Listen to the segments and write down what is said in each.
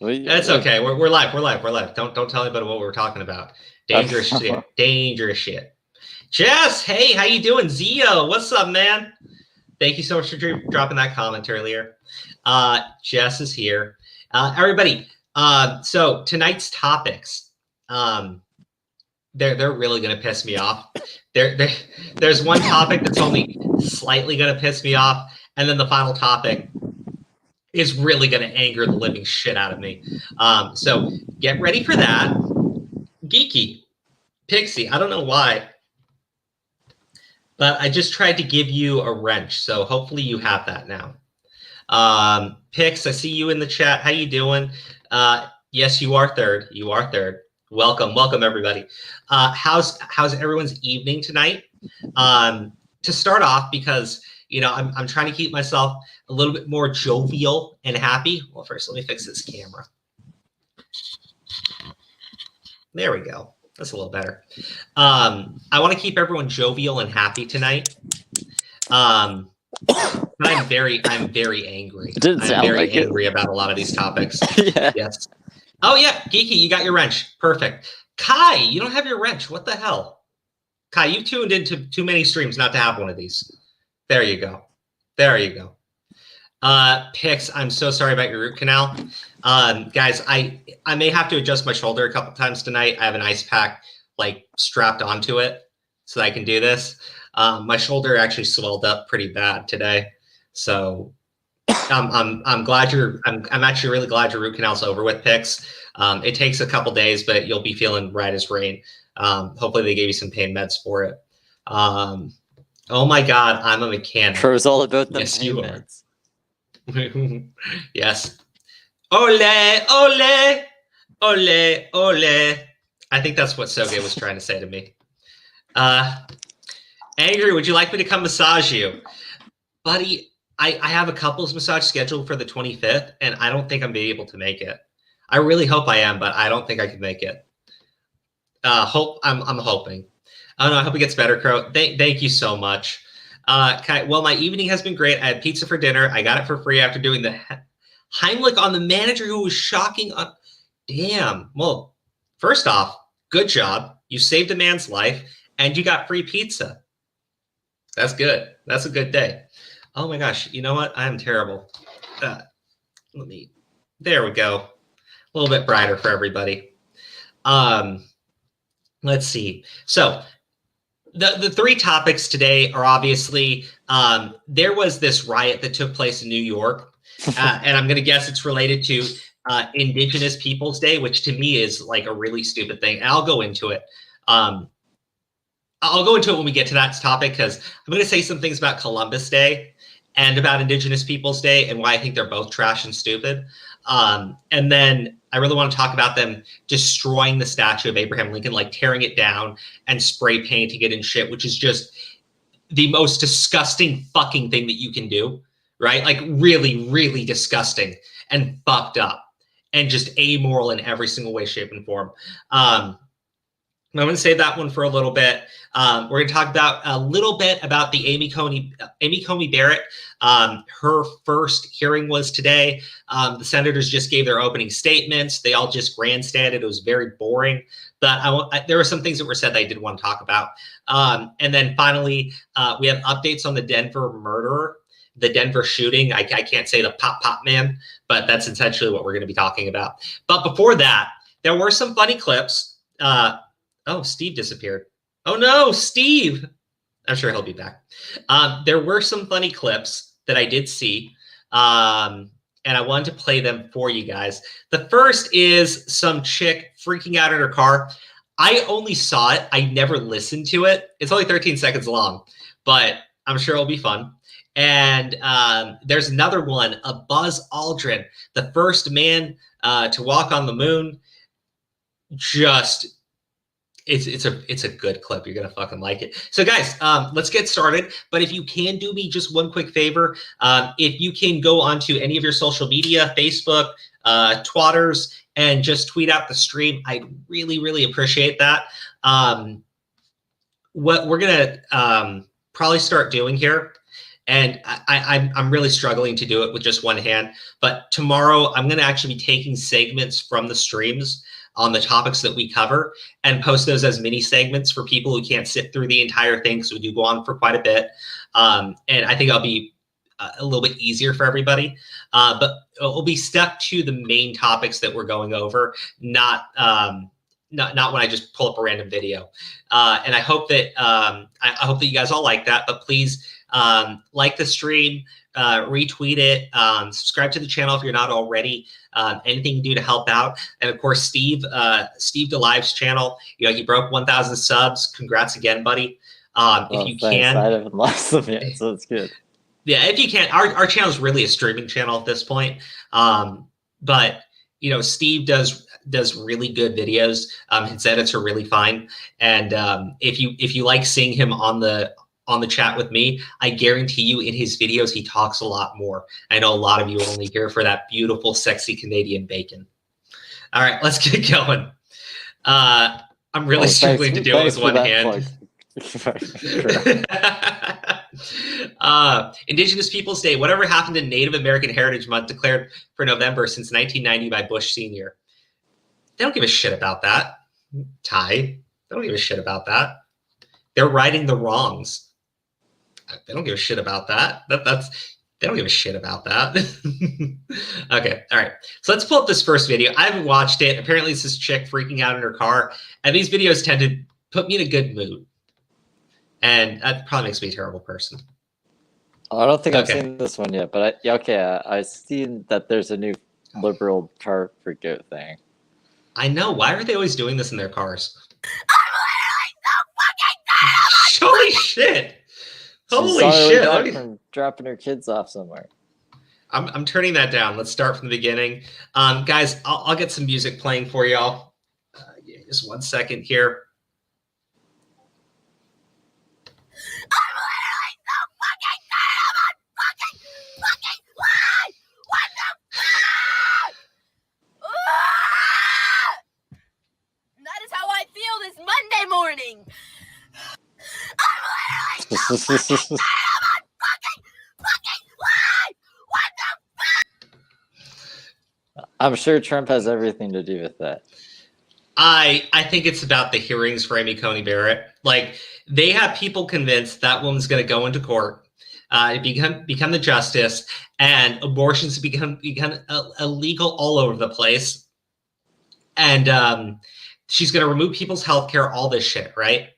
It's okay. We're live. We're live. Don't tell anybody what we're talking about. Dangerous shit. Dangerous shit. Jess, hey, how you doing? Zio, what's up, man? Thank you so much for dropping that comment earlier. Jess is here. Everybody, so tonight's topics, they're really gonna piss me off. There's one topic that's only slightly gonna piss me off, and then the final topic is really gonna anger the living shit out of me. So get ready for that. Geeky, Pixie, I don't know why, but I just tried to give you a wrench, so hopefully you have that now. Pix, I see you in the chat. How you doing? Yes, you are third. You are third. Welcome everybody. How's everyone's evening tonight? To start off, because you know I'm trying to keep myself a little bit more jovial and happy. Well, first let me fix this camera. There we go. That's a little better. I want to keep everyone jovial and happy tonight. But I'm very angry. I'm very angry about a lot of these topics. Yeah. Yes. Oh yeah, Geeky, you got your wrench. Perfect. Kai, you don't have your wrench. What the hell? Kai, you tuned into too many streams not to have one of these. There you go. There you go. Pix, I'm so sorry about your root canal. Guys, I may have to adjust my shoulder a couple times tonight. I have an ice pack like strapped onto it so that I can do this. My shoulder actually swelled up pretty bad today. So I'm glad I'm actually really glad your root canal's over with, Pix. It takes a couple days, but you'll be feeling right as rain. Hopefully they gave you some pain meds for it. Oh my God, I'm a mechanic. It was all about the yes, pain you meds. Yes. Ole, ole, ole, ole. I think that's what Soge was trying to say to me. Angry, would you like me to come massage you? Buddy, I have a couples massage scheduled for the 25th, and I don't think I'm be able to make it. I really hope I am, but I don't think I can make it. I'm hoping. I don't know. I hope it gets better, Crow. Thank you so much. Well, my evening has been great. I had pizza for dinner. I got it for free after doing the Heimlich on the manager who was shocking. Damn. Well, first off, good job. You saved a man's life, and you got free pizza. That's good. That's a good day. Oh my gosh. You know what? I am terrible. There we go. A little bit brighter for everybody. Let's see. So the three topics today are obviously, there was this riot that took place in New York, and I'm going to guess it's related to Indigenous Peoples Day, which to me is like a really stupid thing. And I'll go into it. I'll go into it when we get to that topic, because I'm going to say some things about Columbus Day and about Indigenous Peoples Day and why I think they're both trash and stupid. And then I really want to talk about them destroying the statue of Abraham Lincoln, like tearing it down and spray painting it and shit, which is just the most disgusting fucking thing that you can do, right? Like really, really disgusting and fucked up and just amoral in every single way, shape, and form. I'm going to save that one for a little bit. We're going to talk about a little bit about the Amy Coney Barrett. Her first hearing was today. The senators just gave their opening statements. They all just grandstanded. It was very boring. But there were some things that were said that I did want to talk about. And then finally, we have updates on the Denver murderer, the Denver shooting. I can't say the pop man, but that's essentially what we're going to be talking about. But before that, there were some funny clips. Oh, Steve disappeared. Oh no, Steve. I'm sure he'll be back. There were some funny clips that I did see, and I wanted to play them for you guys. The first is some chick freaking out in her car. I only saw it. I never listened to it. It's only 13 seconds long, but I'm sure it'll be fun. And there's another one, a Buzz Aldrin, the first man to walk on the moon. Just... It's a good clip. You're gonna fucking like it. So guys, let's get started. But if you can do me just one quick favor, if you can go onto any of your social media, Facebook, Twatters, and just tweet out the stream, I'd really, really appreciate that. What we're gonna probably start doing here, And I'm really struggling to do it with just one hand. But tomorrow I'm going to actually be taking segments from the streams on the topics that we cover and post those as mini segments for people who can't sit through the entire thing. So we do go on for quite a bit. And I think I'll be a little bit easier for everybody. But it'll be stuck to the main topics that we're going over, not when I just pull up a random video. And I hope that I hope that you guys all like that. But please like the stream, retweet it, subscribe to the channel if you're not already. Anything you can do to help out. And of course, Steve DeLive's channel, he broke 1,000 subs. Congrats again, buddy. If you can, I haven't lost them yet, so it's good. Yeah, if you can, our channel is really a streaming channel at this point. But Steve does really good videos. His edits are really fine, and if you like seeing him on the chat with me, I guarantee you in his videos he talks a lot more. I know a lot of you are only here for that beautiful, sexy Canadian bacon. All right, let's get going. I'm really struggling to do it with one hand. Indigenous Peoples Day. Whatever happened to Native American Heritage Month declared for November since 1990 by Bush Sr.? They don't give a shit about that. Ty, they don't give a shit about that. They're righting the wrongs. They don't give a shit about that. They don't give a shit about that. Okay, all right. So let's pull up this first video. I haven't watched it. Apparently it's this chick freaking out in her car. And these videos tend to put me in a good mood. And that probably makes me a terrible person. I don't think I've seen this one yet, but I've seen that there's a new liberal car for goat thing. I know. Why are they always doing this in their cars? Holy shit! Holy shit! From dropping her kids off somewhere. I'm turning that down. Let's start from the beginning, guys. I'll get some music playing for y'all. Just 1 second here. Monday morning. I'm sure Trump has everything to do with that. I think it's about the hearings for Amy Coney Barrett. Like, they have people convinced that woman's going to go into court, become the justice, and abortions become illegal all over the place. And she's going to remove people's health care, all this shit, right?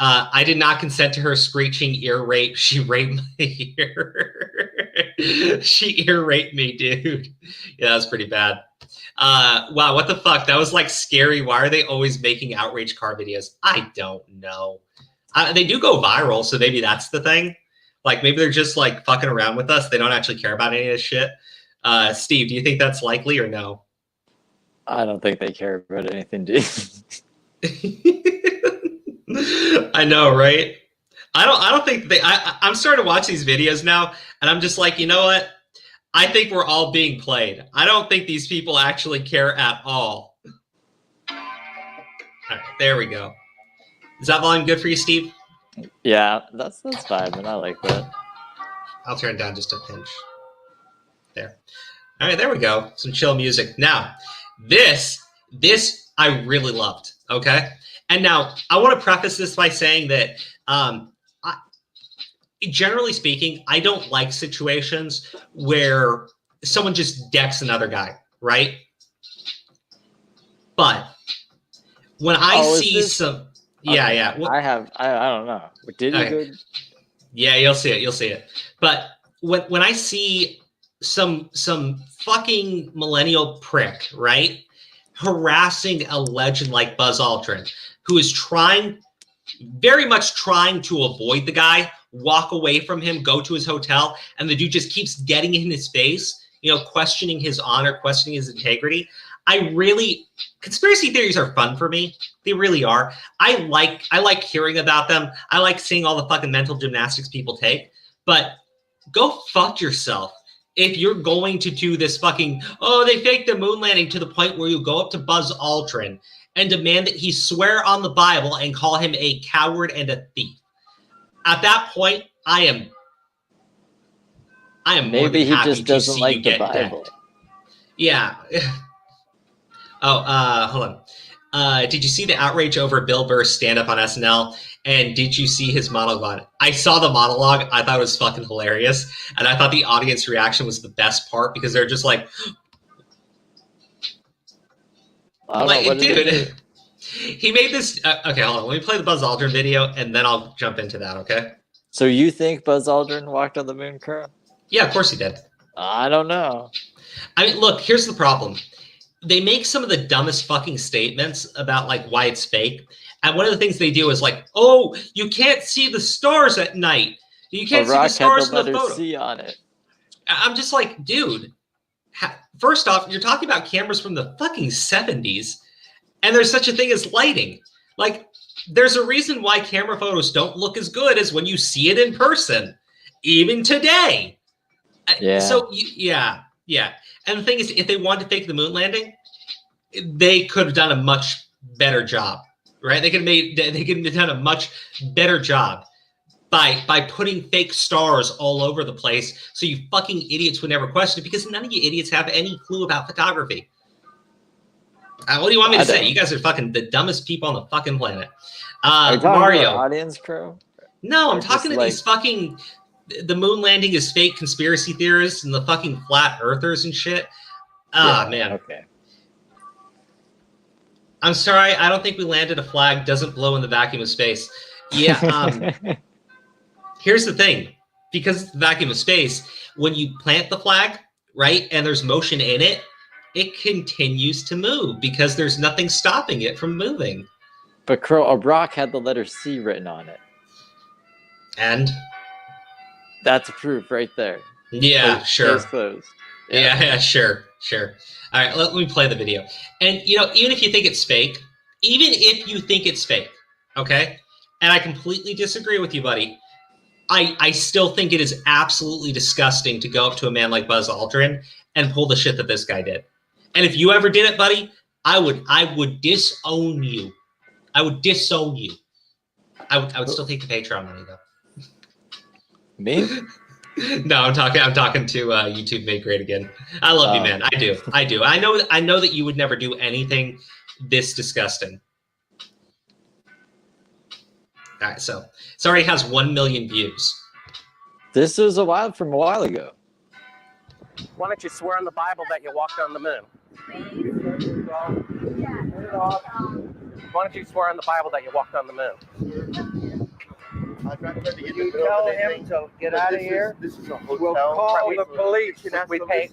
I did not consent to her screeching ear rape. She raped my ear. She ear raped me, dude. Yeah, that was pretty bad. Wow, what the fuck? That was like scary. Why are they always making outrage car videos? I don't know. They do go viral, so maybe that's the thing. Like, maybe they're just like fucking around with us. They don't actually care about any of this shit. Steve, do you think that's likely or no? I don't think they care about anything, dude. I know, right? I don't think I'm starting to watch these videos now, and I'm just like, you know what? I think we're all being played. I don't think these people actually care at all. All right, there we go. Is that volume good for you, Steve? Yeah, that's fine, and I like that. I'll turn it down just a pinch. There. All right, there we go. Some chill music. Now, this I really loved, okay? And now, I want to preface this by saying that, generally speaking, I don't like situations where someone just decks another guy, right? But when I see some... Yeah. I don't know. Did you go? Yeah, you'll see it. You'll see it. But when I see some fucking millennial prick, right, harassing a legend like Buzz Aldrin, who is very much trying to avoid the guy, walk away from him, go to his hotel, and the dude just keeps getting in his face, questioning his honor, questioning his integrity. Conspiracy theories are fun for me. They really are. I like hearing about them. I like seeing all the fucking mental gymnastics people take. But go fuck yourself if you're going to do this fucking, they faked the moon landing, to the point where you go up to Buzz Aldrin and demand that he swear on the Bible and call him a coward and a thief. At that point, I am I am more Maybe than he happy just to doesn't see like you the get Bible. decked. Yeah. Oh, hold on. Did you see the outrage over Bill Burr's stand-up on SNL? And did you see his monologue? I saw the monologue. I thought it was fucking hilarious. And I thought the audience reaction was the best part because they're just like, dude, he made this. Okay, hold on. Let me play the Buzz Aldrin video and then I'll jump into that, okay? So you think Buzz Aldrin walked on the moon, Crow? Yeah, of course he did. I don't know. I mean, look, here's the problem. They make some of the dumbest fucking statements about like why it's fake. And one of the things they do is like, oh, you can't see the stars at night. You can't see the stars in the photo. C on it. I'm just like, dude, first off, you're talking about cameras from the fucking 70s, and there's such a thing as lighting. Like, there's a reason why camera photos don't look as good as when you see it in person, even today. Yeah. So, yeah. And the thing is, if they wanted to fake the moon landing, they could have done a much better job, right? They could have done a much better job by putting fake stars all over the place, so you fucking idiots would never question it, because none of you idiots have any clue about photography. What do you want me to say? You guys are fucking the dumbest people on the fucking planet. Mario, audience, Crow? No, I'm talking to these fucking. The moon landing is fake conspiracy theorists and the fucking flat earthers and shit. Man. Okay. I'm sorry. I don't think we landed a flag. Doesn't blow in the vacuum of space. Yeah. Here's the thing. Because it's the vacuum of space, when you plant the flag, right, and there's motion in it, it continues to move because there's nothing stopping it from moving. But Crow, a rock had the letter C written on it. And? That's proof right there. Yeah, sure. Case closed. Yeah, sure. All right, let me play the video. And, even if you think it's fake, okay? And I completely disagree with you, buddy. I still think it is absolutely disgusting to go up to a man like Buzz Aldrin and pull the shit that this guy did. And if you ever did it, buddy, I would disown you. I would disown you. I would still take the Patreon money, though. Me? No, I'm talking to YouTube Made Great Again. I love you, man. I do. I know that you would never do anything this disgusting. All right, so it already has 1 million views. This was from a while ago. Why don't you swear on the Bible that you walked on the moon? Why don't you swear on the Bible that you walked on the moon? You tell him to get out of here. This is a hotel. We'll call the police. We pay.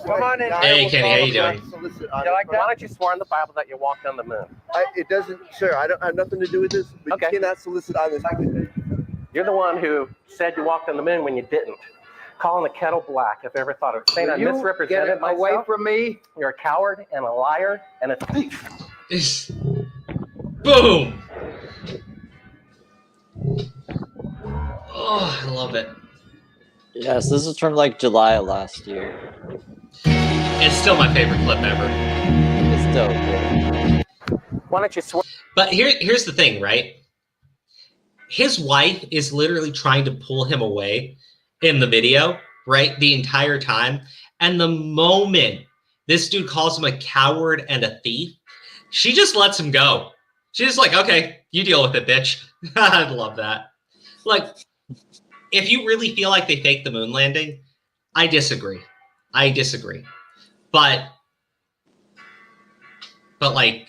Come on in. Hey, Kenny, how you doing? You like Why that? don't you swear on the Bible that you walked on the moon? It doesn't, sir. I don't have nothing to do with this. But Okay. you cannot solicit on this. You're the one who said you walked on the moon when you didn't. Calling the kettle black, if I ever thought of it. Saying I You misrepresented get myself. away from me. You're a coward and a liar and a thief. Boom! Oh, I love it. Yes, this is from like July of last year. It's still my favorite clip ever. It's dope. Yeah. Why don't you swear? But here's the thing, right? His wife is literally trying to pull him away in the video, right? The entire time. And the moment this dude calls him a coward and a thief, she just lets him go. She's just like, okay, you deal with it, bitch. I love that. Like, if you really feel like they faked the moon landing, I disagree. But like,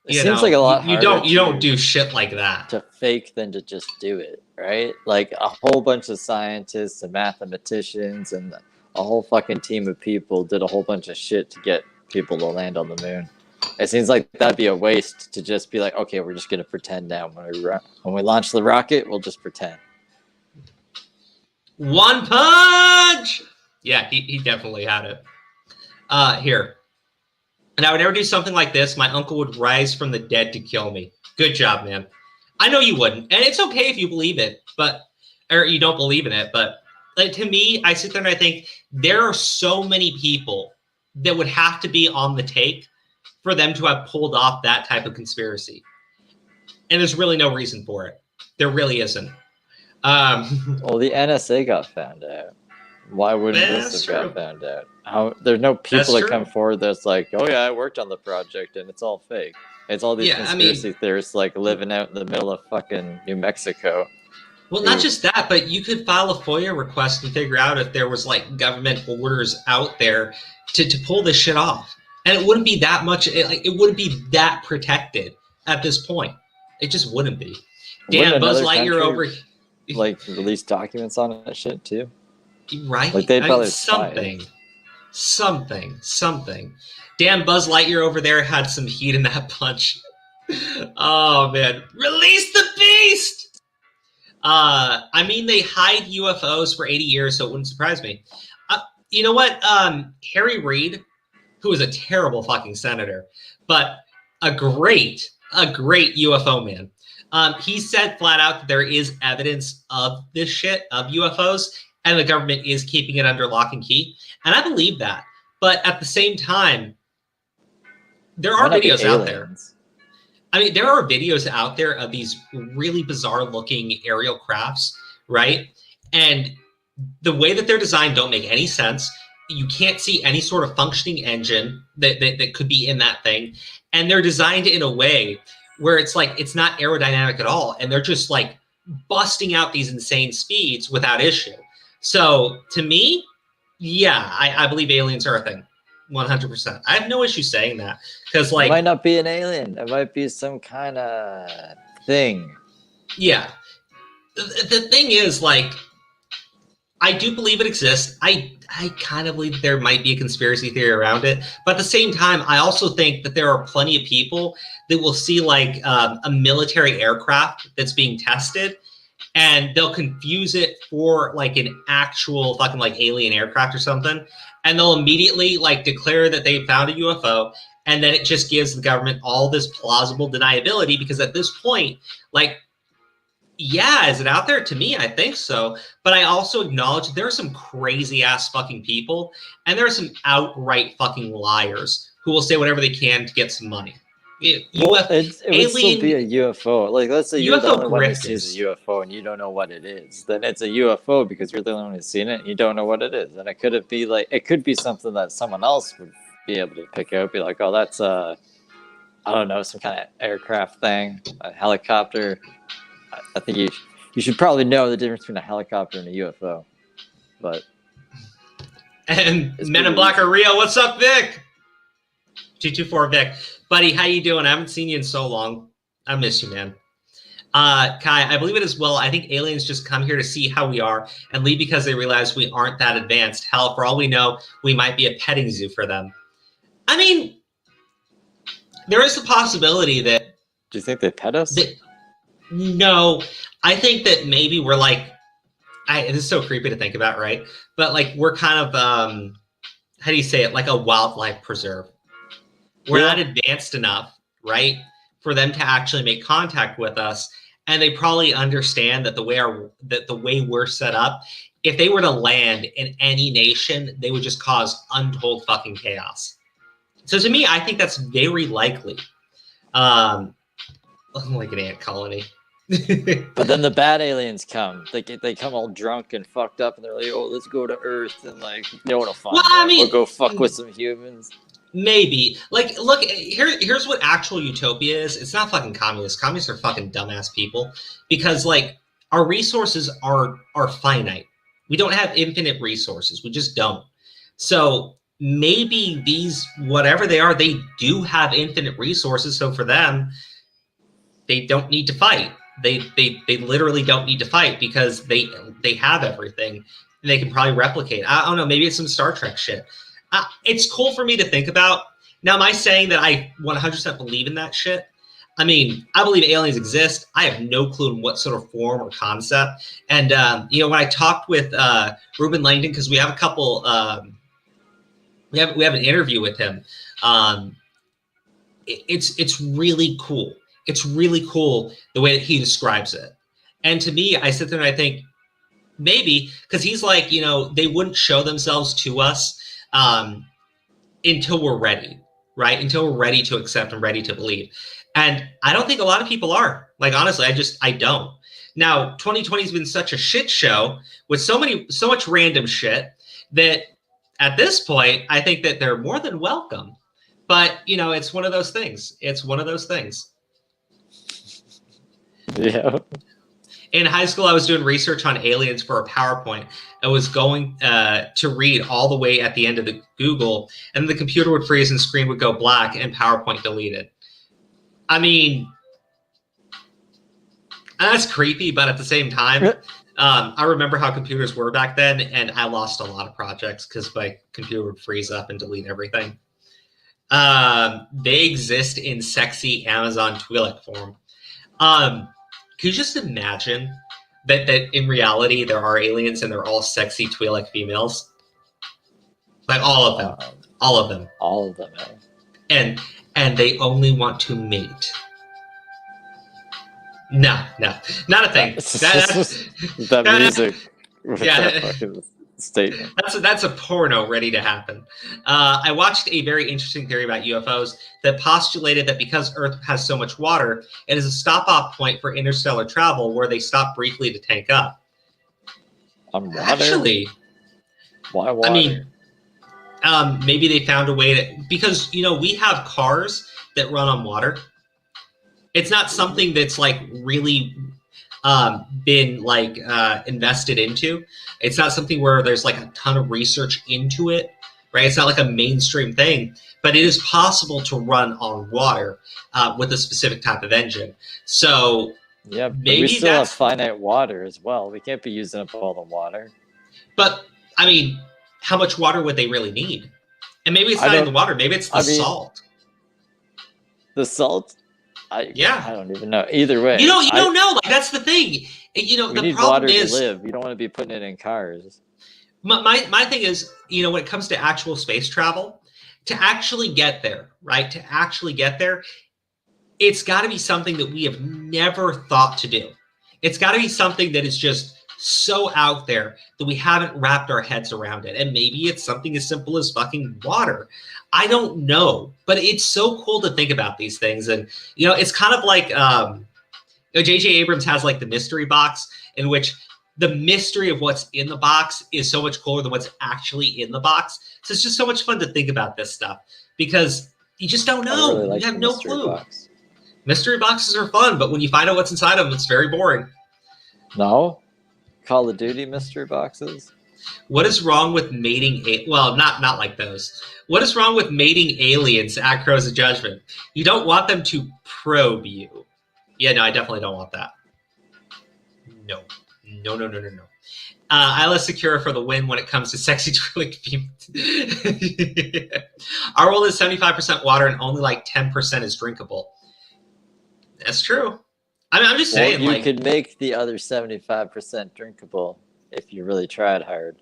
It seems like a lot you don't do shit like that. to fake than to just do it, right? Like a whole bunch of scientists and mathematicians and a whole fucking team of people did a whole bunch of shit to get people to land on the moon. It seems like that'd be a waste to just be like, okay, we're just gonna pretend now. When we launch the rocket, we'll just pretend. One punch! Yeah, he definitely had it. Here. And I would never do something like this. My uncle would rise from the dead to kill me. Good job, man. I know you wouldn't. And it's okay if you believe it, or you don't believe in it. But like, to me, I sit there and I think there are so many people that would have to be on the take for them to have pulled off that type of conspiracy. And there's really no reason for it. There really isn't. Well, the NSA got found out. Why wouldn't Yeah, this that's have true. got found out? There's no people That's that true. come forward that's like, oh yeah, I worked on the project and it's all fake. It's all these Yeah, I mean- conspiracy theorists like living out in the middle of fucking New Mexico. Well, not just that, but you could file a FOIA request and figure out if there was like government orders out there to pull this shit off, and it wouldn't be that much. It wouldn't be that protected at this point. It just wouldn't be. Wouldn't Dan, Buzz another Lightyear country, over, like release documents on that shit too. right? Like they'd I probably mean, spy. something. Damn, Buzz Lightyear over there had some heat in that punch. Oh man, release the beast! I mean, they hide UFOs for 80 years, so it wouldn't surprise me. You know what? Harry Reid, who is a terrible fucking senator, but a great UFO man. He said flat out that there is evidence of this shit, of UFOs, and the government is keeping it under lock and key. And I believe that. But at the same time, there are videos out there. I mean, there are videos out there of these really bizarre-looking aerial crafts, right? And the way that they're designed don't make any sense. You can't see any sort of functioning engine that could be in that thing. And they're designed in a way where it's like it's not aerodynamic at all. And they're just like busting out these insane speeds without issue. So to me, yeah, I believe aliens are a thing. 100%. I have no issue saying that because, like, it might not be an alien. It might be some kind of thing. Yeah, the thing is, like, I do believe it exists. I kind of believe there might be a conspiracy theory around it, but at the same time, I also think that there are plenty of people that will see like a military aircraft that's being tested, and they'll confuse it for like an actual fucking like alien aircraft or something. And they'll immediately like declare that they found a UFO, and then it just gives the government all this plausible deniability because at this point, like, yeah, is it out there? To me, I think so. But I also acknowledge there are some crazy ass fucking people, and there are some outright fucking liars who will say whatever they can to get some money. It would still be a UFO. Like, let's say you're the UFO only one who grift sees is- a UFO and you don't know what it is. Then it's a UFO because you're the only one who's seen it and you don't know what it is. And it could be something that someone else would be able to pick out. Be like, oh, that's I don't know, some kind of aircraft thing, a helicopter. I think you should probably know the difference between a helicopter and a UFO. But And it's Men in pretty Black are real. What's up, Vic? 224 Vic. Buddy, how you doing? I haven't seen you in so long. I miss you, man. Kai, I believe it as well. I think aliens just come here to see how we are and leave because they realize we aren't that advanced. Hell, for all we know, we might be a petting zoo for them. I mean, there is the possibility that... do you think they pet us? No, I think that maybe we're like... this is so creepy to think about, right? But like we're kind of, how do you say it? Like a wildlife preserve. We're not advanced enough, right, for them to actually make contact with us, and they probably understand that the way we're set up, if they were to land in any nation, they would just cause untold fucking chaos. So to me, I think that's very likely. Like an ant colony. But then the bad aliens come. They come all drunk and fucked up, and they're like, "Oh, let's go to Earth and like, they want to find Well, I out. mean- We'll go fuck with some humans." Maybe. Like, look, here's what actual utopia is. It's not fucking communists. Communists are fucking dumbass people. Because, like, our resources are finite. We don't have infinite resources. We just don't. So maybe these, whatever they are, they do have infinite resources. So for them, they don't need to fight. They literally don't need to fight because they have everything. And they can probably replicate. I don't know. Maybe it's some Star Trek shit. It's cool for me to think about. Now, am I saying that I 100% believe in that shit? I mean, I believe aliens exist. I have no clue in what sort of form or concept. And, when I talked with Ruben Langdon, because we have a couple, we have an interview with him. It's really cool. It's really cool the way that he describes it. And to me, I sit there and I think, maybe, because he's like, they wouldn't show themselves to us until we're ready, right? Until we're ready to accept and ready to believe. And I don't think a lot of people are. Like, honestly, I don't. Now, 2020 has been such a shit show with so much random shit that at this point, I think that they're more than welcome. But, you know, it's one of those things. It's one of those things. Yeah. In high school, I was doing research on aliens for a PowerPoint. I was going to read all the way at the end of the Google, and the computer would freeze and screen would go black and PowerPoint deleted. I mean, that's creepy, but at the same time, I remember how computers were back then, and I lost a lot of projects because my computer would freeze up and delete everything. They exist in sexy Amazon Twi'lek form. Can you just imagine that in reality there are aliens and they're all sexy Twi'lek females? Like all of them. All of them. All of them, man. And they only want to mate. No, not a thing. That music. Yeah. Fucking statement. That's a porno ready to happen. I watched a very interesting theory about UFOs that postulated that because Earth has so much water, it is a stop-off point for interstellar travel where they stop briefly to tank up. On water? Actually, why water? I mean, maybe they found a way to, because, you know, we have cars that run on water. It's not something that's like really been like invested into. It's not something where there's like a ton of research into it, right? It's not like a mainstream thing, but it is possible to run on water with a specific type of engine. So yeah, but maybe we still have finite water as well. We can't be using up all the water. But I mean, how much water would they really need? And maybe it's not in the water. Maybe it's the salt. The salt? I don't even know. Either way, you don't know. Like, that's the thing. You know, we the need problem water is to live. You don't want to be putting it in cars. My thing is, you know, when it comes to actual space travel, to actually get there, right? To actually get there, it's got to be something that we have never thought to do. It's got to be something that is just so out there that we haven't wrapped our heads around it. And maybe it's something as simple as fucking water. I don't know, but it's so cool to think about these things. And, you know, it's kind of like, you know, J.J. Abrams has like the mystery box, in which the mystery of what's in the box is so much cooler than what's actually in the box. So it's just so much fun to think about this stuff because you just don't know. Really like you have no clue. Box. Mystery boxes are fun, but when you find out what's inside them, it's very boring. No? Call of Duty mystery boxes? What is wrong with mating? Well, not like those. What is wrong with mating aliens at Crows of Judgment? You don't want them to probe you. Yeah, no, I definitely don't want that. No. Isla Secura for the win when it comes to sexy Twi'lek females. Our world is 75% water and only like 10% is drinkable. That's true. I mean, I'm just saying, you like, could make the other 75% drinkable if you really tried hard.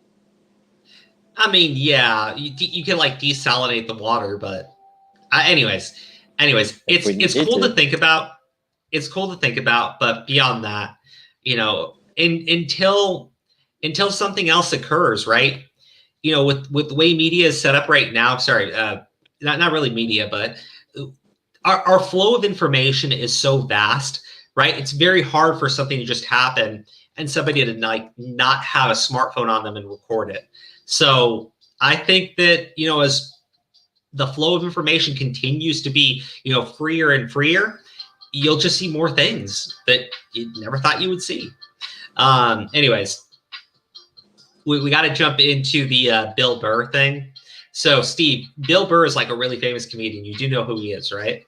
I mean, yeah, you can like desalinate the water, but anyways, it's cool to think about. It's cool to think about, but beyond that, you know, until something else occurs, right? You know, with the way media is set up right now. Sorry, not really media, but our flow of information is so vast, right? It's very hard for something to just happen and somebody to like not have a smartphone on them and record it. So I think that, you know, as the flow of information continues to be, you know, freer and freer, you'll just see more things that you never thought you would see. Anyways, we got to jump into the Bill Burr thing. So, Steve, Bill Burr is like a really famous comedian. You do know who he is, right?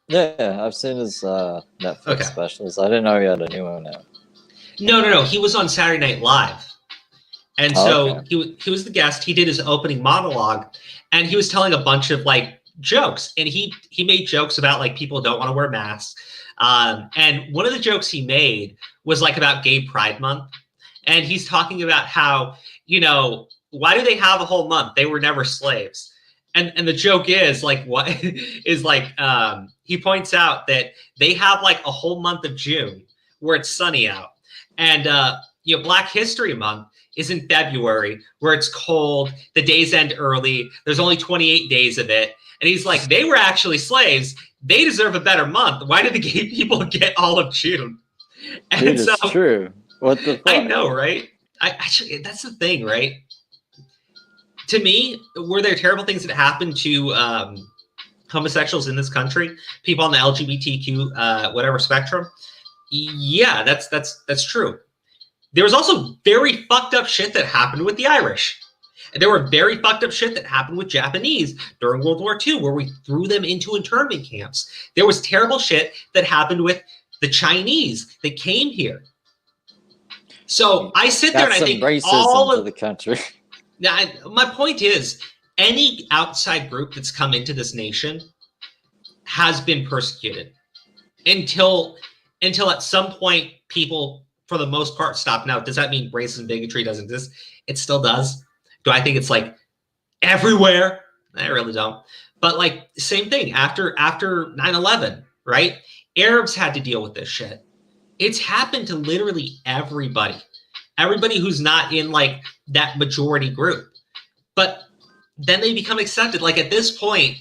Yeah, I've seen his Netflix specials. I didn't know he had a new one out. No. He was on Saturday Night Live. And so he was the guest. He did his opening monologue, and he was telling a bunch of like jokes. And he made jokes about like people don't want to wear masks. And one of the jokes he made was like about Gay Pride Month. And he's talking about how, you know, why do they have a whole month? They were never slaves. And the joke is like, what is like, he points out that they have like a whole month of June where it's sunny out. And, you know, Black History Month is in February where it's cold. The days end early. There's only 28 days of it. And he's like, they were actually slaves. They deserve a better month. Why did the gay people get all of June? And Dude, so it's true. What the fuck? I know, right? I actually, that's the thing, right? To me, were there terrible things that happened to homosexuals in this country, people on the LGBTQ whatever spectrum? Yeah, that's true. There was also very fucked up shit that happened with the Irish. And there were very fucked up shit that happened with Japanese during World War II, where we threw them into internment camps. There was terrible shit that happened with the Chinese that came here. So I sit there and I think all of the country. Now, my point is, any outside group that's come into this nation has been persecuted until at some point people, for the most part, stop. Now, does that mean racism and bigotry doesn't exist? It still does. Do I think it's like everywhere? I really don't. But like same thing after 9/11, right? Arabs had to deal with this shit. It's happened to literally everybody who's not in like that majority group. But then they become accepted. Like at this point,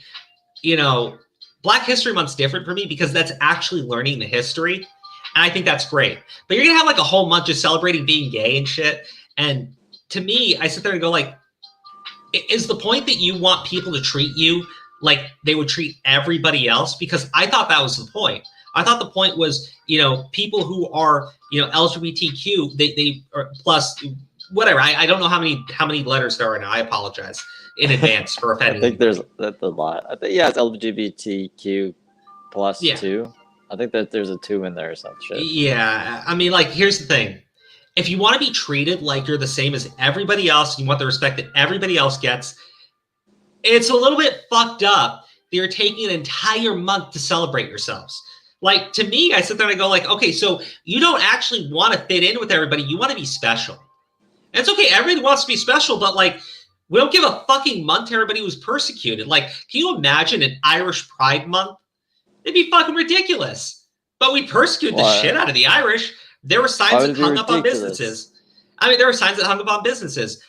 you know, Black History Month's different for me because that's actually learning the history. And I think that's great. But you're gonna have like a whole month just celebrating being gay and shit. And to me, I sit there and go like, is the point that you want people to treat you like they would treat everybody else? Because I thought that was the point. I thought the point was, you know, people who are, you know, LGBTQ, they are plus whatever. I don't know how many letters there are now. I apologize in advance for offending. I think that's a lot. I think it's LGBTQ plus 2. I think that there's a 2 in there or some shit. Yeah, I mean, like, here's the thing. If you want to be treated like you're the same as everybody else, and you want the respect that everybody else gets, it's a little bit fucked up that you're taking an entire month to celebrate yourselves. Like, to me, I sit there and I go like, okay, so you don't actually want to fit in with everybody. You want to be special. And it's okay. Everybody wants to be special, but like, we don't give a fucking month to everybody who's persecuted. Like, can you imagine an Irish Pride Month? It'd be fucking ridiculous. But we persecute the shit out of the Irish. There were signs that hung up on businesses. I mean, there were signs that hung up on businesses.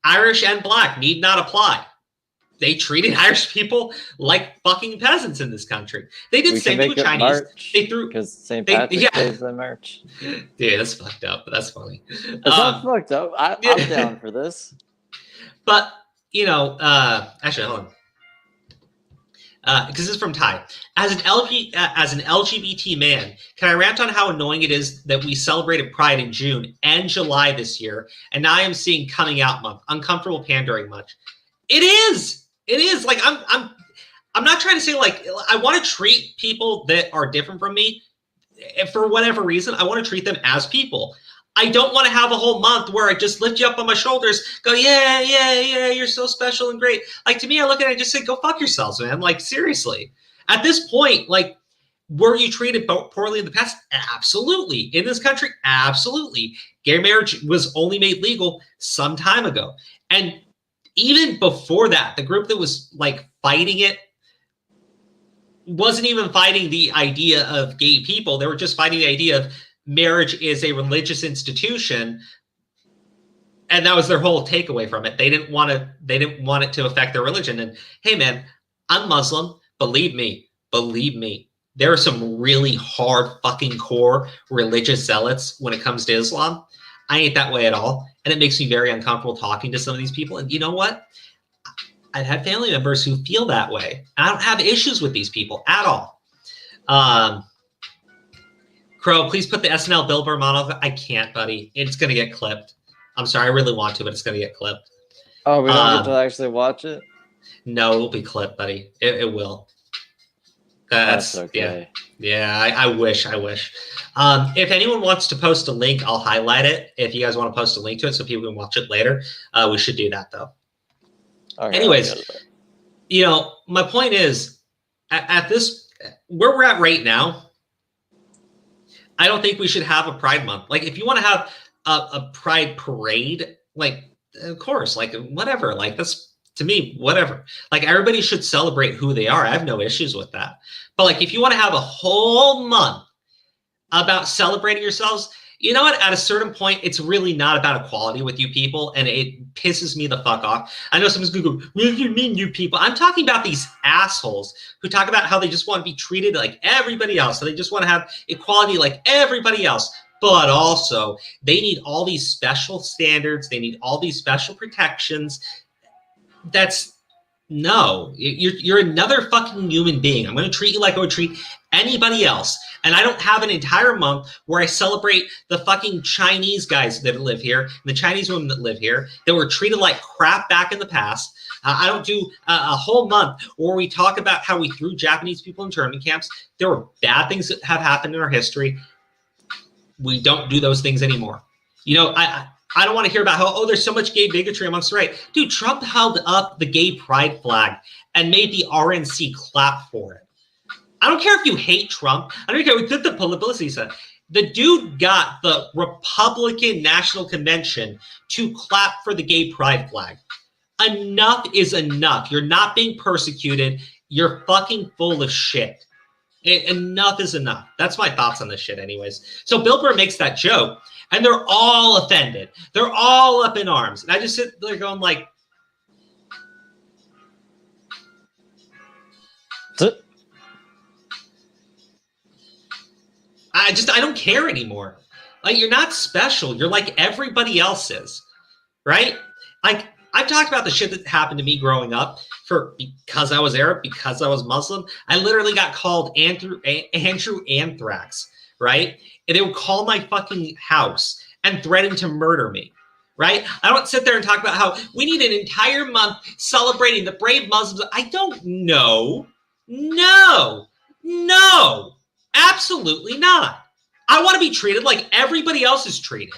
Irish and Black need not apply. They treated Irish people like fucking peasants in this country. They did the same thing with Chinese. They threw because St. Patrick's Day is the merch. Dude, that's fucked up, but that's funny. It's not fucked up. I'm down for this. But you know, actually, hold on. Because this is from Ty. As an LGBT man, can I rant on how annoying it is that we celebrated Pride in June and July this year, and now I am seeing Coming Out Month, uncomfortable pandering much? It is. It is. Like I'm not trying to say like I want to treat people that are different from me for whatever reason. I want to treat them as people. I don't want to have a whole month where I just lift you up on my shoulders, go, yeah, you're so special and great. Like, to me, I look at it and just say, go fuck yourselves, man. Like, seriously. At this point, like, were you treated poorly in the past? Absolutely. In this country? Absolutely. Gay marriage was only made legal some time ago. And even before that, the group that was, like, fighting it wasn't even fighting the idea of gay people. They were just fighting the idea of marriage is a religious institution, and that was their whole takeaway from it. They didn't want it to affect their religion. And hey, man, I'm Muslim. Believe me, there are some really hard fucking core religious zealots when it comes to Islam. I ain't that way at all, and it makes me very uncomfortable talking to some of these people. And you know what? I've had family members who feel that way. I don't have issues with these people at all. Crow, please put the SNL Billboard model. I can't, buddy. It's going to get clipped. I'm sorry. I really want to, but it's going to get clipped. Oh, we don't get to actually watch it? No, it'll be clipped, buddy. It will. That's okay. Yeah, I wish. If anyone wants to post a link, I'll highlight it. If you guys want to post a link to it so people can watch it later, we should do that, though. Okay, anyways, you know, my point is, at this, where we're at right now, I don't think we should have a Pride Month. Like, if you want to have a Pride parade, like, of course, like, whatever. Like, that's, to me, whatever. Like, everybody should celebrate who they are. I have no issues with that. But, like, if you want to have a whole month about celebrating yourselves, you know what? At a certain point, it's really not about equality with you people, and it pisses me the fuck off. I know someone's going to go, what do you mean, you people? I'm talking about these assholes who talk about how they just want to be treated like everybody else, so they just want to have equality like everybody else. But also, they need all these special standards. They need all these special protections. No, you're another fucking human being. I'm going to treat you like I would treat anybody else. And I don't have an entire month where I celebrate the fucking Chinese guys that live here, and the Chinese women that live here, that were treated like crap back in the past. I don't do a whole month where we talk about how we threw Japanese people in internment camps. There were bad things that have happened in our history. We don't do those things anymore. You know, I don't want to hear about how, there's so much gay bigotry amongst the right. Dude, Trump held up the gay pride flag and made the RNC clap for it. I don't care if you hate Trump. I don't care what the publicity said. The dude got the Republican National Convention to clap for the gay pride flag. Enough is enough. You're not being persecuted. You're fucking full of shit. Enough is enough. That's my thoughts on this shit anyways. So Bill Burr makes that joke, and they're all offended. They're all up in arms. And I just sit there going like, I don't care anymore. Like, you're not special. You're like everybody else is, right? Like, I've talked about the shit that happened to me growing up because I was Arab, because I was Muslim. I literally got called Andrew Anthrax, right? And they would call my fucking house and threaten to murder me, right? I don't sit there and talk about how we need an entire month celebrating the brave Muslims. I don't know. No, absolutely not. I want to be treated like everybody else is treated.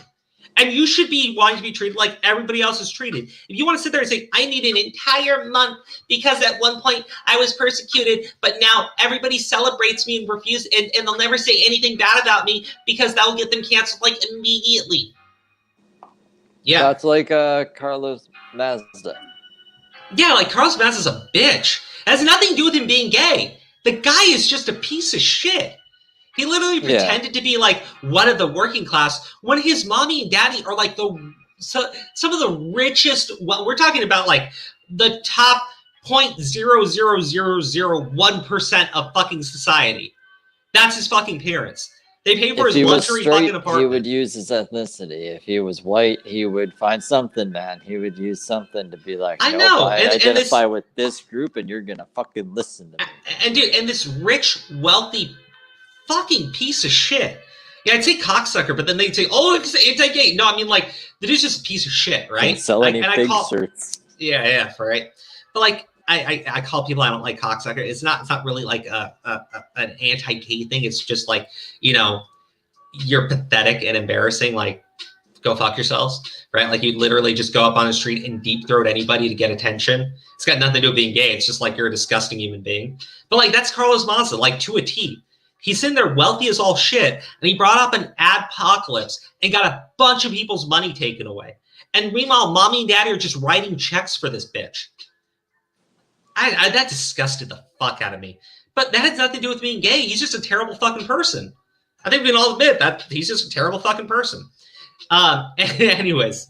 And you should be wanting to be treated like everybody else is treated. If you want to sit there and say, I need an entire month because at one point I was persecuted, but now everybody celebrates me and refuses, and they'll never say anything bad about me because that will get them canceled like immediately. Yeah. That's like Carlos Mazda. Yeah, like Carlos Mazda's a bitch. It has nothing to do with him being gay. The guy is just a piece of shit. He literally pretended to be like one of the working class when his mommy and daddy are like some of the richest. Well, we're talking about like the top 0.00001% of fucking society. That's his fucking parents. They pay for his luxury fucking apartment. He would use his ethnicity. If he was white, he would find something, man. He would use something to be like, I know. I identify with this group, and you're gonna fucking listen to me. And dude, and this rich, wealthy fucking piece of shit. Yeah, I'd say cocksucker, but then they'd say, "Oh, it's anti-gay." No, I mean like the dude's just a piece of shit, right? Can't sell any big shirts. Yeah, right. But like, I call people I don't like cocksucker. It's not really like an anti-gay thing. It's just like, you know, you're pathetic and embarrassing. Like, go fuck yourselves, right? Like you literally just go up on the street and deep throat anybody to get attention. It's got nothing to do with being gay. It's just like you're a disgusting human being. But like that's Carlos Mazda, like to a T. He's in there wealthy as all shit, and he brought up an adpocalypse and got a bunch of people's money taken away. And meanwhile, mommy and daddy are just writing checks for this bitch. That disgusted the fuck out of me. But that has nothing to do with being gay. He's just a terrible fucking person. I think we can all admit that he's just a terrible fucking person. Anyways,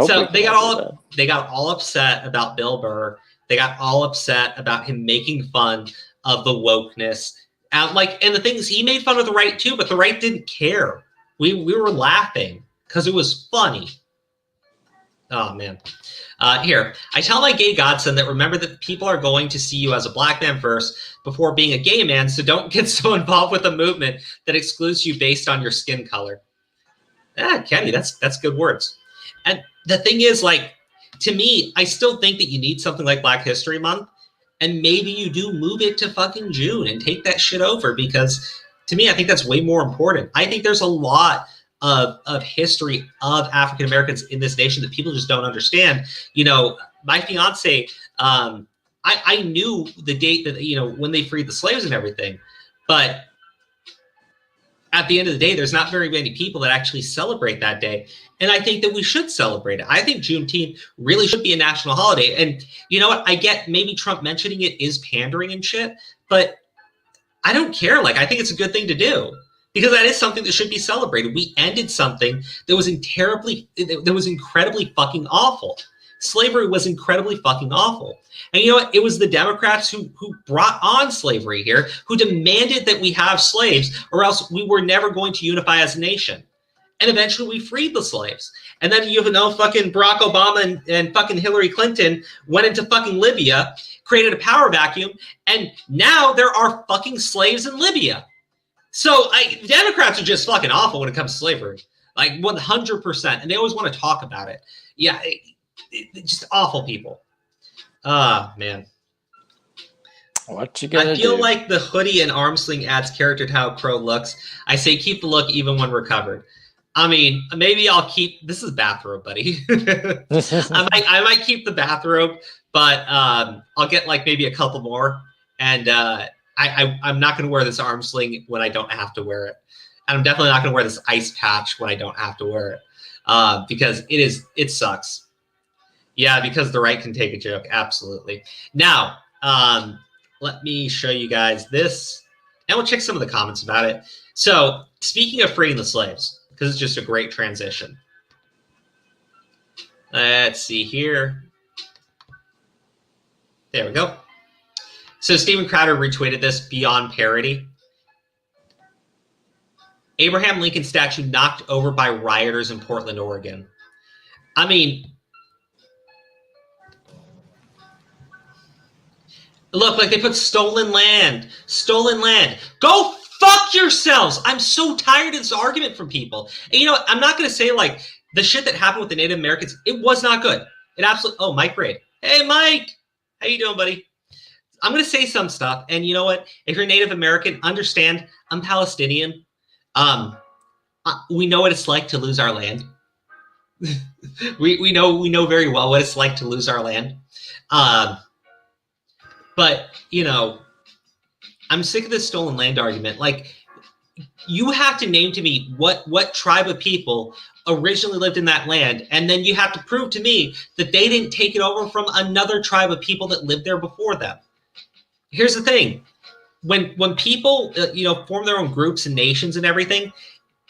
so they got all upset about Bill Burr. They got all upset about him making fun of the wokeness. And the thing is, he made fun of the right too, but the right didn't care. We were laughing because it was funny. Oh man. Here, I tell my gay godson that remember that people are going to see you as a black man first before being a gay man, so don't get so involved with a movement that excludes you based on your skin color. Kenny, that's good words. And the thing is, like, to me, I still think that you need something like Black History Month. And maybe you do move it to fucking June and take that shit over because to me, I think that's way more important. I think there's a lot of history of African Americans in this nation that people just don't understand. You know, my fiance, I knew the date that, you know, when they freed the slaves and everything, but at the end of the day, there's not very many people that actually celebrate that day. And I think that we should celebrate it. I think Juneteenth really should be a national holiday. And you know what? I get maybe Trump mentioning it is pandering and shit, but I don't care. Like, I think it's a good thing to do. because that is something that should be celebrated. We ended something that was incredibly fucking awful. Slavery was incredibly fucking awful. And you know what? It was the Democrats who brought on slavery here, who demanded that we have slaves, or else we were never going to unify as a nation. And eventually we freed the slaves. And then you know fucking Barack Obama and fucking Hillary Clinton went into fucking Libya, created a power vacuum, and now there are fucking slaves in Libya. So Democrats are just fucking awful when it comes to slavery. Like 100%. And they always want to talk about it. Yeah, just awful people. Man. What you gonna do? I feel like the hoodie and arm sling adds character to how Crow looks. I say keep the look even when recovered. I mean, maybe I'll keep... This is bathrobe, buddy. I might keep the bathrobe, but I'll get like maybe a couple more. And I'm not going to wear this arm sling when I don't have to wear it. And I'm definitely not going to wear this ice patch when I don't have to wear it. Because it sucks. Yeah, because the right can take a joke. Absolutely. Now, let me show you guys this. And we'll check some of the comments about it. So, speaking of freeing the slaves, because it's just a great transition. Let's see here. There we go. So Steven Crowder retweeted this beyond parody. Abraham Lincoln statue knocked over by rioters in Portland, Oregon. I mean, look, like they put stolen land. Stolen land. Go fuck yourselves. I'm so tired of this argument from people. And you know what? I'm not going to say like the shit that happened with the Native Americans. It was not good. It absolutely... Oh, Mike Raid. Hey, Mike. How you doing, buddy? I'm going to say some stuff. And you know what? If you're Native American, understand I'm Palestinian. We know what it's like to lose our land. we know very well what it's like to lose our land. But, you know, I'm sick of this stolen land argument. Like, you have to name to me what tribe of people originally lived in that land, and then you have to prove to me that they didn't take it over from another tribe of people that lived there before them. Here's the thing. When people, form their own groups and nations and everything,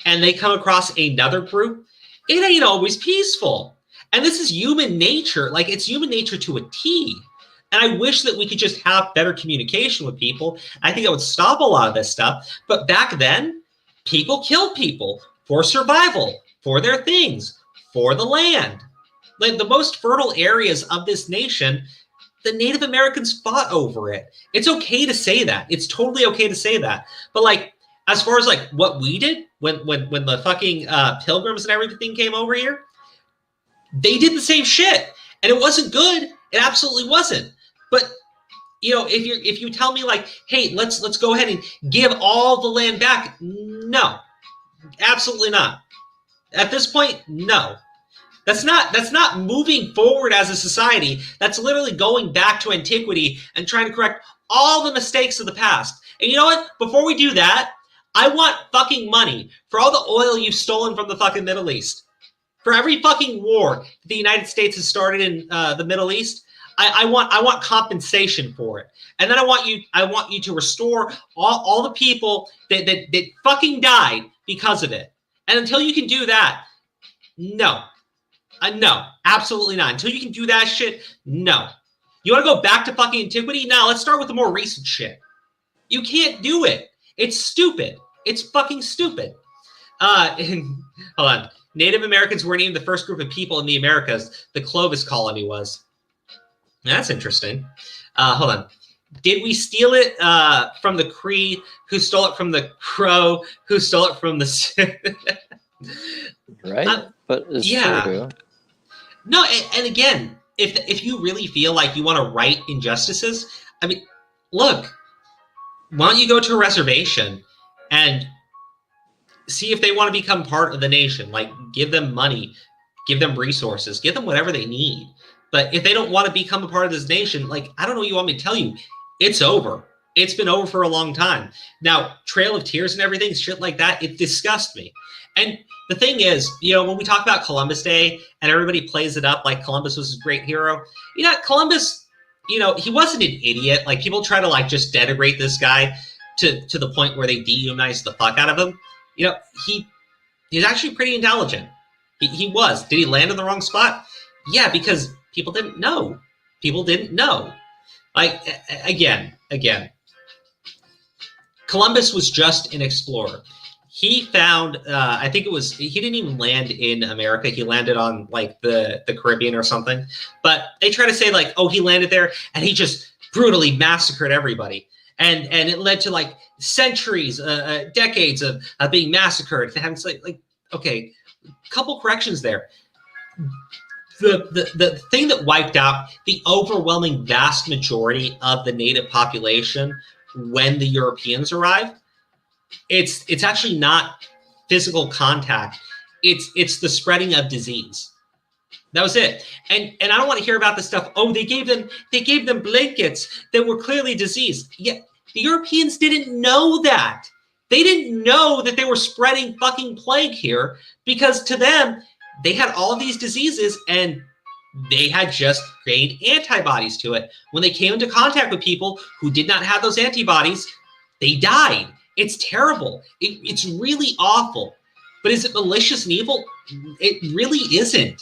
and they come across another group, it ain't always peaceful. And this is human nature. Like, it's human nature to a T. And I wish that we could just have better communication with people. I think it would stop a lot of this stuff. But back then, people killed people for survival, for their things, for the land. Like the most fertile areas of this nation, the Native Americans fought over it. It's okay to say that. It's totally okay to say that. But like, as far as like what we did when the fucking pilgrims and everything came over here, they did the same shit. And it wasn't good. It absolutely wasn't. But if you tell me like, hey, let's go ahead and give all the land back, no, absolutely not. At this point, no. That's not moving forward as a society. That's literally going back to antiquity and trying to correct all the mistakes of the past. And you know what? Before we do that, I want fucking money for all the oil you've stolen from the fucking Middle East. For every fucking war the United States has started in the Middle East, I want compensation for it. And then I want you to restore all the people that fucking died because of it. And until you can do that, no. No, absolutely not. Until you can do that shit, no. You want to go back to fucking antiquity? No, let's start with the more recent shit. You can't do it. It's stupid. It's fucking stupid. Hold on. Native Americans weren't even the first group of people in the Americas. The Clovis colony was. That's interesting. Hold on. Did we steal it from the Cree, who stole it from the Crow, who stole it from the... Right? But it's true. No, and again, if you really feel like you want to right injustices, I mean, look, why don't you go to a reservation and see if they want to become part of the nation? Like, give them money, give them resources, give them whatever they need. But if they don't want to become a part of this nation, like, I don't know what you want me to tell you. It's over. It's been over for a long time. Now, Trail of Tears and everything, shit like that, it disgusts me. And the thing is, when we talk about Columbus Day and everybody plays it up like Columbus was a great hero, Columbus, he wasn't an idiot. Like, people try to, like, just denigrate this guy to the point where they dehumanized the fuck out of him. You know, he's actually pretty intelligent. He was. Did he land in the wrong spot? Yeah, because people didn't know. People didn't know. Like, again, Columbus was just an explorer. He found, I think it was, he didn't even land in America. He landed on, like, the Caribbean or something. But they try to say, like, oh, he landed there, and he just brutally massacred everybody. And it led to, like, centuries, decades of being massacred. And it's like, okay, couple corrections there. The thing that wiped out the overwhelming vast majority of the native population when the Europeans arrived, it's actually not physical contact. It's the spreading of disease. That was it. And I don't want to hear about the stuff. Oh, they gave them blankets that were clearly diseased. Yeah, the Europeans didn't know that. They didn't know that they were spreading fucking plague here, because to them, they had all of these diseases and they had just gained antibodies to it. When they came into contact with people who did not have those antibodies, they died. It's terrible. It's really awful. But is it malicious and evil? It really isn't.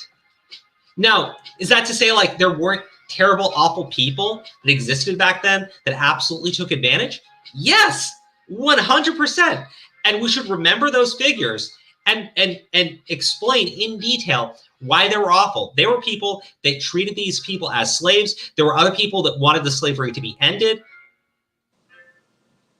Now, is that to say, like, there weren't terrible, awful people that existed back then that absolutely took advantage? Yes, 100%. And we should remember those figures and explain in detail why they were awful. There were people that treated these people as slaves. There were other people that wanted the slavery to be ended.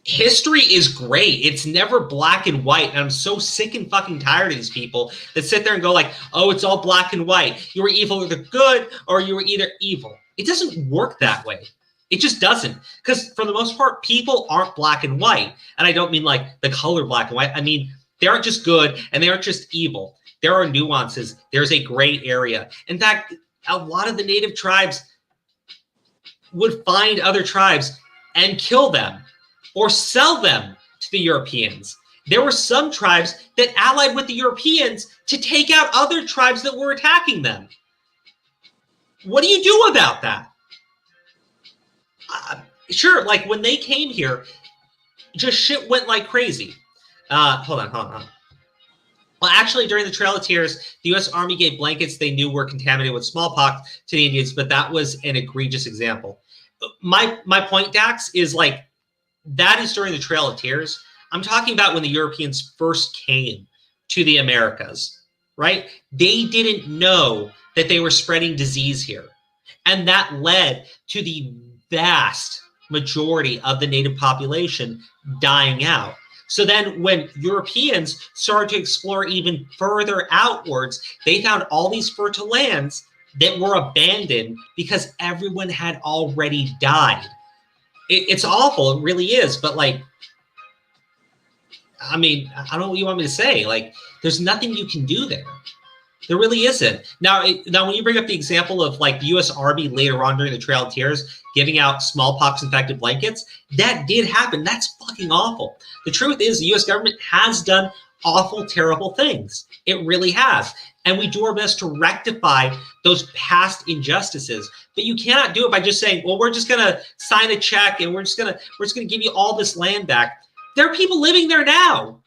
History is gray. It's never black and white. And I'm so sick and fucking tired of these people that sit there and go like, oh, it's all black and white. You were either good or you were either evil. It doesn't work that way. It just doesn't. Because for the most part, people aren't black and white. And I don't mean like the color black and white. I mean, they aren't just good and they aren't just evil. There are nuances. There's a gray area. In fact, a lot of the native tribes would find other tribes and kill them or sell them to the Europeans. There were some tribes that allied with the Europeans to take out other tribes that were attacking them. What do you do about that? Sure, like when they came here, just shit went like crazy. Hold on. Well, actually, during the Trail of Tears, the U.S. Army gave blankets they knew were contaminated with smallpox to the Indians, but that was an egregious example. My point, Dax, is like, that is during the Trail of Tears. I'm talking about when the Europeans first came to the Americas, right? They didn't know that they were spreading disease here. And that led to the vast majority of the native population dying out. So then when Europeans started to explore even further outwards, they found all these fertile lands that were abandoned because everyone had already died. It's awful. It really is. But like, I mean, I don't know what you want me to say. Like, there's nothing you can do there. There really isn't. Now, when you bring up the example of like the U.S. Army later on during the Trail of Tears giving out smallpox-infected blankets, that did happen. That's fucking awful. The truth is the U.S. government has done awful, terrible things. It really has. And we do our best to rectify those past injustices. But you cannot do it by just saying, well, we're just going to sign a check and we're just going to give you all this land back. There are people living there now.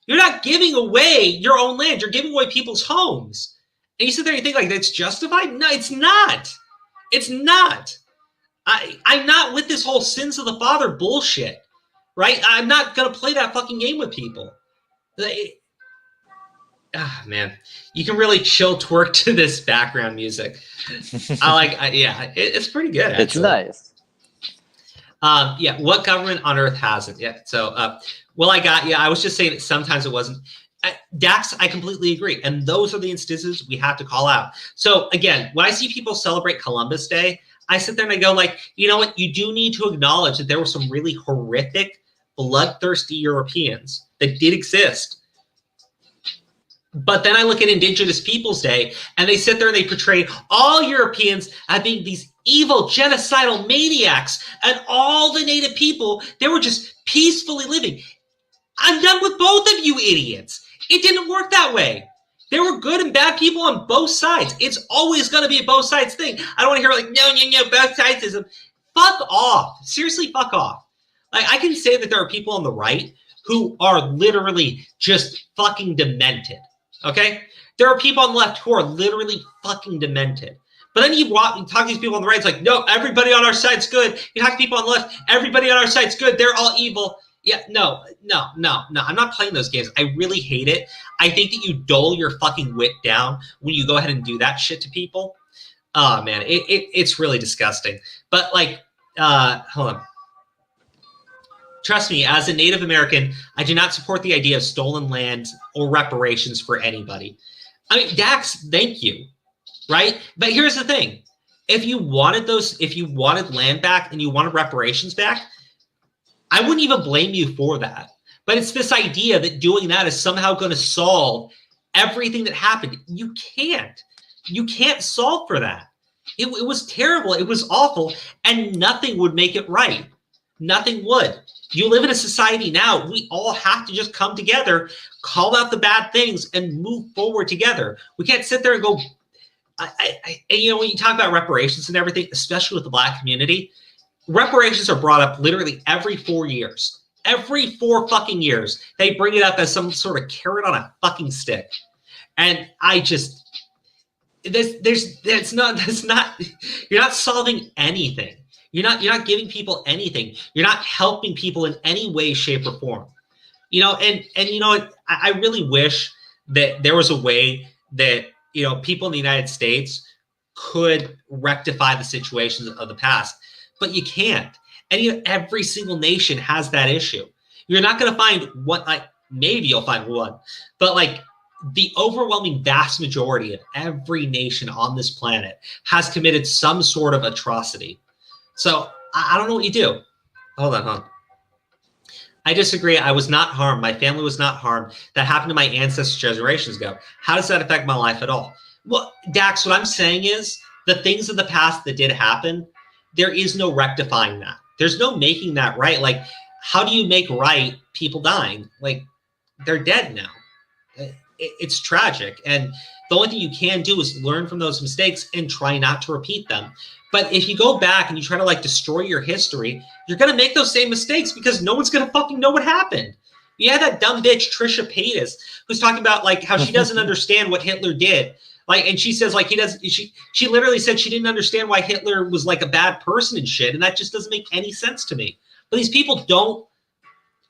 You're not giving away your own land. You're giving away people's homes. And you sit there and you think like that's justified? No, it's not. It's not. I'm not with this whole sins of the father bullshit, right? I'm not going to play that fucking game with people. Man, you can really chill twerk to this background music. Yeah, it's pretty good. Actually. It's nice. Yeah, what government on earth hasn't? Yeah, so, I was just saying that sometimes it wasn't. Dax, I completely agree. And those are the instances we have to call out. So again, when I see people celebrate Columbus Day, I sit there and I go like, you know what? You do need to acknowledge that there were some really horrific, bloodthirsty Europeans that did exist. But then I look at Indigenous Peoples Day and they sit there and they portray all Europeans as being these evil genocidal maniacs and all the native people, they were just peacefully living. I'm done with both of you idiots. It didn't work that way. There were good and bad people on both sides. It's always going to be a both sides thing. I don't want to hear like, no, both sides. Fuck off. Seriously, fuck off. Like, I can say that there are people on the right who are literally just fucking demented. Okay? There are people on the left who are literally fucking demented. But then you talk to these people on the right, it's like, no, everybody on our side's good. You talk to people on the left, everybody on our side's good. They're all evil. Yeah, no. I'm not playing those games. I really hate it. I think that you dull your fucking wit down when you go ahead and do that shit to people. Oh, man, it's really disgusting. But, like, hold on. Trust me, as a Native American, I do not support the idea of stolen land or reparations for anybody. I mean, Dax, thank you, right? But here's the thing. If you wanted land back and you wanted reparations back, I wouldn't even blame you for that. But it's this idea that doing that is somehow going to solve everything that happened. You can't. You can't solve for that. It was terrible. It was awful. And nothing would make it right. Nothing would. You live in a society now. We all have to just come together, call out the bad things, and move forward together. We can't sit there and go, you know, when you talk about reparations and everything, especially with the Black community, reparations are brought up literally every 4 years. Every 4 fucking years, they bring it up as some sort of carrot on a fucking stick. And I just, that's not, you're not solving anything. You're not giving people anything. You're not helping people in any way, shape, or form. You know, and you know, I really wish that there was a way that, you know, people in the United States could rectify the situations of the past, but you can't. And you know, every single nation has that issue. You're not going to find one, like maybe you'll find one, but like the overwhelming vast majority of every nation on this planet has committed some sort of atrocity. So I don't know what you do. Hold on. I disagree. I was not harmed. My family was not harmed. That happened to my ancestors generations ago. How does that affect my life at all? Well, Dax, what I'm saying is the things of the past that did happen, there is no rectifying that. There's no making that right. Like, how do you make right people dying? Like, they're dead now. It's tragic. And the only thing you can do is learn from those mistakes and try not to repeat them. But if you go back and you try to like destroy your history, you're going to make those same mistakes because no one's going to fucking know what happened. You had that dumb bitch, Trisha Paytas, who's talking about like how she doesn't understand what Hitler did. Like, and she says like she literally said she didn't understand why Hitler was like a bad person and shit. And that just doesn't make any sense to me. But these people don't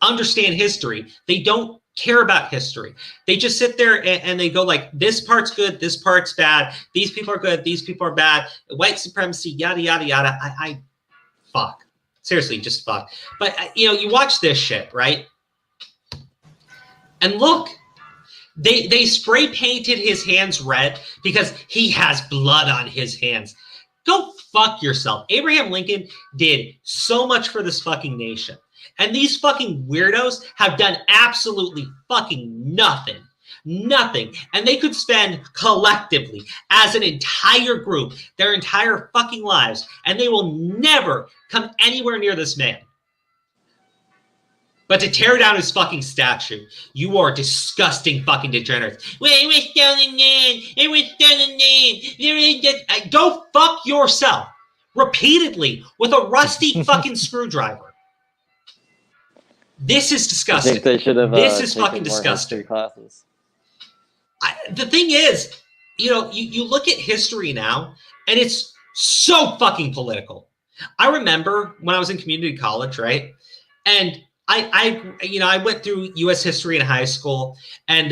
understand history. They don't care about history. They just sit there and they go like, this part's good, this part's bad, these people are good, these people are bad, white supremacy, yada, yada, yada. I fuck. Seriously, just fuck. But, you know, you watch this shit, right? And look, they spray painted his hands red because he has blood on his hands. Go fuck yourself. Abraham Lincoln did so much for this fucking nation. And these fucking weirdos have done absolutely fucking nothing. Nothing. And they could spend collectively, as an entire group, their entire fucking lives, and they will never come anywhere near this man. But to tear down his fucking statue, you are disgusting fucking degenerates. Well, it was stolen land. It was stolen land. Go fuck yourself. Repeatedly with a rusty fucking screwdriver. This is disgusting. I think they should have. This is fucking disgusting. Classes. The thing is, you know, you look at history now, and it's so fucking political. I remember when I was in community college, right? And I went through U.S. history in high school, and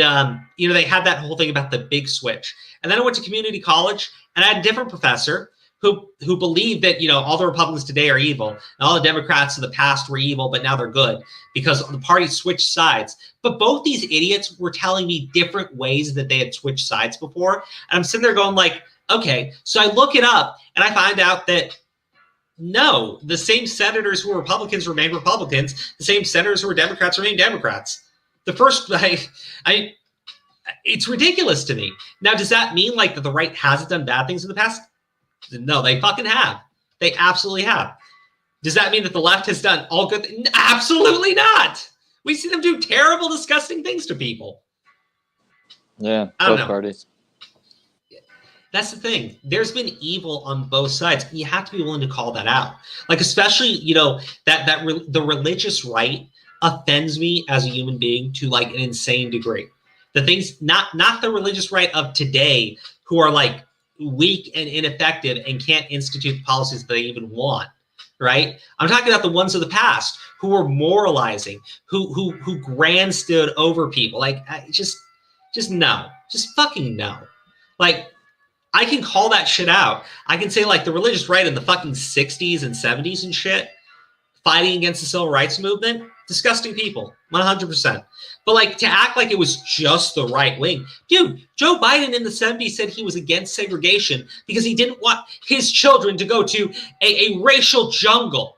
you know, they had that whole thing about the big switch. And then I went to community college, and I had a different professor who believed that, you know, all the Republicans today are evil and all the Democrats of the past were evil, but now they're good because the party switched sides. But both these idiots were telling me different ways that they had switched sides before. And I'm sitting there going like, okay, so I look it up and I find out that no, the same senators who were Republicans remain Republicans. The same senators who were Democrats remain Democrats. The first, it's ridiculous to me. Now, does that mean like that the right hasn't done bad things in the past? No, they fucking have. They absolutely have. Does that mean that the left has done all good? Absolutely not. We see them do terrible, disgusting things to people. Yeah, I don't both know. parties. That's the thing. There's been evil on both sides. And you have to be willing to call that out. Like, especially, you know, the religious right offends me as a human being to like an insane degree. The things, not the religious right of today who are like weak and ineffective and can't institute the policies that they even want, right? I'm talking about the ones of the past who were moralizing, who grandstood over people. Like, just no. Just fucking no. Like, I can call that shit out. I can say, like, the religious right in the fucking 60s and 70s and shit, fighting against the civil rights movement, disgusting people, 100%. But, like, to act like it was just the right wing. Dude, Joe Biden in the 70s said he was against segregation because he didn't want his children to go to a racial jungle.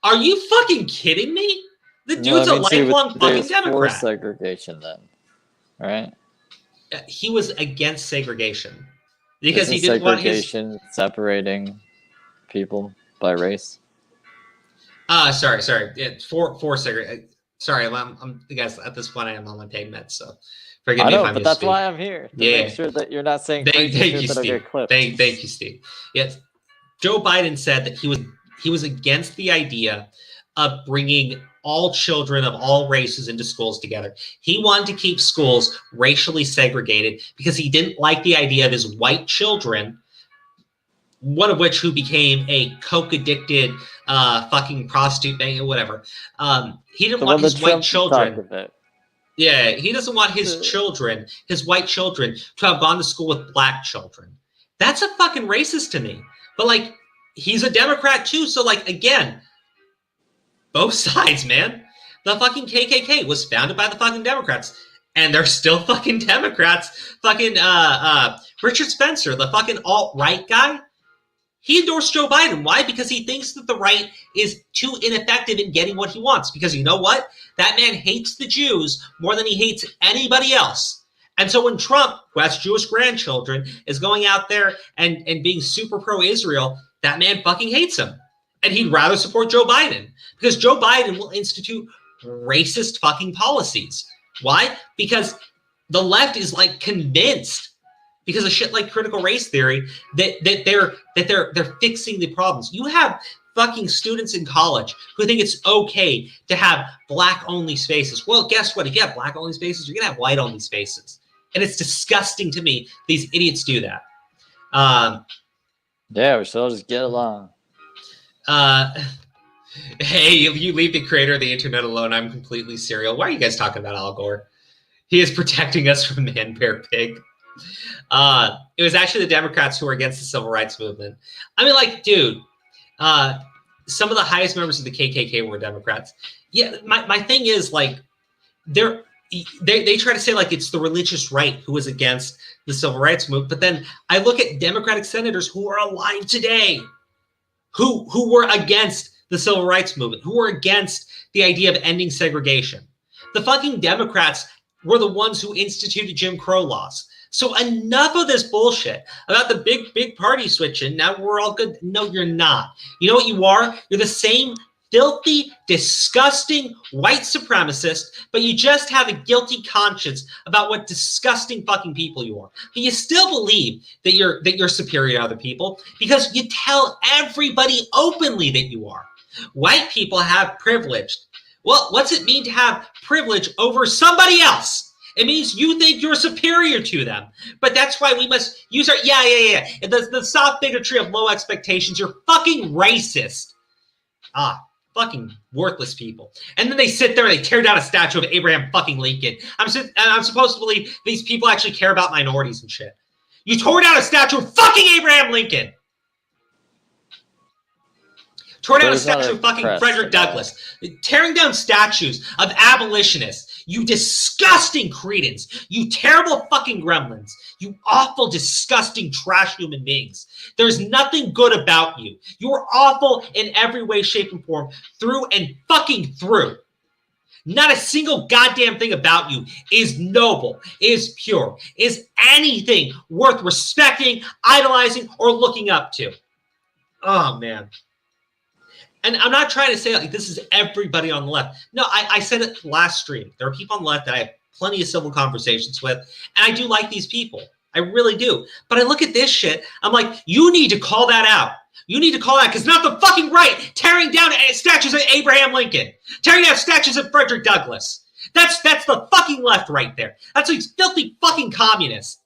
Are you fucking kidding me? The dude's a lifelong fucking Democrat. For segregation then, right? He was against segregation. Because Isn't he didn't want his separating people by race. Sorry. For segregation. Sorry, I'm guys. At this point, I am on my pain meds, so forgive me if I but that's why I'm here to make sure that you're not saying thank you, Steve. Thank you, Steve. Yes, Joe Biden said that he was against the idea of bringing all children of all races into schools together. He wanted to keep schools racially segregated because he didn't like the idea of his white children, one of which who became a coke-addicted fucking prostitute or whatever. He didn't want his white children. Yeah, he doesn't want his children, his white children, to have gone to school with black children. That's a fucking racist to me. But, like, he's a Democrat too, so, like, again, both sides, man. The fucking KKK was founded by the fucking Democrats, and they're still fucking Democrats. Fucking Richard Spencer, the fucking alt-right guy, he endorsed Joe Biden. Why? Because he thinks that the right is too ineffective in getting what he wants. Because you know what? That man hates the Jews more than he hates anybody else. And so when Trump, who has Jewish grandchildren, is going out there and being super pro-Israel, that man fucking hates him. And he'd rather support Joe Biden because Joe Biden will institute racist fucking policies. Why? Because the left is like convinced because of shit like critical race theory that they're fixing the problems. You have fucking students in college who think it's okay to have black only spaces. Well, guess what? If you have black only spaces, you're gonna have white only spaces. And it's disgusting to me these idiots do that. Yeah, we should all just get along. Hey, you leave the creator of the internet alone. I'm completely serial. Why are you guys talking about Al Gore? He is protecting us from Man Bear Pig. It was actually the Democrats who were against the civil rights movement. I mean, like, dude, some of the highest members of the KKK were Democrats. Yeah, my thing is, like, they try to say, like, it's the religious right who was against the civil rights movement. But then I look at Democratic senators who are alive today who were against the civil rights movement, who were against the idea of ending segregation. The fucking Democrats were the ones who instituted Jim Crow laws. So enough of this bullshit about the big party switching. Now we're all good. No, you're not. You know what you are? You're the same filthy, disgusting white supremacist, but you just have a guilty conscience about what disgusting fucking people you are. But you still believe that you're superior to other people because you tell everybody openly that you are. White people have privilege. Well, what's it mean to have privilege over somebody else? It means you think you're superior to them. But that's why we must use our, the soft bigotry of low expectations. You're fucking racist. Fucking worthless people. And then they sit there and they tear down a statue of Abraham fucking Lincoln. I'm supposed to believe these people actually care about minorities and shit. You tore down a statue of fucking Abraham Lincoln. Tore down a statue of fucking Frederick Douglass. Tearing down statues of abolitionists. You disgusting cretins. You terrible fucking gremlins. You awful, disgusting, trash human beings. There's nothing good about you. You're awful in every way, shape, and form. Through and fucking through. Not a single goddamn thing about you is noble, is pure, is anything worth respecting, idolizing, or looking up to. Oh, man. And I'm not trying to say like this is everybody on the left. No, I said it last stream. There are people on the left that I have plenty of civil conversations with, and I do like these people. I really do. But I look at this shit. I'm like, you need to call that out. You need to call that because not the fucking right tearing down statues of Abraham Lincoln, tearing down statues of Frederick Douglass. That's the fucking left right there. That's these filthy fucking communists.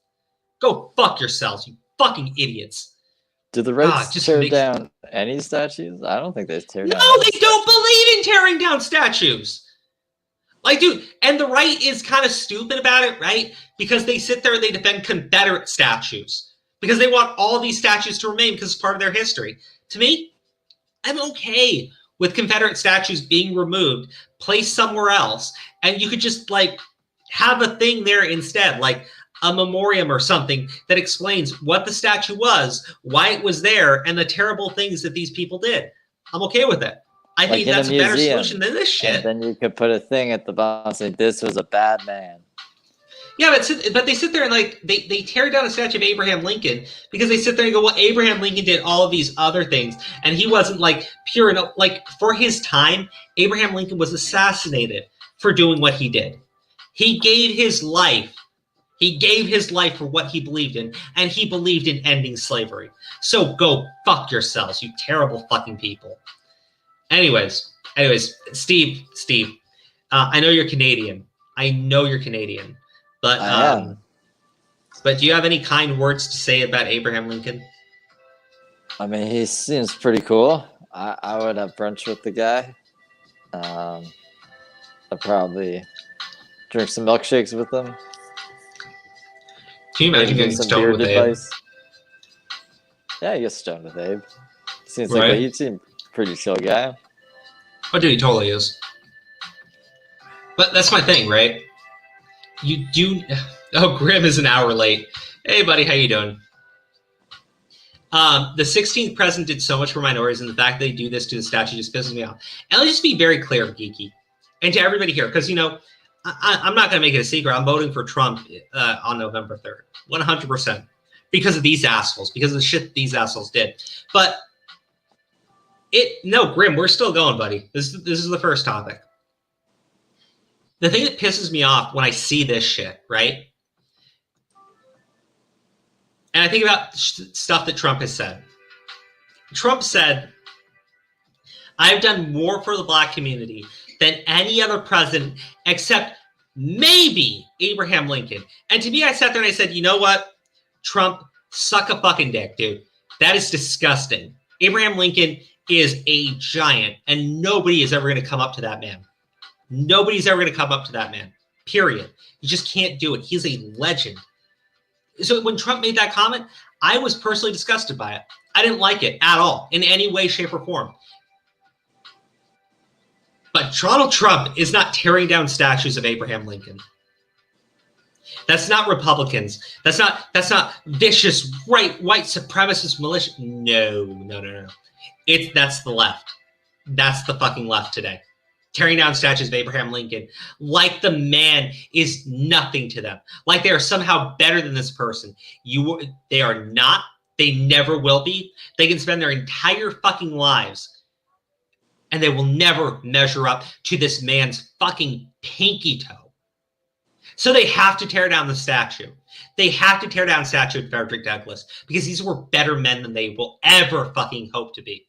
Go fuck yourselves, you fucking idiots. Do the Reds tear down any statues? I don't think they tear down. No, they don't believe in tearing down statues. Like, dude, and the right is kind of stupid about it, right? Because they sit there and they defend Confederate statues. Because they want all these statues to remain because it's part of their history. To me, I'm okay with Confederate statues being removed, placed somewhere else, and you could just, like, have a thing there instead, like a memoriam or something that explains what the statue was, why it was there, and the terrible things that these people did. I'm okay with it. I think that's a better solution than this shit. And then you could put a thing at the bottom saying, this was a bad man. Yeah, but they sit there and, like, they tear down a statue of Abraham Lincoln because they sit there and go, well, Abraham Lincoln did all of these other things, and he wasn't, like, pure enough. Like, for his time, Abraham Lincoln was assassinated for doing what he did. He gave his life. He gave his life for what he believed in, and he believed in ending slavery. So go fuck yourselves, you terrible fucking people. Anyways, Steve, I know you're Canadian. But but do you have any kind words to say about Abraham Lincoln? I mean, he seems pretty cool. I would have brunch with the guy. I'd probably drink some milkshakes with him. Can you imagine getting stoned with Abe? Yeah, I get stoned with Abe. Seems like he seemed pretty chill guy. Oh, dude, he totally is. But that's my thing, right? You do. Oh, Grim is an hour late. Hey, buddy, how you doing? The 16th president did so much for minorities, and the fact that they do this to the statue just pisses me off. And let's just be very clear, Geeky, and to everybody here, because, you know, I'm not going to make it a secret. I'm voting for Trump on November 3rd, 100%, because of these assholes, because of the shit these assholes did. But no, Grim, we're still going, buddy. This is the first topic. The thing that pisses me off when I see this shit, right? And I think about stuff that Trump has said. Trump said, I've done more for the black community than any other president except maybe Abraham Lincoln. And to me, I sat there and I said, you know what? Trump, suck a fucking dick, dude. That is disgusting. Abraham Lincoln is a giant, and nobody is ever going to come up to that man. Nobody's ever going to come up to that man, period. You just can't do it. He's a legend. So when Trump made that comment, I was personally disgusted by it. I didn't like it at all, in any way, shape, or form. But Donald Trump is not tearing down statues of Abraham Lincoln. That's not Republicans. That's not vicious white supremacist militia. No. That's the left. That's the fucking left today. Tearing down statues of Abraham Lincoln like the man is nothing to them. Like they are somehow better than this person. They are not. They never will be. They can spend their entire fucking lives and they will never measure up to this man's fucking pinky toe. So they have to tear down the statue. They have to tear down the statue of Frederick Douglass because these were better men than they will ever fucking hope to be.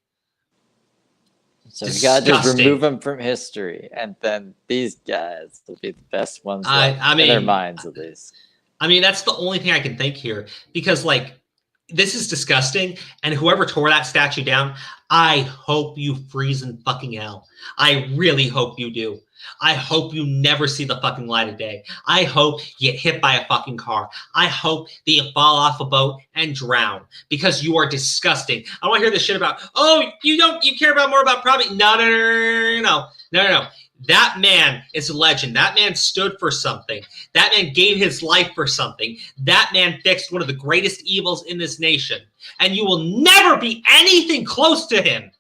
So you gotta just remove them from history, and then these guys will be the best ones in their minds, at least. I mean, that's the only thing I can think here, because, like, this is disgusting, and whoever tore that statue down, I hope you freeze in fucking hell. I really hope you do. I hope you never see the fucking light of day. I hope you get hit by a fucking car. I hope that you fall off a boat and drown because you are disgusting. I don't want to hear this shit about, oh, you care more about property. No. That man is a legend. That man stood for something. That man gave his life for something. That man fixed one of the greatest evils in this nation. And you will never be anything close to him.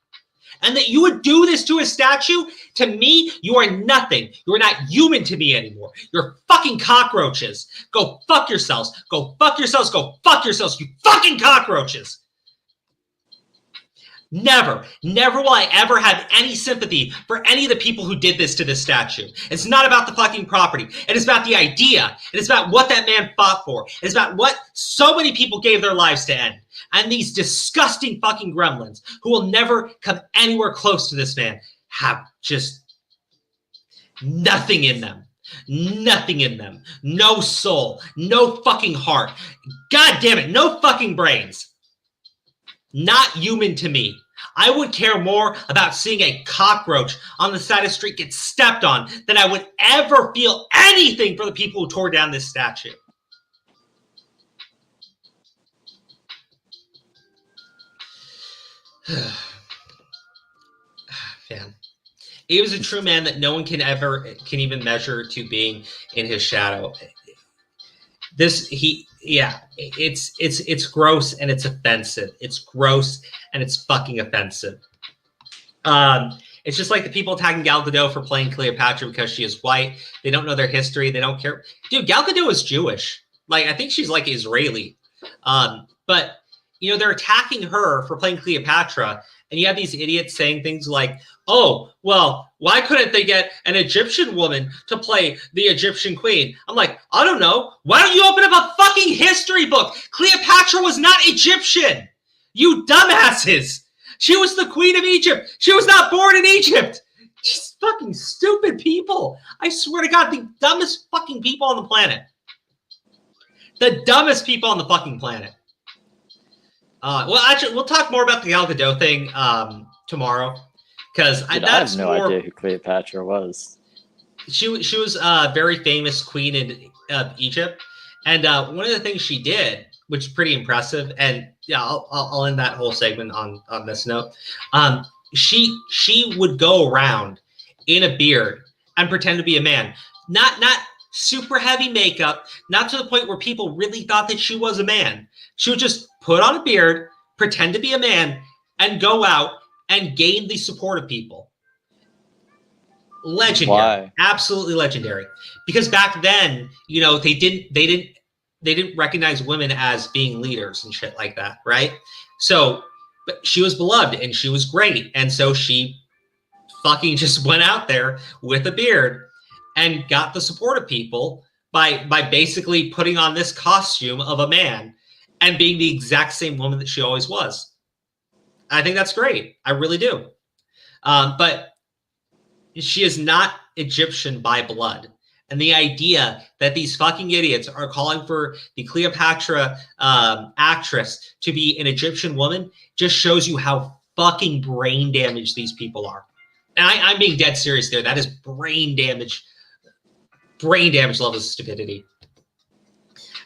And that you would do this to a statue, to me, you are nothing. You are not human to me anymore. You're fucking cockroaches. Go fuck yourselves. Go fuck yourselves. Go fuck yourselves, you fucking cockroaches. Never will I ever have any sympathy for any of the people who did this to this statue. It's not about the fucking property. It is about the idea. It is about what that man fought for. It is about what so many people gave their lives to end. And these disgusting fucking gremlins who will never come anywhere close to this man have just nothing in them. Nothing in them. No soul. No fucking heart. God damn it. No fucking brains. Not human to me. I would care more about seeing a cockroach on the side of the street get stepped on than I would ever feel anything for the people who tore down this statue. Man. He was a true man that no one can even measure to being in his shadow. It's gross and it's offensive. It's gross and it's fucking offensive. It's just like the people attacking Gal Gadot for playing Cleopatra because she is white. They don't know their history. They don't care. Dude, Gal Gadot is Jewish. Like, I think she's like Israeli. But, you know, they're attacking her for playing Cleopatra. And you have these idiots saying things like, oh, well, why couldn't they get an Egyptian woman to play the Egyptian queen? I'm like, I don't know. Why don't you open up a fucking history book? Cleopatra was not Egyptian. You dumbasses. She was the queen of Egypt. She was not born in Egypt. Just fucking stupid people. I swear to God, the dumbest fucking people on the planet. The dumbest people on the fucking planet. Well, actually, we'll talk more about the Gal Gadot thing tomorrow, because I have no idea who Cleopatra was. She was a very famous queen in Egypt, and one of the things she did, which is pretty impressive, and yeah, I'll end that whole segment on this note. She would go around in a beard and pretend to be a man, not super heavy makeup, not to the point where people really thought that she was a man. She would just put on a beard, pretend to be a man, and go out and gain the support of people. Legendary. Why? Absolutely legendary. Because back then, you know, they didn't recognize women as being leaders and shit like that, right? So, but she was beloved and she was great. And so she fucking just went out there with a beard and got the support of people by basically putting on this costume of a man and being the exact same woman that she always was. I think that's great. I really do. But she is not Egyptian by blood. And the idea that these fucking idiots are calling for the Cleopatra actress to be an Egyptian woman just shows you how fucking brain damaged these people are. And I'm being dead serious there. That is brain damage. Brain damage levels of stupidity.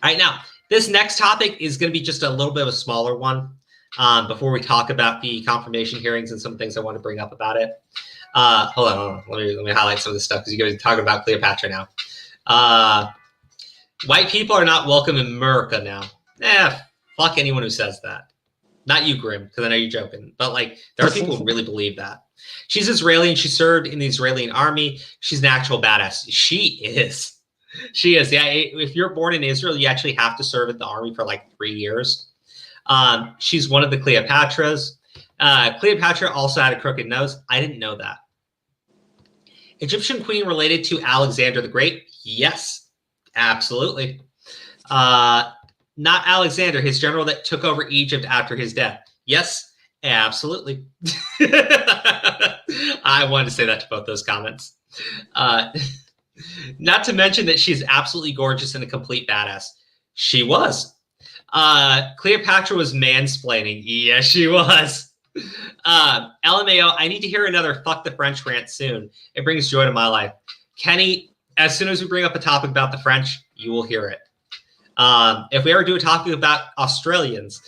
All right, now, this next topic is going to be just a little bit of a smaller one before we talk about the confirmation hearings and some things I want to bring up about it. Hold on. Let me highlight some of this stuff because you guys are talking about Cleopatra now. White people are not welcome in America now. Fuck anyone who says that. Not you, Grim, because I know you're joking. But, like, there are people who really believe that. She's Israeli and she served in the Israeli army. She's an actual badass. She is. She is. Yeah, if you're born in Israel, you actually have to serve in the army for like 3 years. She's one of the Cleopatras. Cleopatra also had a crooked nose. I didn't know that. Egyptian queen related to Alexander the Great? Yes, absolutely. Not Alexander, his general that took over Egypt after his death. Yes, absolutely. I wanted to say that to both those comments. Not to mention that she's absolutely gorgeous and a complete badass. She was. Cleopatra was mansplaining. Yes, she was. LMAO, I need to hear another fuck the French rant soon. It brings joy to my life. Kenny, as soon as we bring up a topic about the French, you will hear it. If we ever do a topic about Australians,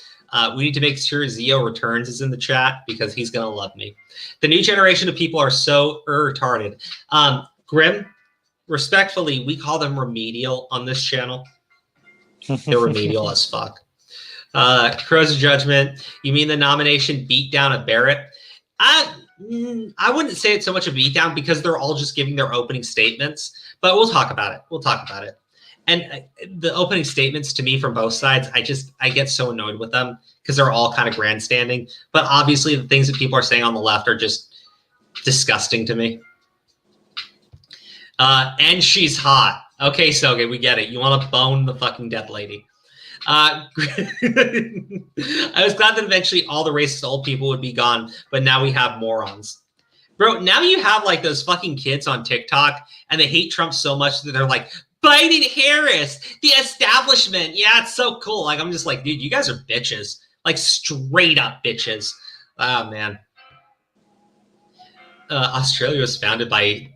we need to make sure Zioreturns is in the chat because he's going to love me. The new generation of people are so retarded. Grim, respectfully, we call them remedial on this channel. They're remedial as fuck. Crow's Judgment, you mean the nomination beat down of Barrett? I wouldn't say it's so much a beatdown because they're all just giving their opening statements, but we'll talk about it. We'll talk about it. And the opening statements to me from both sides, I get so annoyed with them because they're all kind of grandstanding. But obviously, the things that people are saying on the left are just disgusting to me. And she's hot. Okay, Soge, we get it. You want to bone the fucking dead lady. I was glad that eventually all the racist old people would be gone, but now we have morons. Bro, now you have like those fucking kids on TikTok and they hate Trump so much that they're like, Biden Harris, the establishment. Yeah, it's so cool. Like, I'm just like, dude, you guys are bitches. Like, straight up bitches. Oh, man. Australia was founded by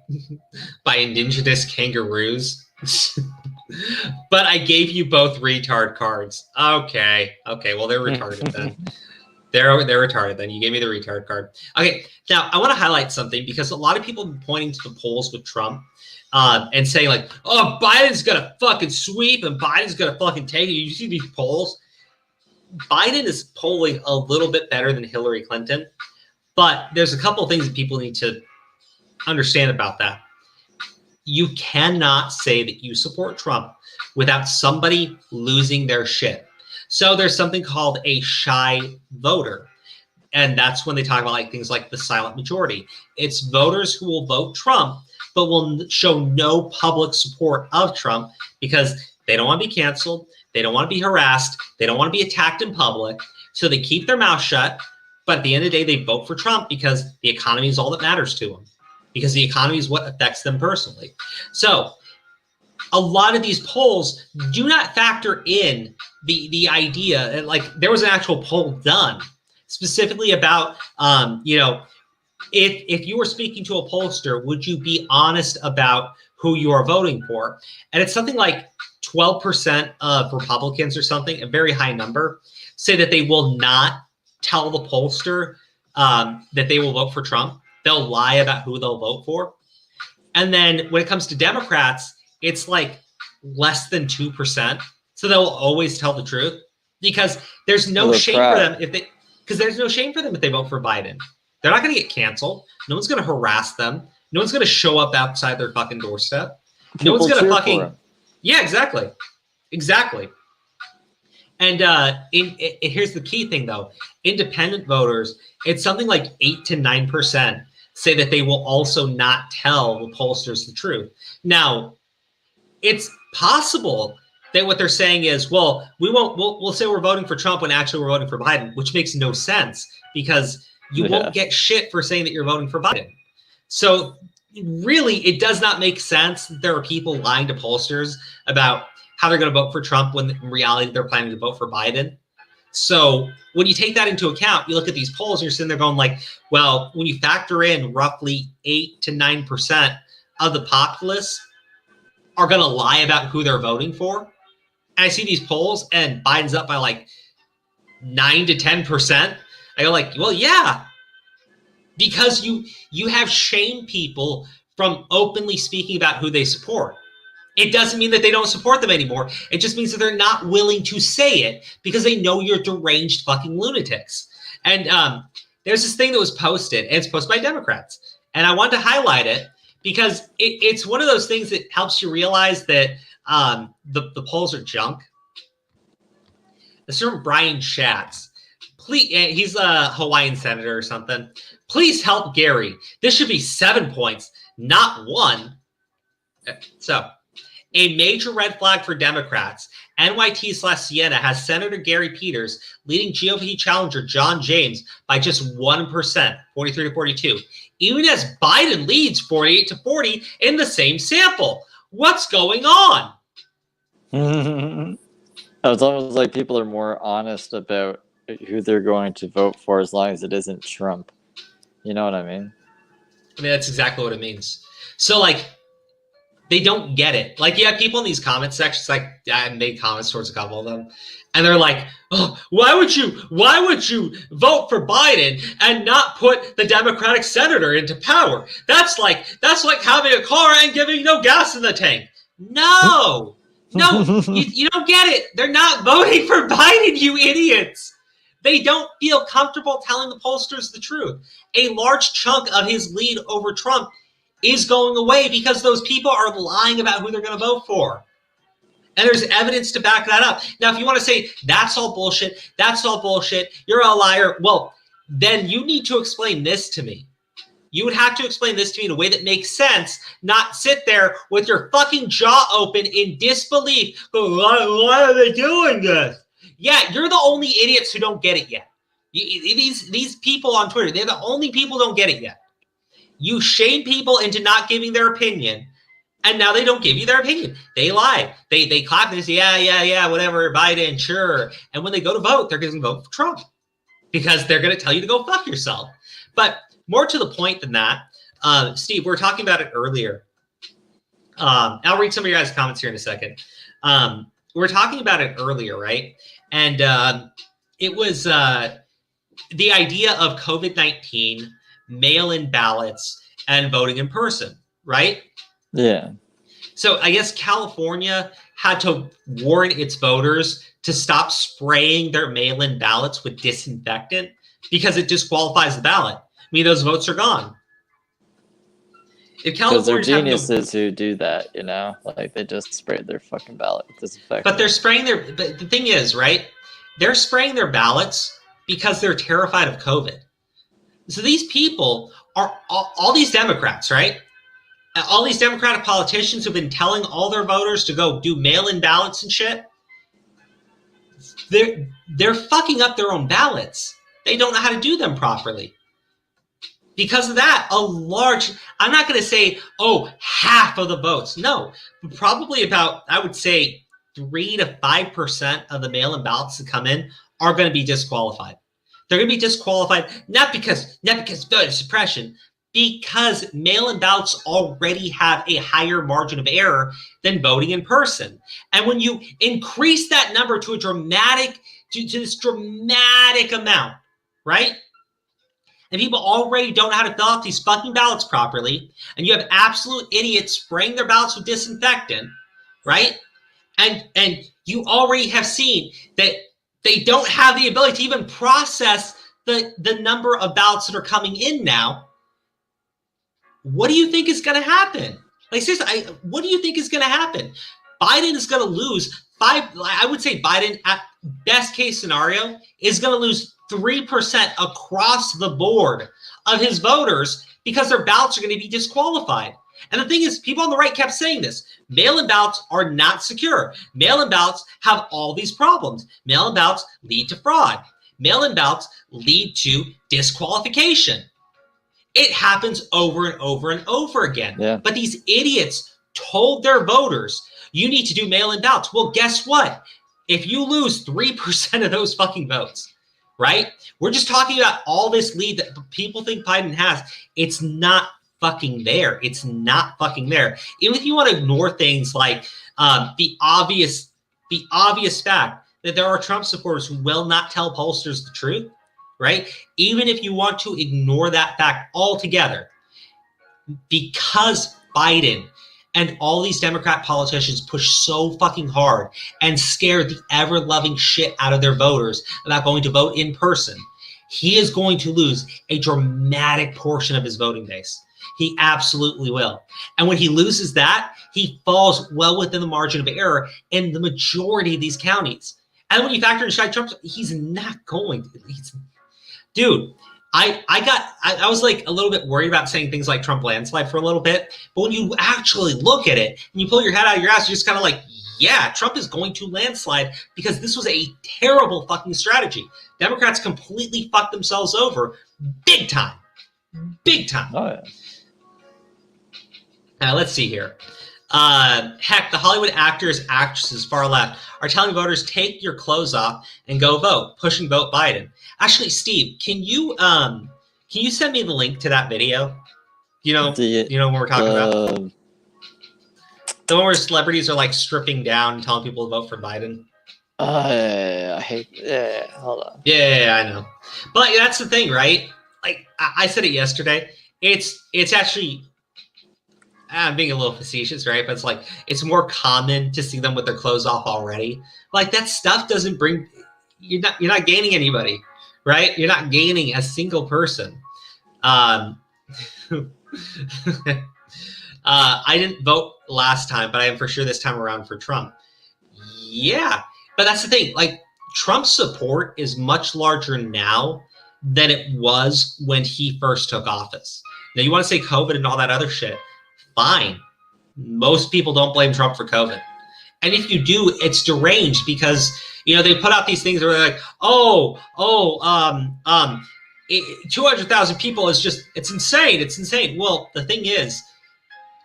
indigenous kangaroos. But I gave you both retard cards. Okay. Well, they're retarded then. They're retarded then. You gave me the retard card. Okay, now I want to highlight something because a lot of people have been pointing to the polls with Trump and saying like, oh, Biden's going to fucking sweep and Biden's going to fucking take it. You see these polls? Biden is polling a little bit better than Hillary Clinton, but there's a couple of things that people need to understand about that. You cannot say that you support Trump without somebody losing their shit. So there's something called a shy voter. And that's when they talk about like things like the silent majority. It's voters who will vote Trump, but will show no public support of Trump because they don't want to be canceled. They don't want to be harassed. They don't want to be attacked in public. So they keep their mouth shut. But at the end of the day, they vote for Trump because the economy is all that matters to them. Because the economy is what affects them personally. So a lot of these polls do not factor in the idea. And like there was an actual poll done specifically about, if you were speaking to a pollster, would you be honest about who you are voting for? And it's something like 12% of Republicans or something, a very high number, say that they will not tell the pollster that they will vote for Trump. They'll lie about who they'll vote for. And then when it comes to Democrats, it's like less than 2%. So they'll always tell the truth because there's no shame for them if they vote for Biden. They're not going to get canceled. No one's going to harass them. No one's going to show up outside their fucking doorstep. No one's going to fucking. Yeah, exactly. And here's the key thing, though. Independent voters, it's something like 8 to 9% say that they will also not tell the pollsters the truth. Now, it's possible that what they're saying is, well, we'll say we're voting for Trump when actually we're voting for Biden, which makes no sense because you won't get shit for saying that you're voting for Biden. So really, it does not make sense that there are people lying to pollsters about how they're going to vote for Trump when in reality they're planning to vote for Biden. So when you take that into account, you look at these polls and you're sitting there going like, well, when you factor in roughly 8 to 9% of the populace are going to lie about who they're voting for. And I see these polls and Biden's up by like 9 to 10%. I go like, well, yeah, because you have shamed people from openly speaking about who they support. It doesn't mean that they don't support them anymore. It just means that they're not willing to say it because they know you're deranged fucking lunatics. And there's this thing that was posted, and it's posted by Democrats. And I wanted to highlight it because it's one of those things that helps you realize that the polls are junk. This is from Brian Schatz. Please, he's a Hawaiian senator or something. Please help Gary. This should be 7 points, not 1. So, a major red flag for Democrats. NYT/Siena has Senator Gary Peters leading GOP challenger John James by just 1%, 43 to 42, even as Biden leads 48 to 40 in the same sample. What's going on? It's almost like people are more honest about who they're going to vote for as long as it isn't Trump. You know what I mean? I mean, that's exactly what it means. So, like, they don't get it. Like, you have people in these comment sections, like, I made comments towards a couple of them, and they're like, oh, why would you vote for Biden and not put the Democratic senator into power? That's like having a car and giving no gas in the tank. No, you don't get it. They're not voting for Biden, you idiots. They don't feel comfortable telling the pollsters the truth. A large chunk of his lead over Trump is going away because those people are lying about who they're going to vote for. And there's evidence to back that up. Now, if you want to say that's all bullshit, you're a liar, well, then you need to explain this to me. You would have to explain this to me in a way that makes sense, not sit there with your fucking jaw open in disbelief. Why are they doing this? Yeah, you're the only idiots who don't get it yet. These people on Twitter, they're the only people who don't get it yet. You shame people into not giving their opinion, and now they don't give you their opinion. They lie. They clap and they say, yeah, whatever, Biden, sure. And when they go to vote, they're going to vote for Trump because they're going to tell you to go fuck yourself. But more to the point than that, Steve, we were talking about it earlier. I'll read some of your guys' comments here in a second. We were talking about it earlier, right? And it was the idea of COVID-19, mail-in ballots, and voting in person, right? Yeah. So I guess California had to warn its voters to stop spraying their mail-in ballots with disinfectant because it disqualifies the ballot. I mean, those votes are gone. Because they're geniuses who do that, you know? Like, they just sprayed their fucking ballot with disinfectant. But they're spraying but the thing is, right? They're spraying their ballots because they're terrified of COVID. So these people are all these Democrats, right? All these Democratic politicians who've been telling all their voters to go do mail-in ballots and shit. They're fucking up their own ballots. They don't know how to do them properly. Because of that, I'm not going to say, half of the votes. No, probably about, I would say, 3 to 5% of the mail-in ballots that come in are going to be disqualified. They're going to be disqualified, not because voter suppression, because mail-in ballots already have a higher margin of error than voting in person. And when you increase that number to this dramatic amount, right? And people already don't know how to fill out these fucking ballots properly, and you have absolute idiots spraying their ballots with disinfectant, right? And you already have seen that they don't have the ability to even process the number of ballots that are coming in now. What do you think is going to happen? Like, seriously, what do you think is going to happen? Biden is going to lose I would say Biden, at best case scenario, is going to lose 3% across the board of his voters because their ballots are going to be disqualified. And the thing is, people on the right kept saying this. Mail-in ballots are not secure. Mail-in ballots have all these problems. Mail-in ballots lead to fraud. Mail-in ballots lead to disqualification. It happens over and over and over again. Yeah. But these idiots told their voters, you need to do mail-in ballots. Well, guess what? If you lose 3% of those fucking votes, right? We're just talking about all this lead that people think Biden has. It's not fucking there. It's not fucking there. Even if you want to ignore things like the obvious fact that there are Trump supporters who will not tell pollsters the truth, right? Even if you want to ignore that fact altogether, because Biden and all these Democrat politicians push so fucking hard and scare the ever-loving shit out of their voters about going to vote in person, he is going to lose a dramatic portion of his voting base. He absolutely will. And when he loses that, he falls well within the margin of error in the majority of these counties. And when you factor in Trump, he's not going to. Dude, I was like a little bit worried about saying things like Trump landslide for a little bit, but when you actually look at it and you pull your head out of your ass, you're just kind of like, yeah, Trump is going to landslide because this was a terrible fucking strategy. Democrats completely fucked themselves over big time. Big time. Oh, yeah. Let's see here. Heck, the Hollywood actors, actresses, far left, are telling voters, take your clothes off and go vote, push and vote Biden. Actually, Steve, can you send me the link to that video? You know what we're talking about? The one where celebrities are like stripping down and telling people to vote for Biden. I hate. Yeah, hold on. Yeah, I know. But that's the thing, right? Like I said it yesterday. It's actually. I'm being a little facetious, right? But it's like, it's more common to see them with their clothes off already. Like, that stuff doesn't bring, you're not gaining anybody, right? You're not gaining a single person. I didn't vote last time, but I am for sure this time around for Trump. Yeah, but that's the thing. Like, Trump's support is much larger now than it was when he first took office. Now, you want to say COVID and all that other shit? Fine. Most people don't blame Trump for COVID. And if you do, it's deranged because, you know, they put out these things where they're like, 200,000 people is just, it's insane. It's insane. Well, the thing is,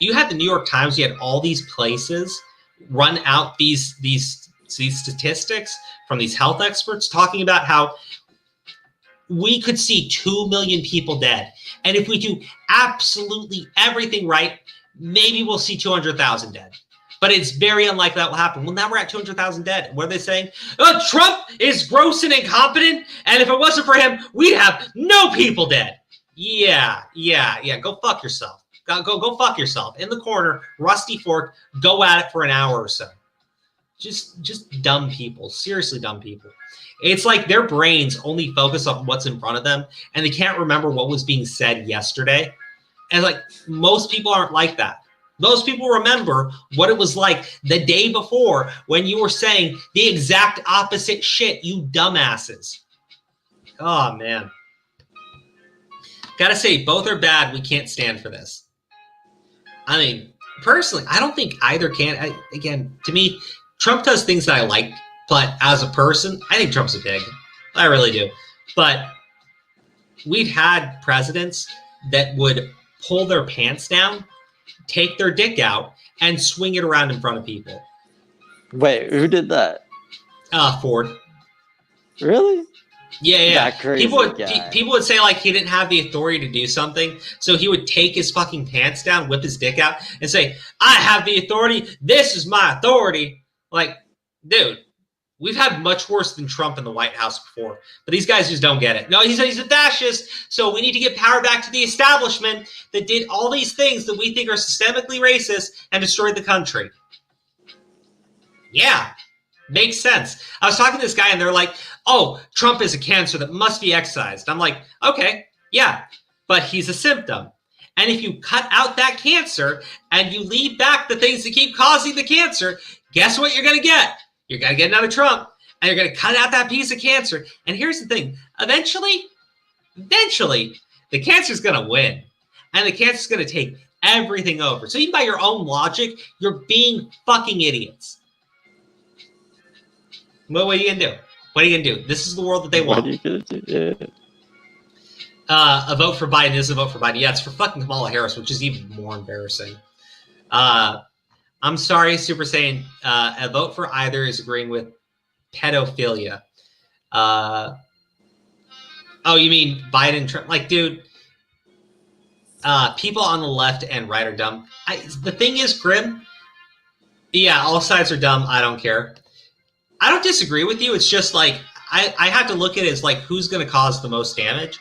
you had the New York Times, you had all these places run out these statistics from these health experts talking about how we could see 2 million people dead. And if we do absolutely everything right, maybe we'll see 200,000 dead. But it's very unlikely that will happen. Well, now we're at 200,000 dead. What are they saying? Oh, Trump is gross and incompetent, and if it wasn't for him, we'd have no people dead. Yeah. Go fuck yourself. Go fuck yourself. In the corner, rusty fork, go at it for an hour or so. Just dumb people. Seriously dumb people. It's like their brains only focus on what's in front of them, and they can't remember what was being said yesterday. And like, most people aren't like that. Those people remember what it was like the day before when you were saying the exact opposite shit, you dumbasses. Oh, man. Gotta say, both are bad. We can't stand for this. I mean, personally, I don't think either can. Again, to me, Trump does things that I like, but as a person, I think Trump's a pig. I really do. But we've had presidents that would pull their pants down, take their dick out, and swing it around in front of people. Wait, who did that? Ford. Really? Yeah. That crazy people would say like he didn't have the authority to do something, so he would take his fucking pants down, whip his dick out, and say, "I have the authority. This is my authority." Like, dude, we've had much worse than Trump in the White House before, but these guys just don't get it. No, he's a fascist, so we need to get power back to the establishment that did all these things that we think are systemically racist and destroyed the country. Yeah, makes sense. I was talking to this guy, and they're like, oh, Trump is a cancer that must be excised. I'm like, okay, yeah, but he's a symptom. And if you cut out that cancer and you leave back the things that keep causing the cancer, guess what you're going to get? You're going to get another Trump, and you're going to cut out that piece of cancer. And here's the thing. Eventually, the cancer's going to win, and the cancer's going to take everything over. So even by your own logic, you're being fucking idiots. What are you going to do? What are you going to do? This is the world that they want. What are you going to do? Yeah. A vote for Biden is a vote for Biden. Yeah, it's for fucking Kamala Harris, which is even more embarrassing. I'm sorry, Super Saiyan. A vote for either is agreeing with pedophilia. Oh, you mean Biden? Trump? Like, dude, people on the left and right are dumb. The thing is, Grim, yeah, all sides are dumb. I don't care. I don't disagree with you. It's just like, I have to look at it as like, who's going to cause the most damage?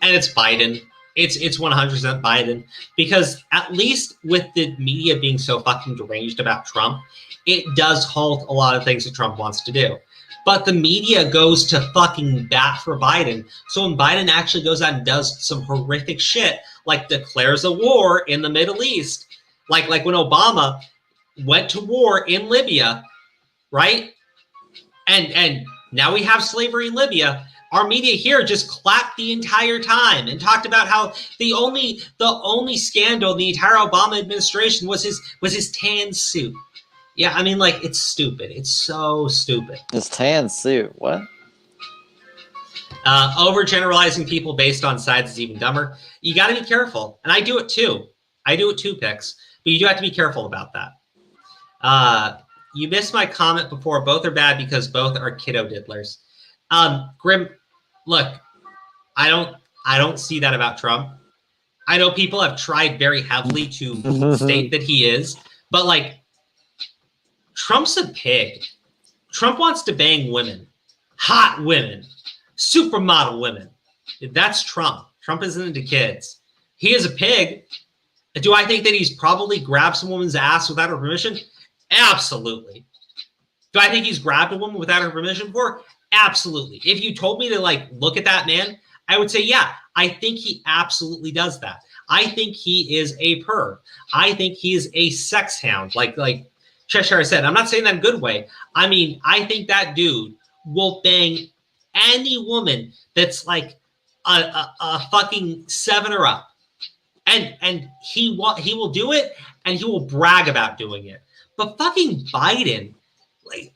And it's Biden. It's 100% Biden, because at least with the media being so fucking deranged about Trump, it does halt a lot of things that Trump wants to do. But the media goes to fucking bat for Biden. So when Biden actually goes out and does some horrific shit, like declares a war in the Middle East, like when Obama went to war in Libya, right? And now we have slavery in Libya. Our media here just clapped the entire time and talked about how the only scandal in the entire Obama administration was his tan suit. Yeah, I mean, like, it's stupid. It's so stupid. His tan suit, what? Overgeneralizing people based on sides is even dumber. You got to be careful, and I do it too. Pix, but you do have to be careful about that. You missed my comment before. Both are bad because both are kiddo diddlers. Grim, look, I don't see that about Trump. I know people have tried very heavily to state that he is, but like, Trump's a pig. Trump wants to bang women, hot women, supermodel women. That's Trump. Trump isn't into kids. He is a pig. Do I think that he's probably grabbed some woman's ass without her permission? Absolutely. Do I think he's grabbed a woman without her permission before? Absolutely. If you told me to like look at that man, I would say, yeah, I think he absolutely does that. I think he is a perv. I think he is a sex hound. Like Cheshire said, I'm not saying that in a good way. I mean, I think that dude will bang any woman that's like a fucking 7 or up. And he will do it, and he will brag about doing it. But fucking Biden, like,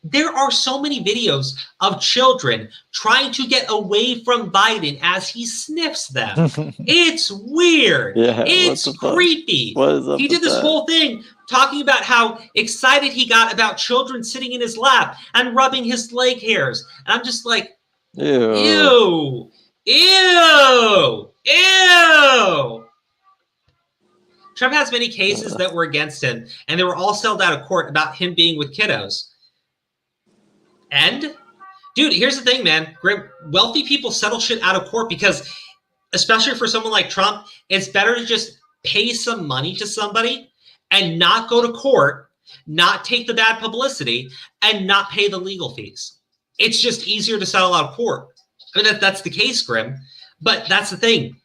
there are so many videos of children trying to get away from Biden as he sniffs them. It's weird. Yeah, it's creepy. What is up He did with this that? whole thing talking about how excited he got about children sitting in his lap and rubbing his leg hairs. And I'm just like, Ew. ew. Trump has many cases that were against him, and they were all settled out of court about him being with kiddos. And, dude, here's the thing, man. Wealthy people settle shit out of court because, especially for someone like Trump, it's better to just pay some money to somebody and not go to court, not take the bad publicity, and not pay the legal fees. It's just easier to settle out of court. I mean, that's the case, Grim. But that's the thing.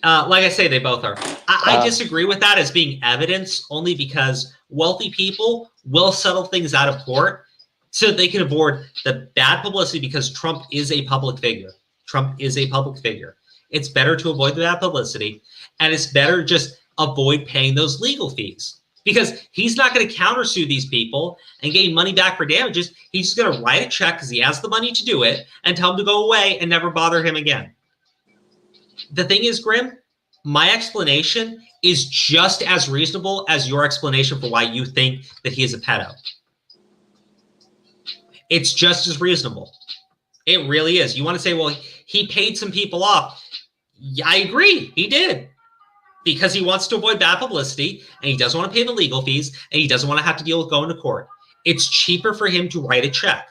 Like I say, they both are. I disagree with that as being evidence only because wealthy people will settle things out of court so they can avoid the bad publicity because Trump is a public figure. Trump is a public figure. It's better to avoid the bad publicity, and it's better just avoid paying those legal fees because he's not going to countersue these people and gain money back for damages. He's just going to write a check because he has the money to do it and tell him to go away and never bother him again. The thing is, Grim, my explanation is just as reasonable as your explanation for why you think that he is a pedo. It's just as reasonable. It really is. You want to say, well, he paid some people off. Yeah, I agree. He did. Because he wants to avoid bad publicity, and he doesn't want to pay the legal fees, and he doesn't want to have to deal with going to court. It's cheaper for him to write a check.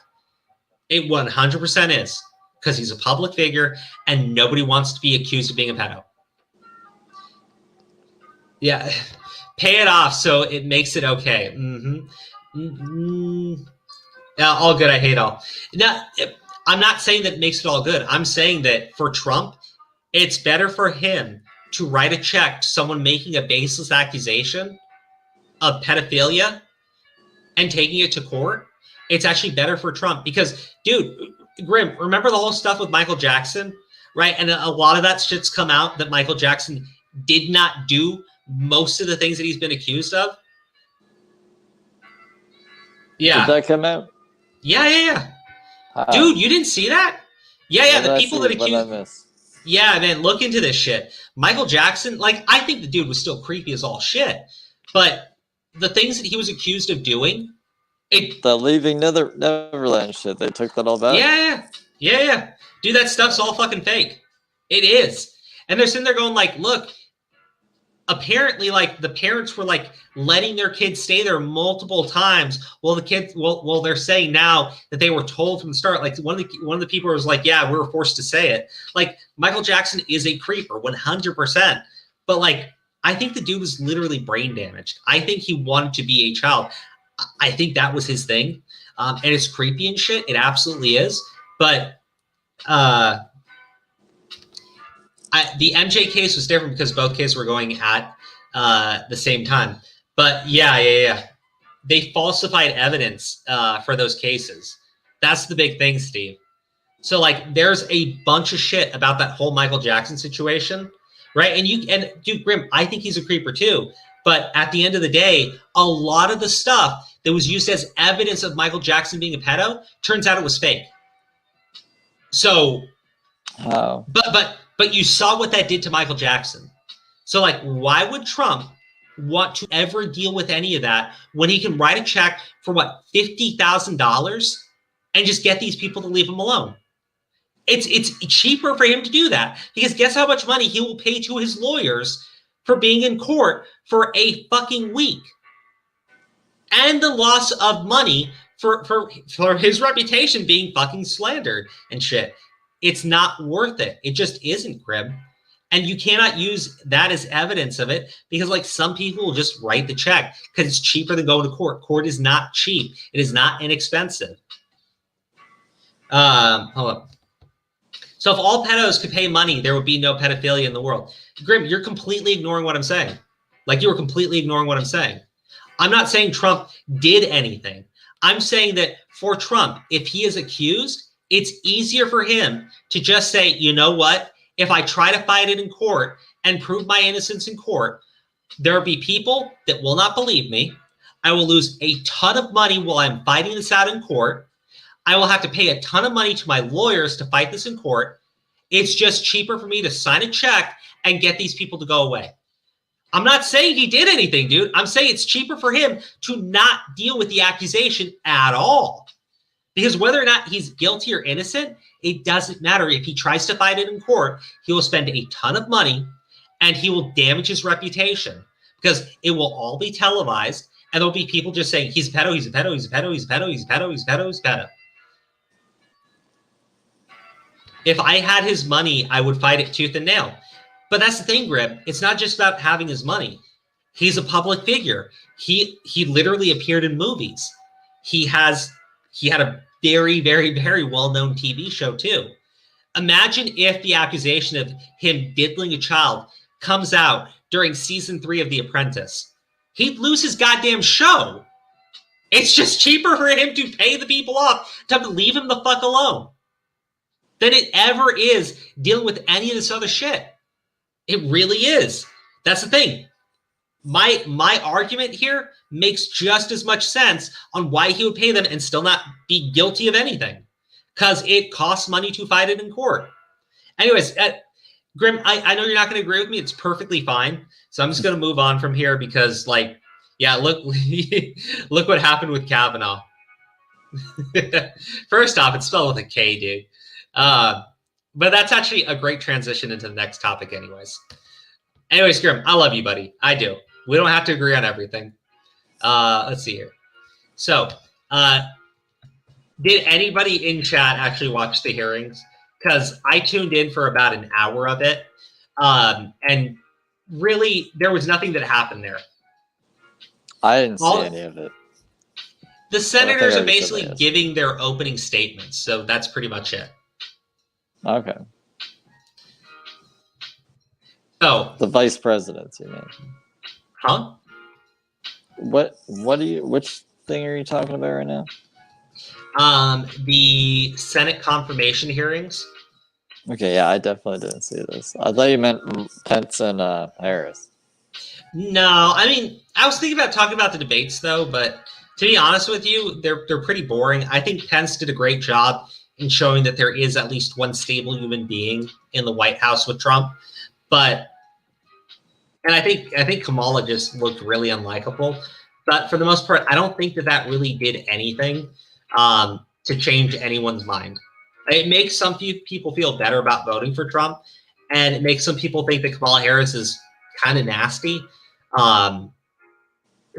It 100% is. Because he's a public figure, and nobody wants to be accused of being a pedo. Yeah. Pay it off so it makes it okay. All good, I hate all. Now, I'm not saying that it makes it all good. I'm saying that for Trump, it's better for him to write a check to someone making a baseless accusation of pedophilia and taking it to court. It's actually better for Trump because, dude, Grim, remember the whole stuff with Michael Jackson, right? And a lot of that shit's come out that Michael Jackson did not do most of the things that he's been accused of. Yeah. Did that come out? Yeah. Dude, you didn't see that? Yeah, the people that accused. Yeah, man, look into this shit. Michael Jackson, like, I think the dude was still creepy as all shit, but the things that he was accused of doing, the Leaving Neverland shit, they took that all back? Yeah. Dude, that stuff's all fucking fake. It is. And they're sitting there going like, look, apparently, like, the parents were like letting their kids stay there multiple times. Well, the kids, well, they're saying now that they were told from the start. Like one of the people was like, "Yeah, we were forced to say it." Like Michael Jackson is a creeper, 100%. But like, I think the dude was literally brain damaged. I think he wanted to be a child. I think that was his thing, and it's creepy and shit. It absolutely is. But the MJ case was different because both cases were going at the same time. But yeah. They falsified evidence for those cases. That's the big thing, Steve. So like, there's a bunch of shit about that whole Michael Jackson situation, right? And dude, Grim, I think he's a creeper too. But at the end of the day, a lot of the stuff that was used as evidence of Michael Jackson being a pedo turns out it was fake. So, but you saw what that did to Michael Jackson. So like, why would Trump want to ever deal with any of that when he can write a check for what, $50,000 and just get these people to leave him alone? It's cheaper for him to do that because guess how much money he will pay to his lawyers for being in court for a fucking week, and the loss of money for his reputation being fucking slandered and shit. It's not worth it. It just isn't, Grim. And you cannot use that as evidence of it because, like, some people will just write the check because it's cheaper than going to court. Court is not cheap. It is not inexpensive. Hold up. So if all pedos could pay money, there would be no pedophilia in the world. Grim, you're completely ignoring what I'm saying. Like, you were completely ignoring what I'm saying. I'm not saying Trump did anything. I'm saying that for Trump, if he is accused, it's easier for him to just say, you know what? If I try to fight it in court and prove my innocence in court, there will be people that will not believe me. I will lose a ton of money while I'm fighting this out in court. I will have to pay a ton of money to my lawyers to fight this in court. It's just cheaper for me to sign a check and get these people to go away. I'm not saying he did anything, dude. I'm saying it's cheaper for him to not deal with the accusation at all. Because whether or not he's guilty or innocent, it doesn't matter. If he tries to fight it in court, he will spend a ton of money and he will damage his reputation because it will all be televised and there'll be people just saying, he's a pedo, he's a pedo, he's a pedo, he's a pedo, he's a pedo, he's a pedo, he's a pedo. If I had his money, I would fight it tooth and nail. But that's the thing, Grib. It's not just about having his money. He's a public figure. He literally appeared in movies. He had a very, very, very well-known TV show too. Imagine if the accusation of him diddling a child comes out during season 3 of The Apprentice. He'd lose his goddamn show. It's just cheaper for him to pay the people off to leave him the fuck alone than it ever is dealing with any of this other shit. It really is. That's the thing. My argument here makes just as much sense on why he would pay them and still not be guilty of anything. Because it costs money to fight it in court. Anyways, Grim, I know you're not going to agree with me. It's perfectly fine. So I'm just going to move on from here because, like, yeah, look, look what happened with Kavanaugh. First off, it's spelled with a K, dude. But that's actually a great transition into the next topic anyways. Anyways, Grim, I love you, buddy. I do. We don't have to agree on everything. Let's see here. So, did anybody in chat actually watch the hearings? Because I tuned in for about an hour of it. And really, there was nothing that happened there. I didn't see any of it. The senators are basically giving their opening statements. So that's pretty much it. Okay. So the vice presidents, you mean? Huh? Which thing are you talking about right now? The Senate confirmation hearings. Okay, yeah, I definitely didn't see this. I thought you meant Pence and Harris. No, I mean, I was thinking about talking about the debates though, but to be honest with you, they're pretty boring. I think Pence did a great job in showing that there is at least one stable human being in the White House with Trump. And I think Kamala just looked really unlikable. But for the most part, I don't think that really did anything to change anyone's mind. It makes some people feel better about voting for Trump, and it makes some people think that Kamala Harris is kind of nasty.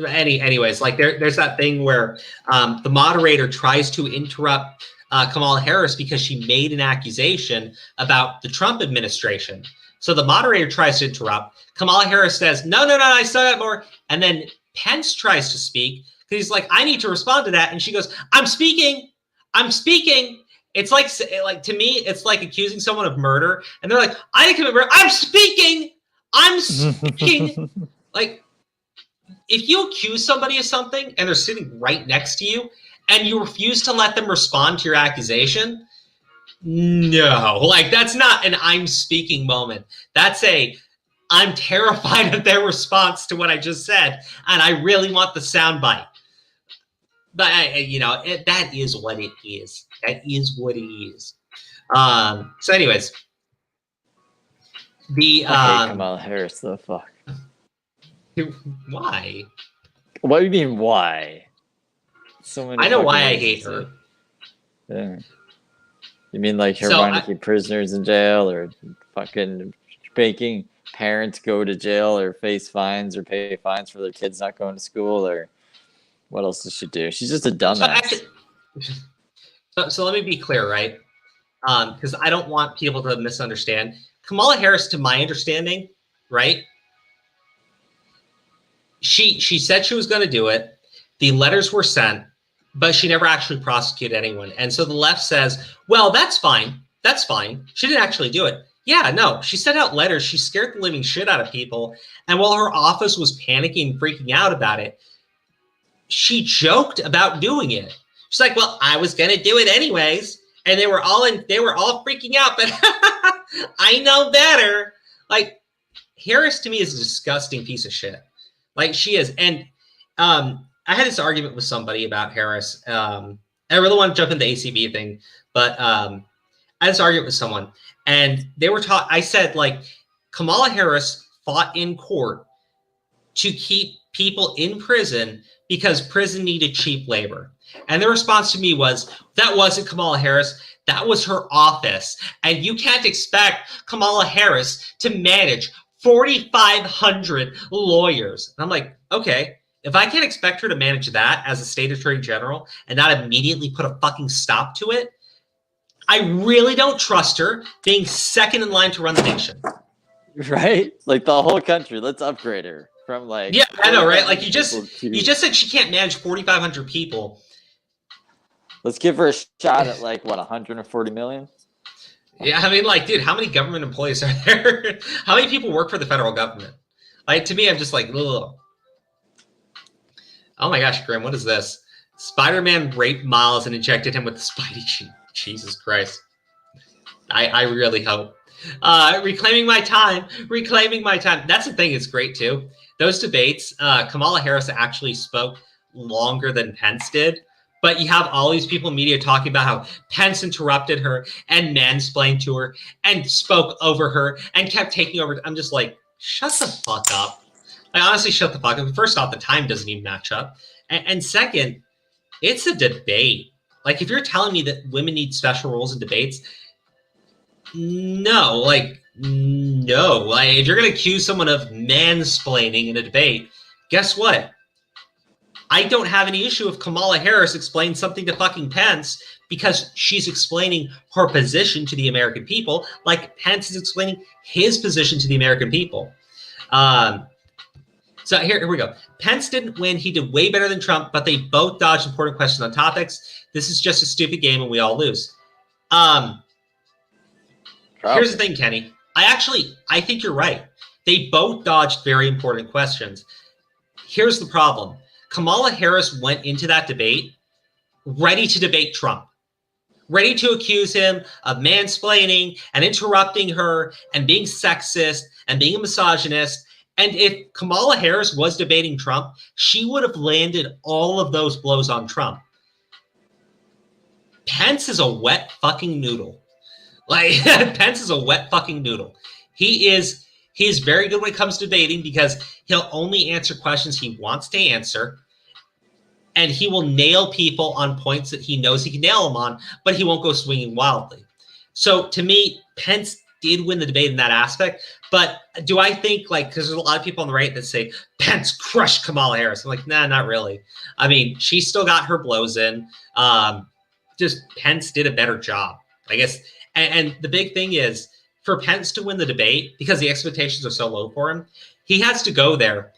Anyways, like there's that thing where the moderator tries to interrupt Kamala Harris because she made an accusation about the Trump administration. So the moderator tries to interrupt. Kamala Harris says, no, I still got more. And then Pence tries to speak because he's like, I need to respond to that. And she goes, I'm speaking. It's like to me, it's like accusing someone of murder. And they're like, I didn't commit murder. I'm speaking. Like, if you accuse somebody of something and they're sitting right next to you and you refuse to let them respond to your accusation, no, like that's not an I'm speaking moment. That's I'm terrified of their response to what I just said, and I really want the soundbite. But that is what it is. That is what it is. So, anyways, I hate Kamala Harris. The fuck. Why? What do you mean? Why? So many. I know why I hate her. Yeah. You mean like her wanting to keep prisoners in jail, or fucking making parents go to jail or face fines or pay fines for their kids not going to school, or what else does she do? She's just a dumbass. So let me be clear, right? Because I don't want people to misunderstand. Kamala Harris, to my understanding, right? She said she was going to do it. The letters were sent, but she never actually prosecuted anyone. And so the left says, well, that's fine. That's fine. She didn't actually do it. Yeah, no, she sent out letters. She scared the living shit out of people. And while her office was panicking and freaking out about it, she joked about doing it. She's like, well, I was going to do it anyways. And they were all freaking out, but I know better. Like, Harris to me is a disgusting piece of shit. Like, she is. And I had this argument with somebody about Harris. I really want to jump into the ACB thing, but I had this argument with someone, and they were I said, like, Kamala Harris fought in court to keep people in prison because prison needed cheap labor. And the response to me was, that wasn't Kamala Harris. That was her office. And you can't expect Kamala Harris to manage 4,500 lawyers. And I'm like, okay, if I can't expect her to manage that as a state attorney general and not immediately put a fucking stop to it, I really don't trust her being second in line to run the nation. Right? Like the whole country. Let's upgrade her from like. Yeah, I know, right? Like you just said she can't manage 4,500 people. Let's give her a shot at like what, 140 million? Yeah, I mean, like, dude, how many government employees are there? How many people work for the federal government? Like, to me, I'm just like, ugh. Oh my gosh, Grim, what is this? Spider-Man raped Miles and injected him with the Spidey gene. Jesus Christ. I really hope. Reclaiming my time. That's the thing, it's great too. Those debates, Kamala Harris actually spoke longer than Pence did. But you have all these people in media talking about how Pence interrupted her and mansplained to her and spoke over her and kept taking over. I'm just like, shut the fuck up. Like, honestly, shut the fuck up. First off, the time doesn't even match up. And second, it's a debate. Like, if you're telling me that women need special rules in debates, no. Like, if you're going to accuse someone of mansplaining in a debate, guess what? I don't have any issue if Kamala Harris explains something to fucking Pence because she's explaining her position to the American people like Pence is explaining his position to the American people. So here we go. Pence didn't win. He did way better than Trump, but they both dodged important questions on topics. This is just a stupid game and we all lose. Here's the thing, Kenny. I think you're right. They both dodged very important questions. Here's the problem. Kamala Harris went into that debate ready to debate Trump, ready to accuse him of mansplaining and interrupting her and being sexist and being a misogynist. And if Kamala Harris was debating Trump, she would have landed all of those blows on Trump. Pence is a wet fucking noodle. Like, Pence is a wet fucking noodle. He's very good when it comes to debating because he'll only answer questions he wants to answer, and he will nail people on points that he knows he can nail them on, but he won't go swinging wildly. So to me, Pence did win the debate in that aspect, but do I think, like, because there's a lot of people on the right that say Pence crushed Kamala Harris. I'm like, nah, not really. I mean, she still got her blows in. Just Pence did a better job, I guess. And the big thing is, for Pence to win the debate, because the expectations are so low for him, he has to go there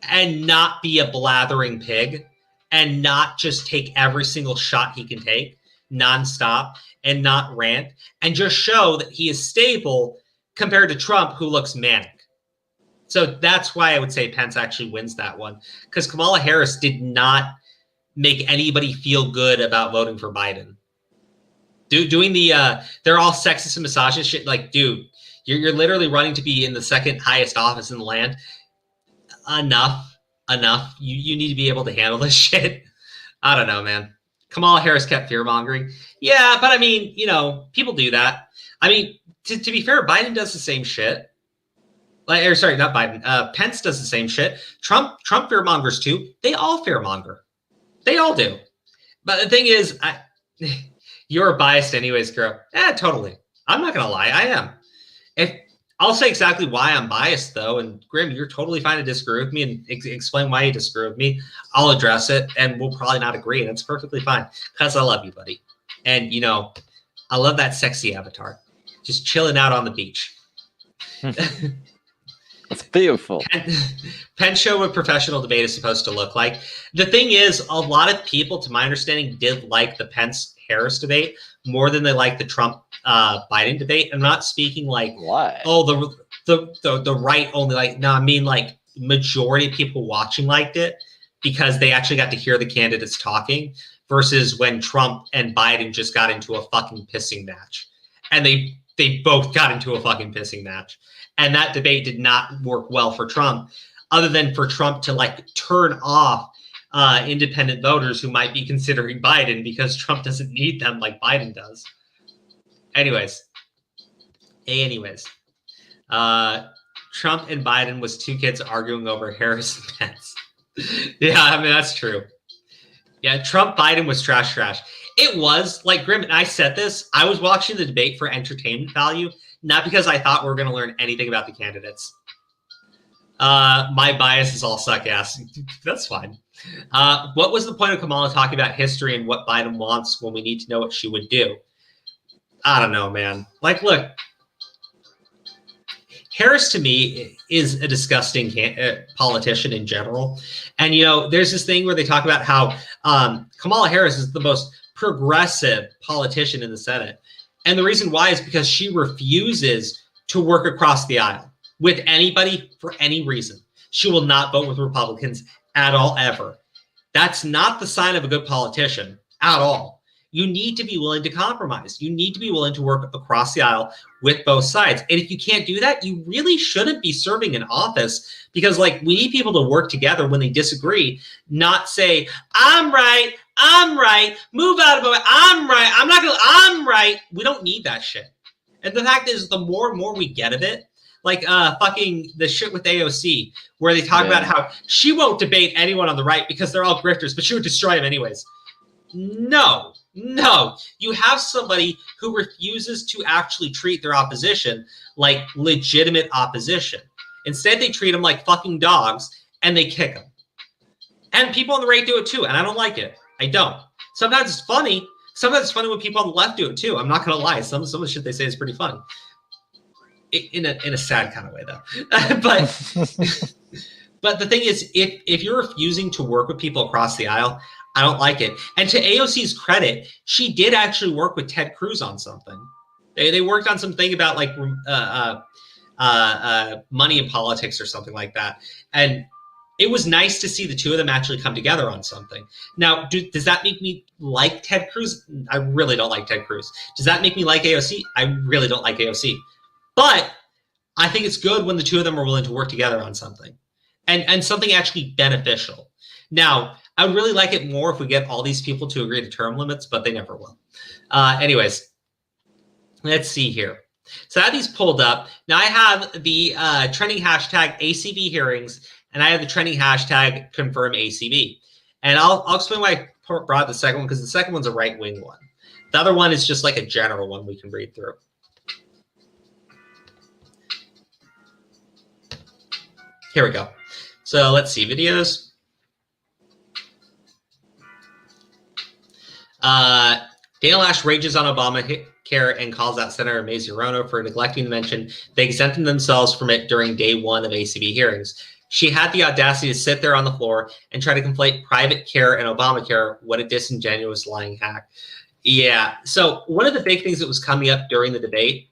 and not be a blathering pig and not just take every single shot he can take nonstop and not rant and just show that he is stable compared to Trump, who looks manic. So that's why I would say Pence actually wins that one, because Kamala Harris did not make anybody feel good about voting for Biden. Doing the they're all sexist and misogynist shit. Like, dude, you're literally running to be in the second highest office in the land. Enough. You need to be able to handle this shit. I don't know, man. Kamala Harris kept fear-mongering. Yeah, but I mean, you know, people do that. I mean, to be fair, Biden does the same shit. Like, or sorry, not Biden. Pence does the same shit. Trump fear-mongers too. They all fear-monger. They all do. But the thing is, you're biased anyways, girl. Totally. I'm not going to lie. I am. I'll say exactly why I'm biased, though. And Grim, you're totally fine to disagree with me and explain why you disagree with me. I'll address it, and we'll probably not agree, and it's perfectly fine because I love you, buddy. And, you know, I love that sexy avatar. Just chilling out on the beach. It's beautiful. Pence show what professional debate is supposed to look like. The thing is, a lot of people, to my understanding, did like the Pence-Harris debate more than they like the Trump-Biden debate. I'm not speaking like, why? Oh, the right only like. No, I mean like majority of people watching liked it because they actually got to hear the candidates talking versus when Trump and Biden just got into a fucking pissing match. And they both got into a fucking pissing match. And that debate did not work well for Trump, other than for Trump to like turn off independent voters who might be considering Biden because Trump doesn't need them like Biden does. Anyways, Trump and Biden was two kids arguing over Harris and Pence. Yeah, I mean, that's true. Yeah, Trump, Biden was trash. It was, like Grim and I said this, I was watching the debate for entertainment value, not because I thought we were going to learn anything about the candidates. My bias is all suck ass. That's fine. What was the point of Kamala talking about history and what Biden wants when we need to know what she would do? I don't know, man. Like, look, Harris to me is a disgusting politician in general. And, you know, there's this thing where they talk about how Kamala Harris is the most progressive politician in the Senate. And the reason why is because she refuses to work across the aisle with anybody for any reason. She will not vote with Republicans at all, ever. That's not the sign of a good politician at all. You need to be willing to compromise. You need to be willing to work across the aisle with both sides. And if you can't do that, you really shouldn't be serving in office, because like, we need people to work together when they disagree, not say, I'm right, move out of the way, I'm right, I'm right. We don't need that shit. And the fact is, the more and more we get of it, like fucking the shit with AOC, where they talk about how she won't debate anyone on the right because they're all grifters, but she would destroy them anyways. No, you have somebody who refuses to actually treat their opposition like legitimate opposition. Instead, they treat them like fucking dogs and they kick them. And people on the right do it too, and I don't like it. I don't. Sometimes it's funny. Sometimes it's funny when people on the left do it too. I'm not gonna lie. Some of the shit they say is pretty funny. In a sad kind of way, though. But the thing is, if you're refusing to work with people across the aisle, I don't like it. And to AOC's credit, she did actually work with Ted Cruz on something. They worked on something about like money in politics or something like that. And it was nice to see the two of them actually come together on something. Now, does that make me like Ted Cruz? I really don't like Ted Cruz. Does that make me like AOC? I really don't like AOC. But I think it's good when the two of them are willing to work together on something and something actually beneficial. Now, I would really like it more if we get all these people to agree to term limits, but they never will. Anyways, let's see here. So I have these pulled up. Now I have the trending hashtag ACB hearings, and I have the trending hashtag confirm ACB. And I'll explain why I brought the second one, because the second one's a right-wing one. The other one is just like a general one we can read through. Here we go. So let's see, videos. Dana Lash rages on Obamacare and calls out Senator Mazzarino for neglecting to mention they exempted themselves from it during day one of ACB hearings. She had the audacity to sit there on the floor and try to conflate private care and Obamacare. What a disingenuous lying hack. Yeah, so one of the big things that was coming up during the debate,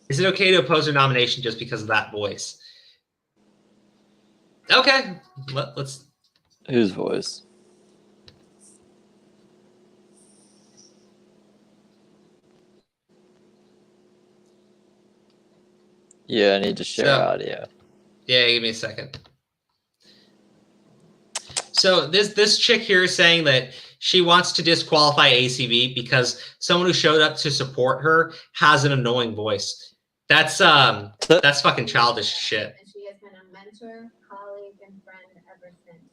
is it okay to oppose her nomination just because of that voice? Okay, let's. Whose voice? Yeah, I need to share audio. Yeah, give me a second. So this chick here is saying that she wants to disqualify ACB because someone who showed up to support her has an annoying voice. That's fucking childish shit. And she has been a mentor, colleague, and friend ever since.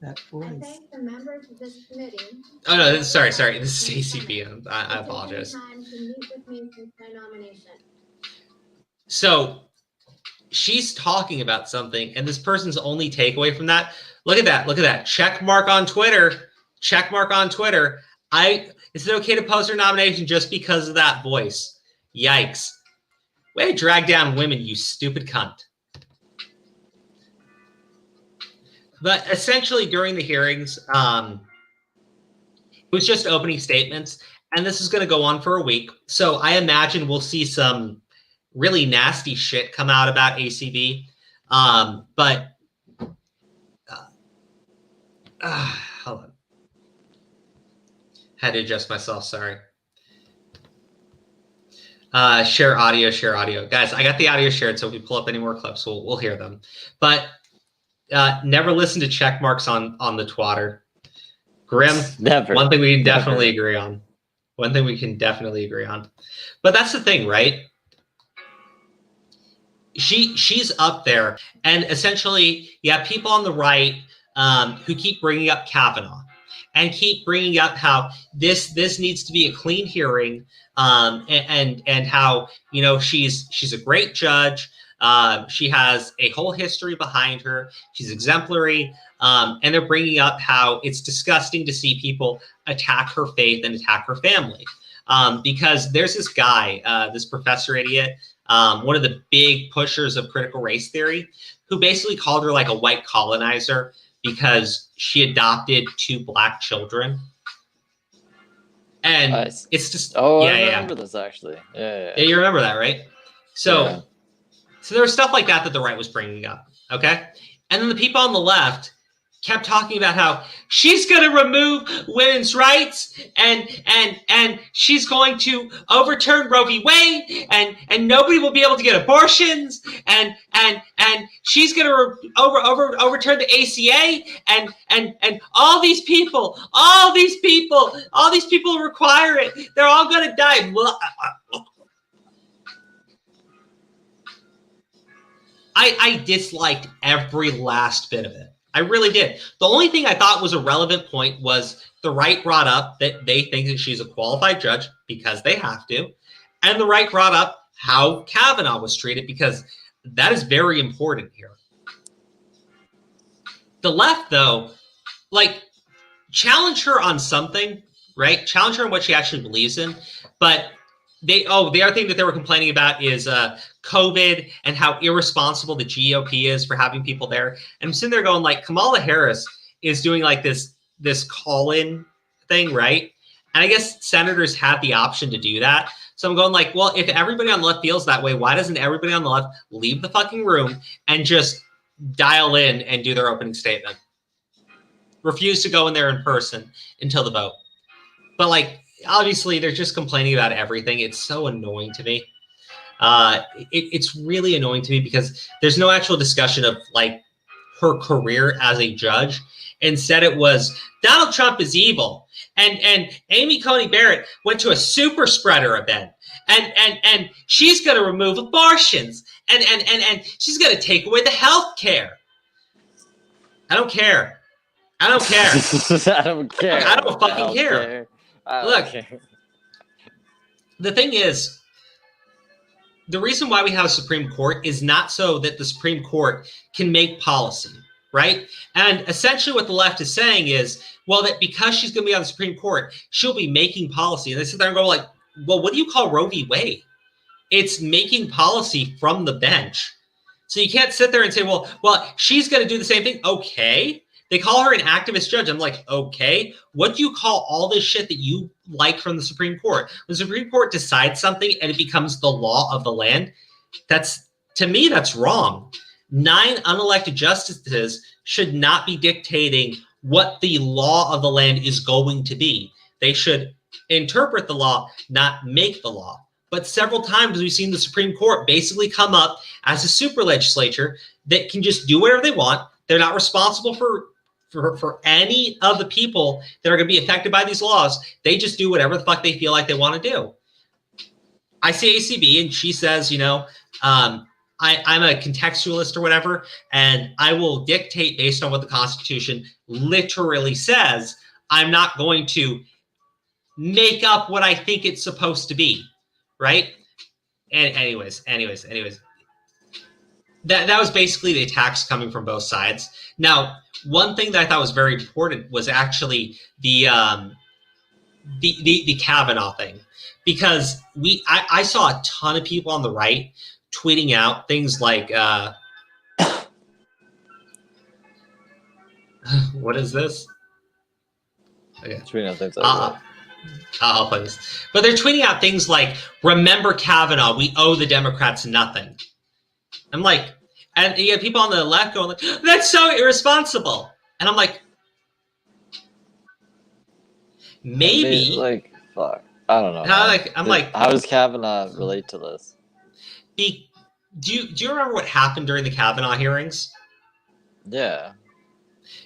That I voice. thank the members of this committee. Oh no, sorry. This is ACB. I apologize. Time to meet with me since my nomination. So she's talking about something, and this person's only takeaway from that. Look at that. Check mark on Twitter. Is it okay to post her nomination just because of that voice? Yikes. Way to drag down women, you stupid cunt. But essentially during the hearings, it was just opening statements, and this is going to go on for a week. So I imagine we'll see some really nasty shit come out about ACB. But hold on. Had to adjust myself. Sorry. Share audio. Guys, I got the audio shared, so if we pull up any more clips, we'll hear them. But never listen to check marks on the twatter. Grim, Never. one thing we can definitely agree on. One thing we can definitely agree on. But that's the thing, right? She's up there, and essentially, you have people on the right who keep bringing up Kavanaugh and keep bringing up how this needs to be a clean hearing, and how, you know, she's a great judge. She has a whole history behind her. She's exemplary. And they're bringing up how it's disgusting to see people attack her faith and attack her family. Because there's this guy, this professor idiot, one of the big pushers of critical race theory, who basically called her like a white colonizer because she adopted 2 Black children. And it's just, I remember this actually. Yeah, you remember that, right? So there was stuff like that the right was bringing up, okay? And then the people on the left kept talking about how she's going to remove women's rights and she's going to overturn Roe v. Wade and nobody will be able to get abortions and she's going to overturn the ACA and all these people require it. They're all going to die. I disliked every last bit of it. I really did. The only thing I thought was a relevant point was the right brought up that they think that she's a qualified judge because they have to. And the right brought up how Kavanaugh was treated because that is very important here. The left, though, like, challenge her on something, right? Challenge her on what she actually believes in. But the other thing that they were complaining about is COVID and how irresponsible the GOP is for having people there. And I'm sitting there going, like, Kamala Harris is doing like this call-in thing, right? And I guess senators have the option to do that. So I'm going like, well, if everybody on the left feels that way, why doesn't everybody on the left leave the fucking room and just dial in and do their opening statement? Refuse to go in there in person until the vote. But like, obviously, they're just complaining about everything. It's so annoying to me. It's really annoying to me because there's no actual discussion of like her career as a judge. Instead, it was Donald Trump is evil, and Amy Coney Barrett went to a super spreader event, and she's going to remove abortions, and she's going to take away the health care. I don't care. I don't care. I don't care. I don't fucking care. Look, the thing is, the reason why we have a Supreme Court is not so that the Supreme Court can make policy, right? And essentially what the left is saying is, well, that because she's going to be on the Supreme Court, she'll be making policy. And they sit there and go like, well, what do you call Roe v. Wade? It's making policy from the bench. So you can't sit there and say, well, she's going to do the same thing. Okay. They call her an activist judge. I'm like, okay, what do you call all this shit that you like from the Supreme Court? When the Supreme Court decides something and it becomes the law of the land, to me, that's wrong. 9 unelected justices should not be dictating what the law of the land is going to be. They should interpret the law, not make the law. But several times we've seen the Supreme Court basically come up as a super legislature that can just do whatever they want. They're not responsible for any of the people that are going to be affected by these laws. They just do whatever the fuck they feel like they want to do. I see ACB and she says, you know, I'm a contextualist or whatever, and I will dictate based on what the Constitution literally says. I'm not going to make up what I think it's supposed to be, right? And anyways. That was basically the attacks coming from both sides. Now, one thing that I thought was very important was actually the Kavanaugh thing, because I saw a ton of people on the right tweeting out things like, what is this? Okay. Tweeting out things like that. I'll play this. But they're tweeting out things like, remember Kavanaugh, we owe the Democrats nothing. I'm like, And you get people on the left going like, that's so irresponsible. And I'm like, maybe. Like, fuck. I don't know. How does Kavanaugh relate to this? Do you remember what happened during the Kavanaugh hearings? Yeah.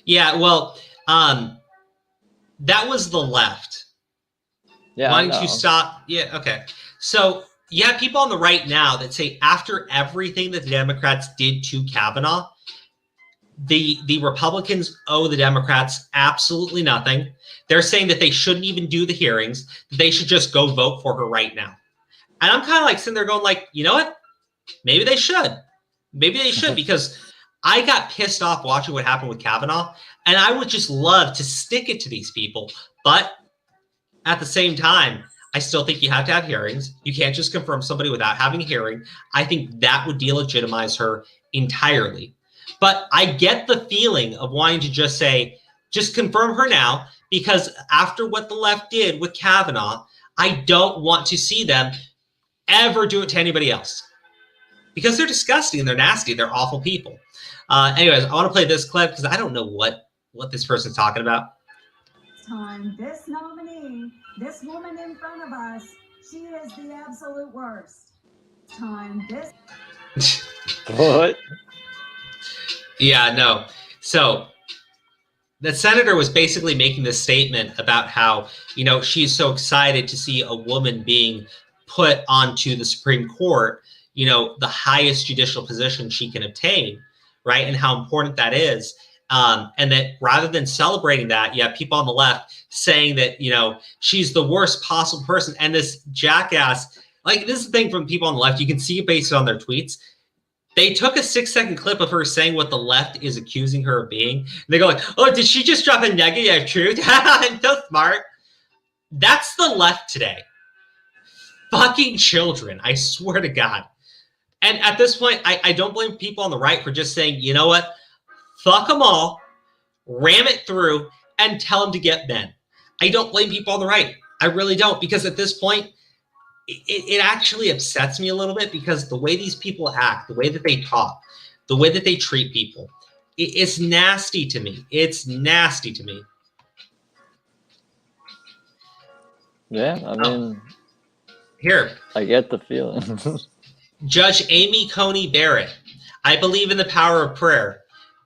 Yeah, well, that was the left. Yeah. Why don't you stop? Yeah, okay. So you have people on the right now that say after everything that the Democrats did to Kavanaugh, the Republicans owe the Democrats absolutely nothing. They're saying that they shouldn't even do the hearings, that they should just go vote for her right now. And I'm kind of like sitting there going like, you know what? Maybe they should. Maybe they should, because I got pissed off watching what happened with Kavanaugh, and I would just love to stick it to these people. But at the same time, I still think you have to have hearings. You can't just confirm somebody without having a hearing. I think that would delegitimize her entirely. But I get the feeling of wanting to just say, just confirm her now, because after what the left did with Kavanaugh, I don't want to see them ever do it to anybody else. Because they're disgusting, they're nasty, they're awful people. Anyways, I want to play this clip because I don't know what this person's talking about. Time, this nominee, this woman in front of us, she is the absolute worst. Time, this. What? Yeah, no. So the senator was basically making this statement about how, she's so excited to see a woman being put onto the Supreme Court, the highest judicial position she can obtain, right? And how important that is. And that rather than celebrating that, you have people on the left saying that, she's the worst possible person. And this jackass, like, this is the thing from people on the left, you can see it based on their tweets. They took a 6-second clip of her saying what the left is accusing her of being. And they go like, oh, did she just drop a negative truth? I'm so smart. That's the left today. Fucking children, I swear to God. And at this point, I don't blame people on the right for just saying, you know what? Fuck them all, ram it through, and tell them to get men. I don't blame people on the right. I really don't, because at this point, it actually upsets me a little bit, because the way these people act, the way that they talk, the way that they treat people, it's nasty to me. It's nasty to me. Yeah, I mean, here. I get the feeling. Judge Amy Coney Barrett. I believe in the power of prayer.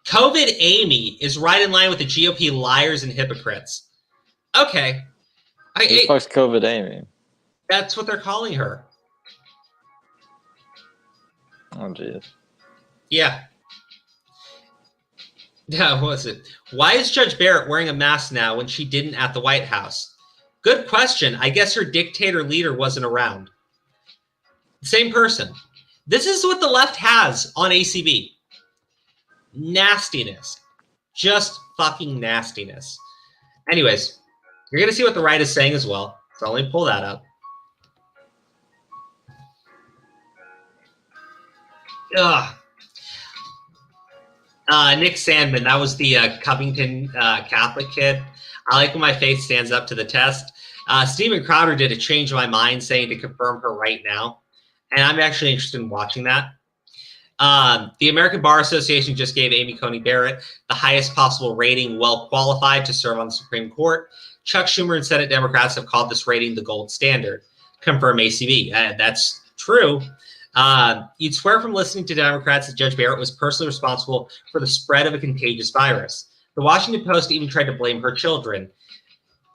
COVID Amy is right in line with the GOP liars and hypocrites. Okay. Who the fuck's COVID Amy? That's what they're calling her. Oh, jeez. Yeah. Yeah, what was it? Why is Judge Barrett wearing a mask now when she didn't at the White House? Good question. I guess her dictator leader wasn't around. Same person. This is what the left has on ACB. Nastiness. Just fucking nastiness. Anyways, you're going to see what the right is saying as well. So let me pull that up. Ugh. Nick Sandman, that was the Covington Catholic kid. I like when my faith stands up to the test. Steven Crowder did a change my mind saying to confirm her right now. And I'm actually interested in watching that. The American Bar Association just gave Amy Coney Barrett the highest possible rating, well qualified to serve on the Supreme Court. Chuck Schumer and Senate Democrats have called this rating the gold standard. Confirm ACB. That's true. You'd swear from listening to Democrats that Judge Barrett was personally responsible for the spread of a contagious virus. The Washington Post even tried to blame her children.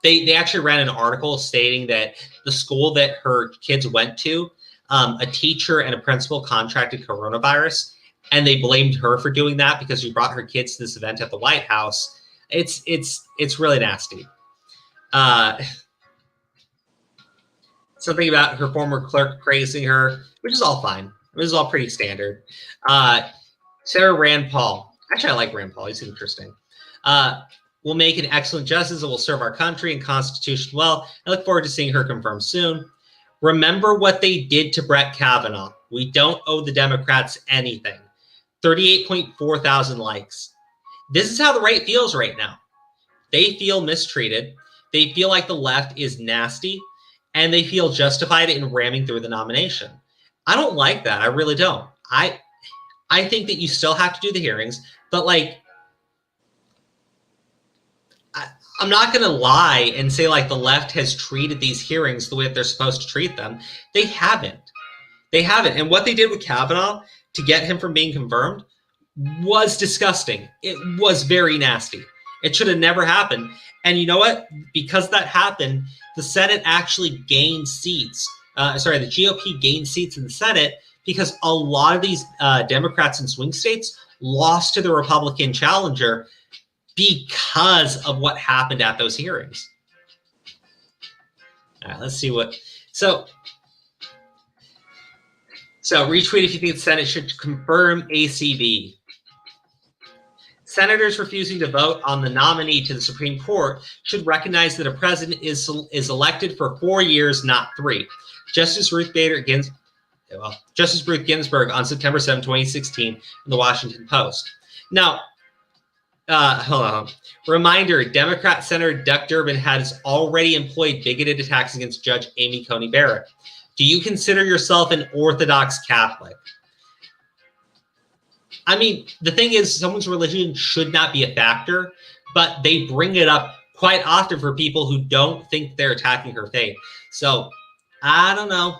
They actually ran an article stating that the school that her kids went to, a teacher and a principal contracted coronavirus, and they blamed her for doing that because she brought her kids to this event at the White House. It's really nasty. Something about her former clerk praising her, which is all fine. This is all pretty standard. Sarah Rand Paul. Actually, I like Rand Paul. He's interesting. Will make an excellent justice that will serve our country and Constitution well. I look forward to seeing her confirmed soon. Remember what they did to Brett Kavanaugh. We don't owe the Democrats anything. 38.4 thousand likes. This is how the right feels right now. They feel mistreated. They feel like the left is nasty, and they feel justified in ramming through the nomination. I don't like that. I really don't. I think that you still have to do the hearings, but like, I'm not going to lie and say like the left has treated these hearings the way that they're supposed to treat them. They haven't. They haven't. And what they did with Kavanaugh to get him from being confirmed was disgusting. It was very nasty. It should have never happened. And you know what? Because that happened, the Senate actually gained seats. The GOP gained seats in the Senate because a lot of these Democrats in swing states lost to the Republican challenger because of what happened at those hearings. All right, let's see what. So retweet if you think the Senate should confirm ACB. Senators refusing to vote on the nominee to the Supreme Court should recognize that a president is elected for 4 years, not 3. Justice Ruth Ginsburg on September 7, 2016, in the Washington Post. Now, hold on. Reminder, Democrat Senator Duck Durbin has already employed bigoted attacks against Judge Amy Coney Barrett. Do you consider yourself an Orthodox Catholic? I mean, the thing is, someone's religion should not be a factor, but they bring it up quite often for people who don't think they're attacking her faith. So, I don't know.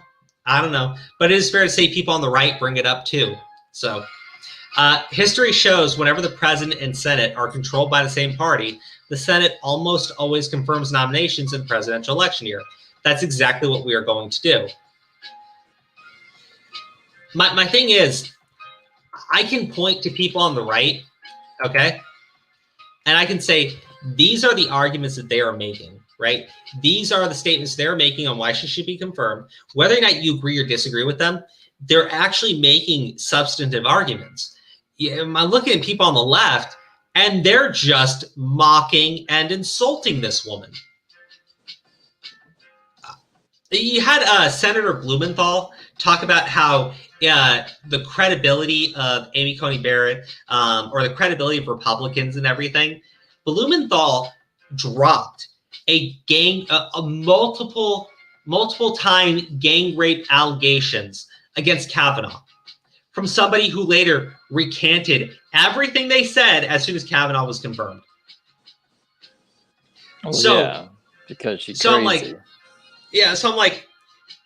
But it is fair to say people on the right bring it up too. So, history shows whenever the president and Senate are controlled by the same party, the Senate almost always confirms nominations in the presidential election year. That's exactly what we are going to do. My thing is, I can point to people on the right, okay? And I can say, these are the arguments that they are making, right? These are the statements they're making on why she should be confirmed. Whether or not you agree or disagree with them, they're actually making substantive arguments. I'm looking at people on the left, and they're just mocking and insulting this woman. You had Senator Blumenthal talk about how the credibility of Amy Coney Barrett or the credibility of Republicans and everything. Blumenthal dropped a multiple time gang rape allegations against Kavanaugh from somebody who later recanted everything they said as soon as Kavanaugh was confirmed. Oh, so yeah, because she's so crazy. So I'm like,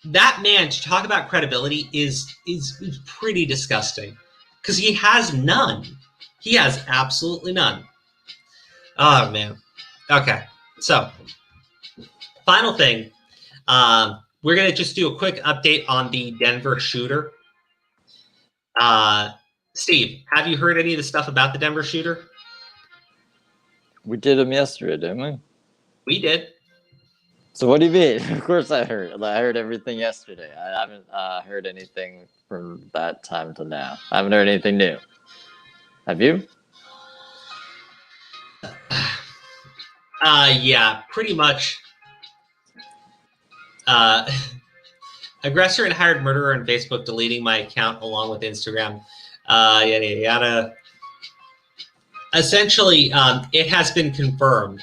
that man, to talk about credibility is pretty disgusting because he has none. He has absolutely none. Oh, man. Okay. So, final thing. We're going to just do a quick update on the Denver shooter. Steve, have you heard any of the stuff about the Denver shooter? We did them yesterday, didn't we? We did. So what do you mean? Of course I heard. I heard everything yesterday. I haven't heard anything from that time to now. I haven't heard anything new. Have you? Yeah, pretty much. Aggressor and hired murderer on Facebook deleting my account along with Instagram. Yada, yada. Essentially, it has been confirmed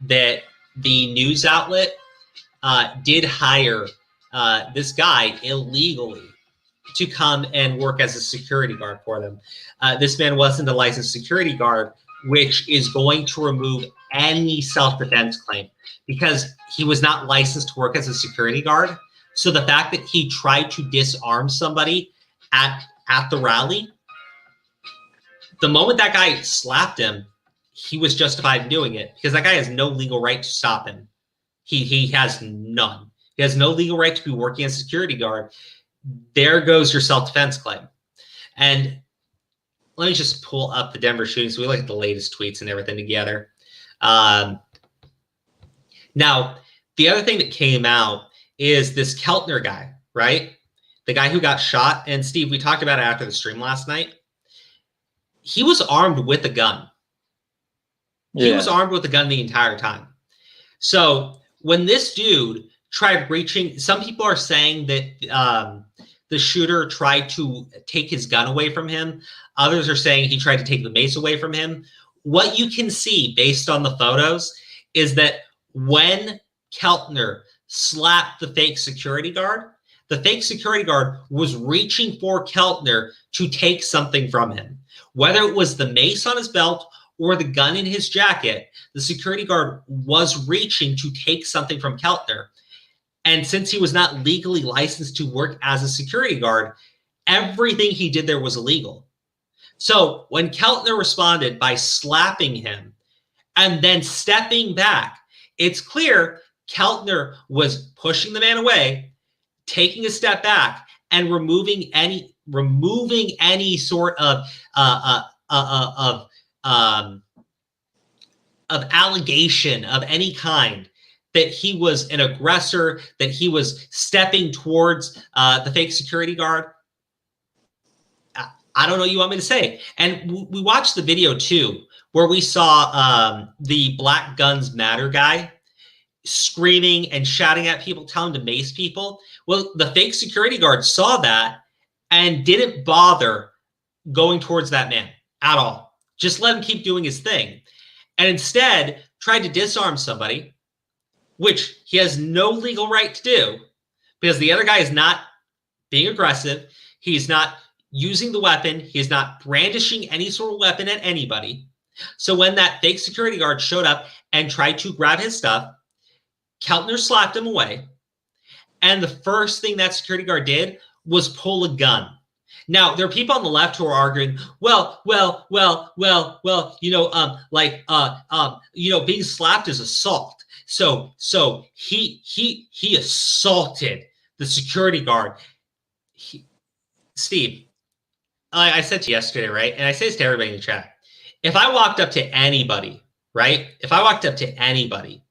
that the news outlet did hire this guy illegally to come and work as a security guard for them. This man wasn't a licensed security guard, which is going to remove any self-defense claim because he was not licensed to work as a security guard. So the fact that he tried to disarm somebody at the rally, the moment that guy slapped him, he was justified in doing it because that guy has no legal right to stop him. He has none. He has no legal right to be working as a security guard. There goes your self-defense claim. And let me just pull up the Denver shooting so we look at the latest tweets and everything together. Now, the other thing that came out is this Keltner guy, right? The guy who got shot. And Steve, we talked about it after the stream last night. He was armed with a gun. He was armed with a gun the entire time. So when this dude tried reaching, some people are saying that the shooter tried to take his gun away from him. Others are saying he tried to take the mace away from him. What you can see based on the photos is that when Keltner slapped the fake security guard, the fake security guard was reaching for Keltner to take something from him. Whether it was the mace on his belt or the gun in his jacket, the security guard was reaching to take something from Keltner. And since he was not legally licensed to work as a security guard, everything he did there was illegal. So when Keltner responded by slapping him and then stepping back, it's clear Keltner was pushing the man away, taking a step back, and removing any sort of allegation of any kind that he was an aggressor, that he was stepping towards the fake security guard. I don't know what you want me to say. And we watched the video too, where we saw the Black Guns Matter guy screaming and shouting at people, telling them to mace people. Well, the fake security guard saw that and didn't bother going towards that man at all. Just let him keep doing his thing. And instead tried to disarm somebody, which he has no legal right to do, because the other guy is not being aggressive. He's not using the weapon. He is not brandishing any sort of weapon at anybody. So when that fake security guard showed up and tried to grab his stuff, Keltner slapped him away. And the first thing that security guard did was pull a gun. Now, there are people on the left who are arguing, being slapped is assault. So he assaulted the security guard. Steve, I said to you yesterday, right? And I say this to everybody in the chat. If I walked up to anybody, right? If I walked up to anybody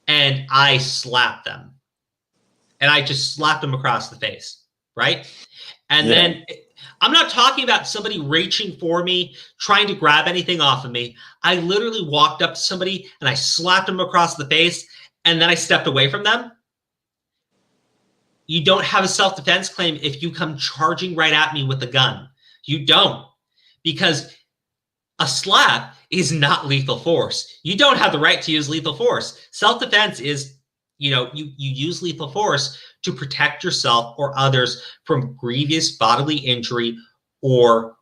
and I slapped them, and I just slapped them across the face, right? And then I'm not talking about somebody reaching for me, trying to grab anything off of me. I literally walked up to somebody and I slapped them across the face, and then I stepped away from them. You don't have a self-defense claim if you come charging right at me with a gun. You don't, because a slap is not lethal force. You don't have the right to use lethal force. Self-defense is, you use lethal force to protect yourself or others from grievous bodily injury or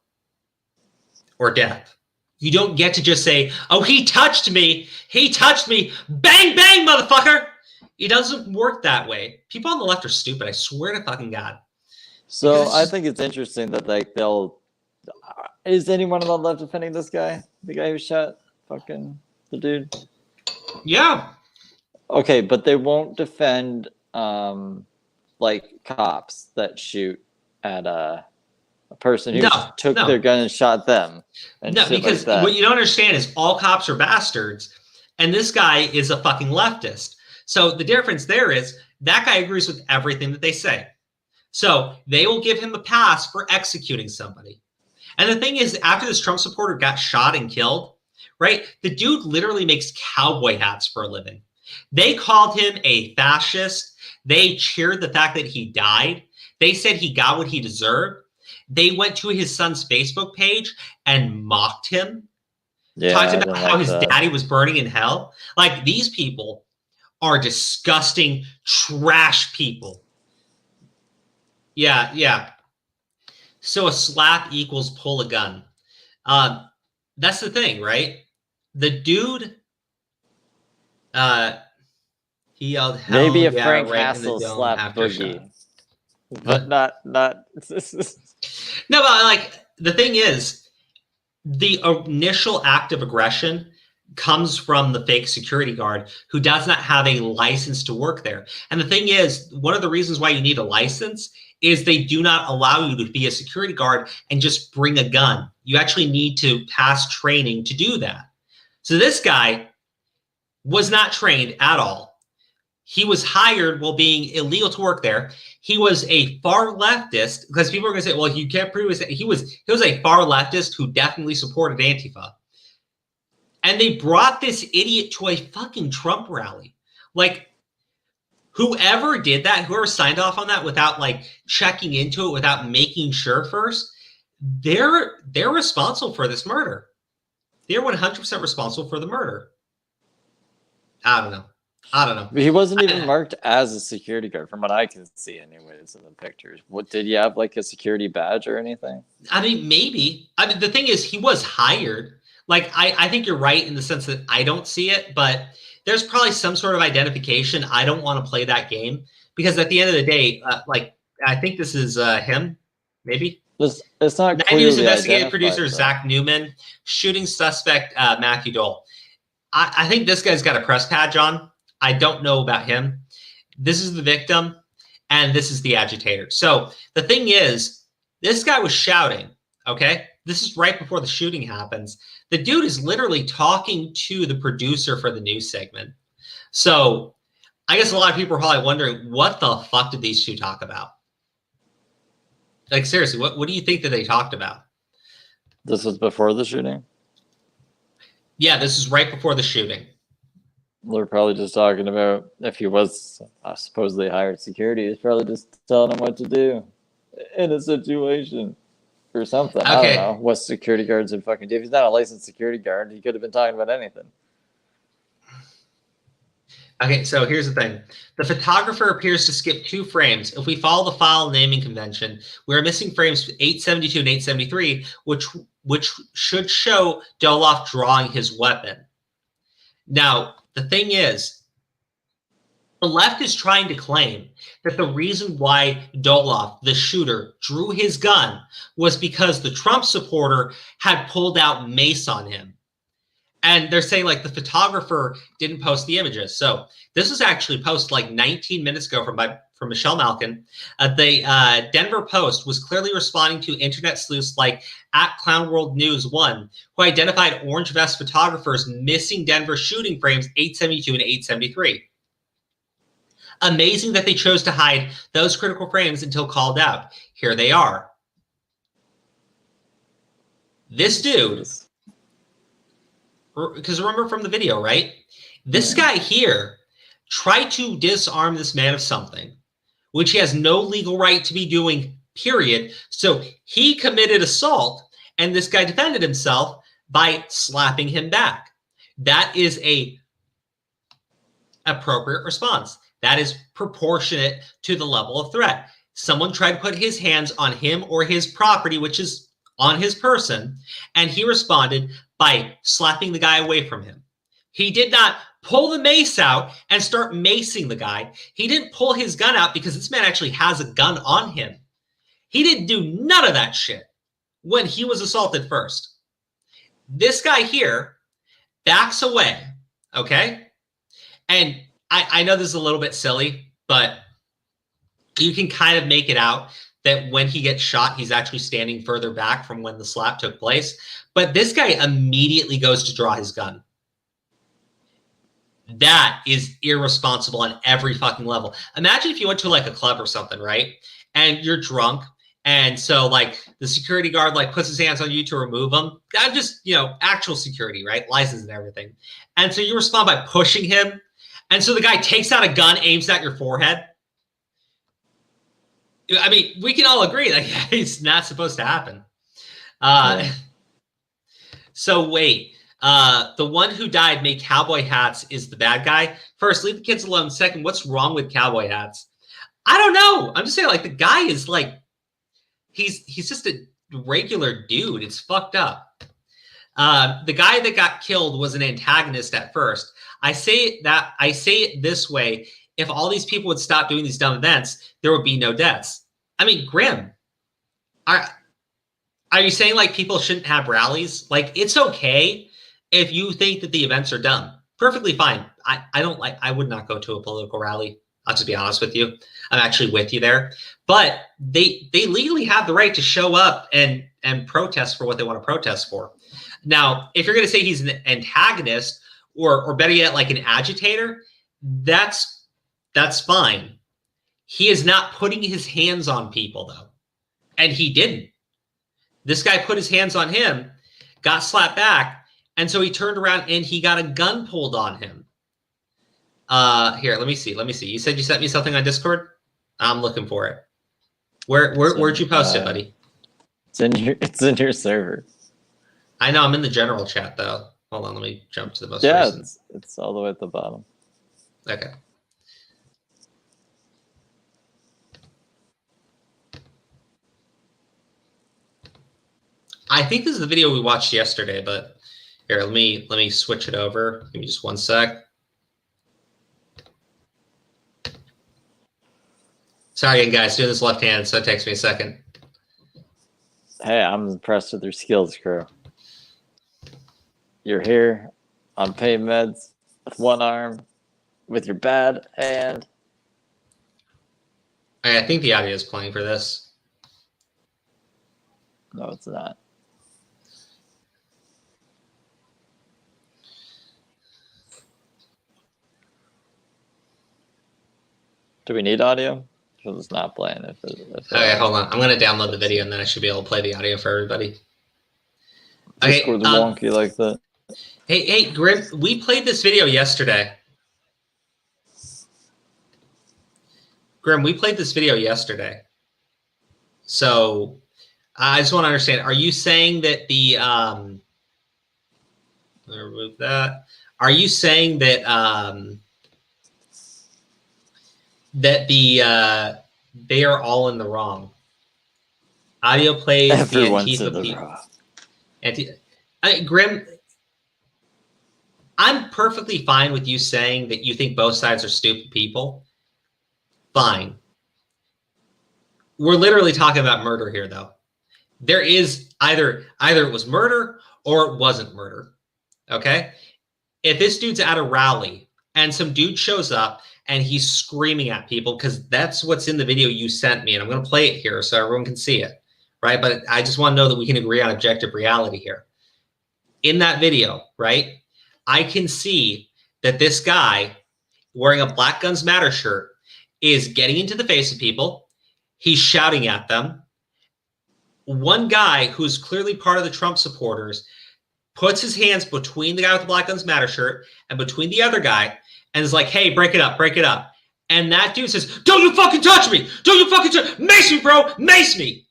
death. You don't get to just say, oh, he touched me, bang, bang, motherfucker. It doesn't work that way. People on the left are stupid, I swear to fucking God. So I think it's interesting that is anyone on the left defending this guy? The guy who shot fucking the dude? Yeah. Okay, but they won't defend cops that shoot at a person who took their gun and shot them. And no, because what you don't understand is all cops are bastards, and this guy is a fucking leftist. So the difference there is that guy agrees with everything that they say. So they will give him a pass for executing somebody. And the thing is, after this Trump supporter got shot and killed, right, the dude literally makes cowboy hats for a living. They called him a fascist. They cheered the fact that he died. They said he got what he deserved. They went to his son's Facebook page and mocked him. Talked about how his daddy was burning in hell. Like, these people are disgusting trash people. Yeah. So a slap equals pull a gun. That's the thing, right? The dude, he yelled, hell maybe a yeah, Frank right Castle slap boogie, but not. No, but like the thing is, the initial act of aggression comes from the fake security guard who does not have a license to work there. And the thing is, one of the reasons why you need a license is they do not allow you to be a security guard and just bring a gun. You actually need to pass training to do that. So this guy was not trained at all. He was hired while being illegal to work there. He was a far leftist, because people are going to say, well, you can't prove it. He was a far leftist who definitely supported Antifa. And they brought this idiot to a fucking Trump rally. Like, whoever did that, whoever signed off on that without like checking into it, without making sure first, they're responsible for this murder. They're 100% responsible for the murder. I don't know. I don't know. He wasn't even marked as a security guard, from what I can see, anyways, in the pictures. What did he have, like a security badge or anything? I mean, maybe. I mean, the thing is, he was hired. Like, I think you're right in the sense that I don't see it, but there's probably some sort of identification. I don't want to play that game because at the end of the day, like, I think this is him, maybe. It's not Night clearly News investigative producer though. Zach Newman, shooting suspect Matthew Dole. I think this guy's got a press badge on. I don't know about him. This is the victim, and this is the agitator. So the thing is, this guy was shouting, okay? This is right before the shooting happens. The dude is literally talking to the producer for the news segment. So I guess a lot of people are probably wondering, what the fuck did these two talk about? Like, seriously, what do you think that they talked about? This was before the shooting? Yeah, this is right before the shooting. They're probably just talking about if he was supposedly hired security, he's probably just telling him what to do in a situation or something. Okay. I don't know what security guards would fucking do. If he's not a licensed security guard, he could have been talking about anything. Okay, so here's the thing. The photographer appears to skip 2 frames. If we follow the file naming convention, we're missing frames 872 and 873, which should show Doloff drawing his weapon. Now, the thing is, the left is trying to claim that the reason why Doloff, the shooter, drew his gun was because the Trump supporter had pulled out mace on him. And they're saying, like, the photographer didn't post the images. So this was actually posted like 19 minutes ago from Michelle Malkin. The Denver Post was clearly responding to internet sleuths like @ClownWorldNews1, who identified orange vest photographers missing Denver shooting frames 872 and 873. Amazing that they chose to hide those critical frames until called out. Here they are. This dude, because remember from the video, right? This guy here tried to disarm this man of something, which he has no legal right to be doing, period. So he committed assault, and this guy defended himself by slapping him back. That is a appropriate response. That is proportionate to the level of threat. Someone tried to put his hands on him or his property, which is on his person, and he responded by slapping the guy away from him. He did not pull the mace out and start macing the guy. He didn't pull his gun out because this man actually has a gun on him. He didn't do none of that shit when he was assaulted first. This guy here backs away, okay? And I know this is a little bit silly, but you can kind of make it out that when he gets shot, he's actually standing further back from when the slap took place. But this guy immediately goes to draw his gun. That is irresponsible on every fucking level. Imagine if you went to like a club or something, right? And you're drunk. And so like the security guard like puts his hands on you to remove them. I'm just, you know, actual security, right? License and everything. And so you respond by pushing him. And so the guy takes out a gun, aims at your forehead. I mean, we can all agree that it's not supposed to happen. So wait, the one who died made cowboy hats is the bad guy. First, leave the kids alone. Second, what's wrong with cowboy hats? I don't know. I'm just saying, like, the guy is like, he's just a regular dude. It's fucked up. The guy that got killed was an antagonist at first. I say it this way. If all these people would stop doing these dumb events, there would be no deaths. I mean, Grim, are you saying like people shouldn't have rallies? Like, it's okay if you think that the events are dumb. Perfectly fine. I would not go to a political rally. I'll just be honest with you. I'm actually with you there. But they legally have the right to show up and protest for what they want to protest for. Now, if you're going to say he's an antagonist or better yet, like an agitator, that's fine. He is not putting his hands on people, though. And he didn't. This guy put his hands on him, got slapped back, and so he turned around and he got a gun pulled on him. Here, let me see. You said you sent me something on Discord? I'm looking for it. Where'd you post it, buddy? It's in your server. I know, I'm in the general chat, though. Hold on, let me jump to the most Yeah, recent. it's all the way at the bottom. Okay. I think this is the video we watched yesterday, but here, let me switch it over. Give me just 1 sec. Sorry again, guys, doing this left-handed, so it takes me a second. Hey, I'm impressed with your skills, crew. You're here on pain meds with one arm, with your bad hand. I think the audio is playing for this. No, it's not. Do we need audio? Because it's not playing. Okay, hold on. I'm going to download the video, and then I should be able to play the audio for everybody. Okay, Discord's wonky like that. Hey, Grim, we played this video yesterday. Grim, we played this video yesterday. So I just want to understand, are you saying that the remove that? Are you saying that that they are all in the wrong? Audio plays Everyone's in the wrong. Grim, I'm perfectly fine with you saying that you think both sides are stupid people. Fine. We're literally talking about murder here, though. There is either it was murder or it wasn't murder. Okay? If this dude's at a rally and some dude shows up and he's screaming at people, because that's what's in the video you sent me, and I'm going to play it here so everyone can see it, right? But I just want to know that we can agree on objective reality here. In that video, right, I can see that this guy wearing a Black Guns Matter shirt is getting into the face of people. He's shouting at them. One guy who's clearly part of the Trump supporters puts his hands between the guy with the Black Guns Matter shirt and between the other guy and is like, hey, break it up, break it up. And that dude says, don't you fucking touch me. Don't you fucking touch me. Mace me, bro. Mace me.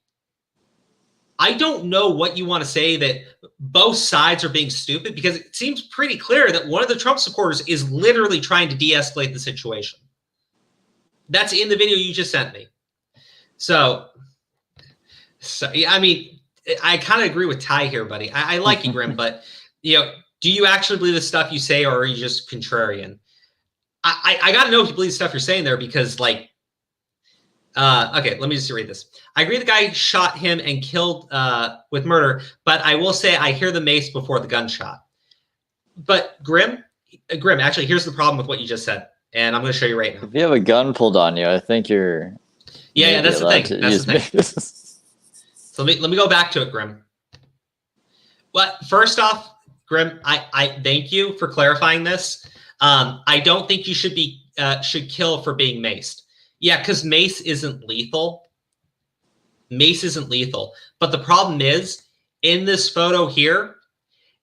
I don't know what you want to say that both sides are being stupid, because it seems pretty clear that one of the Trump supporters is literally trying to de-escalate the situation. That's in the video you just sent me. So yeah, I mean, I kind of agree with Ty here, buddy. I like you, Grim, but you know, do you actually believe the stuff you say, or are you just contrarian? I got to know if you believe the stuff you're saying there, because like, okay, let me just read this. I agree the guy shot him and killed with murder, but I will say I hear the mace before the gunshot. But Grim, actually, here's the problem with what you just said, and I'm going to show you right now. If you have a gun pulled on you, I think you're... Yeah, that's the thing. That's the thing. So let me go back to it, Grim. But first off, Grim, I thank you for clarifying this. I don't think you should kill for being maced. Yeah, because mace isn't lethal. Mace isn't lethal. But the problem is, in this photo here,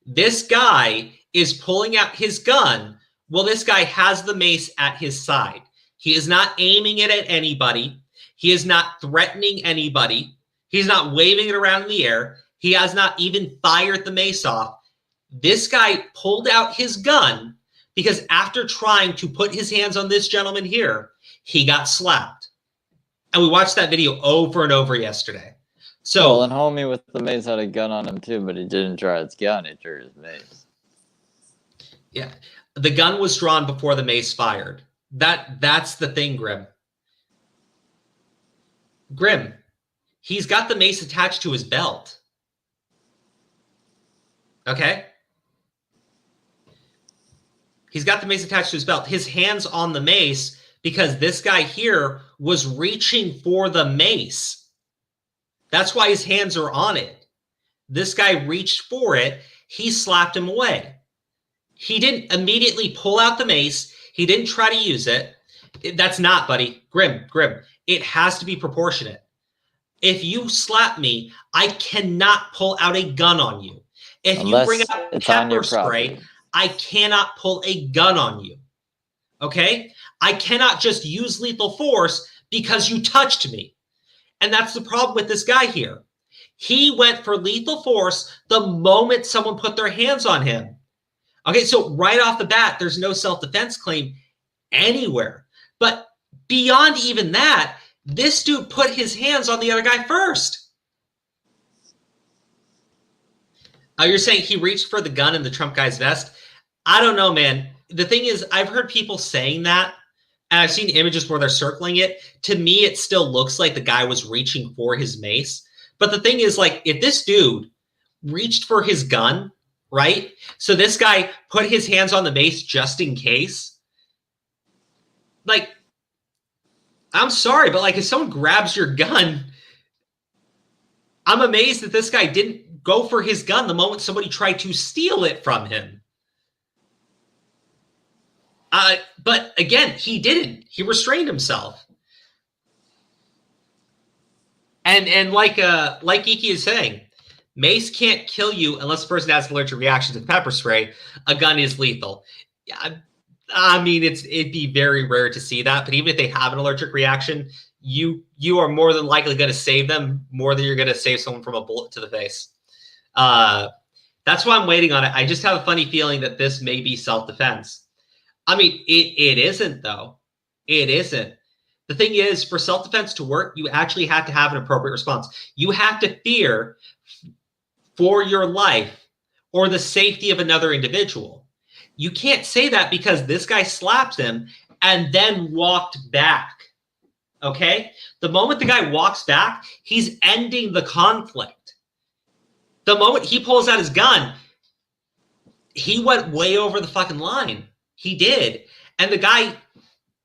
this guy is pulling out his gun. Well, this guy has the mace at his side. He is not aiming it at anybody. He is not threatening anybody. He's not waving it around in the air. He has not even fired the mace off. This guy pulled out his gun because after trying to put his hands on this gentleman here, he got slapped. And we watched that video over and over yesterday. So, well, and homie with the mace had a gun on him too, but he didn't draw his gun, he drew his mace. Yeah. The gun was drawn before the mace fired. That's the thing, Grim. Grim, he's got the mace attached to his belt. Okay? He's got the mace attached to his belt. His hand's on the mace because this guy here was reaching for the mace. That's why his hands are on it. This guy reached for it. He slapped him away. He didn't immediately pull out the mace. He didn't try to use it. That's not, buddy. Grim. It has to be proportionate. If you slap me, I cannot pull out a gun on you. If you bring out pepper spray, I cannot pull a gun on you. Okay? I cannot just use lethal force because you touched me. And that's the problem with this guy here. He went for lethal force the moment someone put their hands on him. Okay, so right off the bat, there's no self-defense claim. anywhere. But beyond even that, this dude put his hands on the other guy first. Oh, you're saying he reached for the gun in the Trump guy's vest? I don't know, man. The thing is, I've heard people saying that, and I've seen images where they're circling it. To me, it still looks like the guy was reaching for his mace. But the thing is, like, if this dude reached for his gun, right? So this guy put his hands on the mace just in case. Like, I'm sorry, but like if someone grabs your gun, I'm amazed that this guy didn't go for his gun the moment somebody tried to steal it from him. But again, he didn't. He restrained himself. And like Geeky is saying, mace can't kill you unless the person has an allergic reaction to pepper spray. A gun is lethal. I mean, it'd be very rare to see that. But even if they have an allergic reaction, you are more than likely going to save them more than you're going to save someone from a bullet to the face. That's why I'm waiting on it. I just have a funny feeling that this may be self-defense. I mean, it isn't, though. It isn't. The thing is, for self-defense to work, you actually have to have an appropriate response. You have to fear for your life or the safety of another individual. You can't say that because this guy slapped him and then walked back, okay? The moment the guy walks back, he's ending the conflict. The moment he pulls out his gun, he went way over the fucking line. He did. And the guy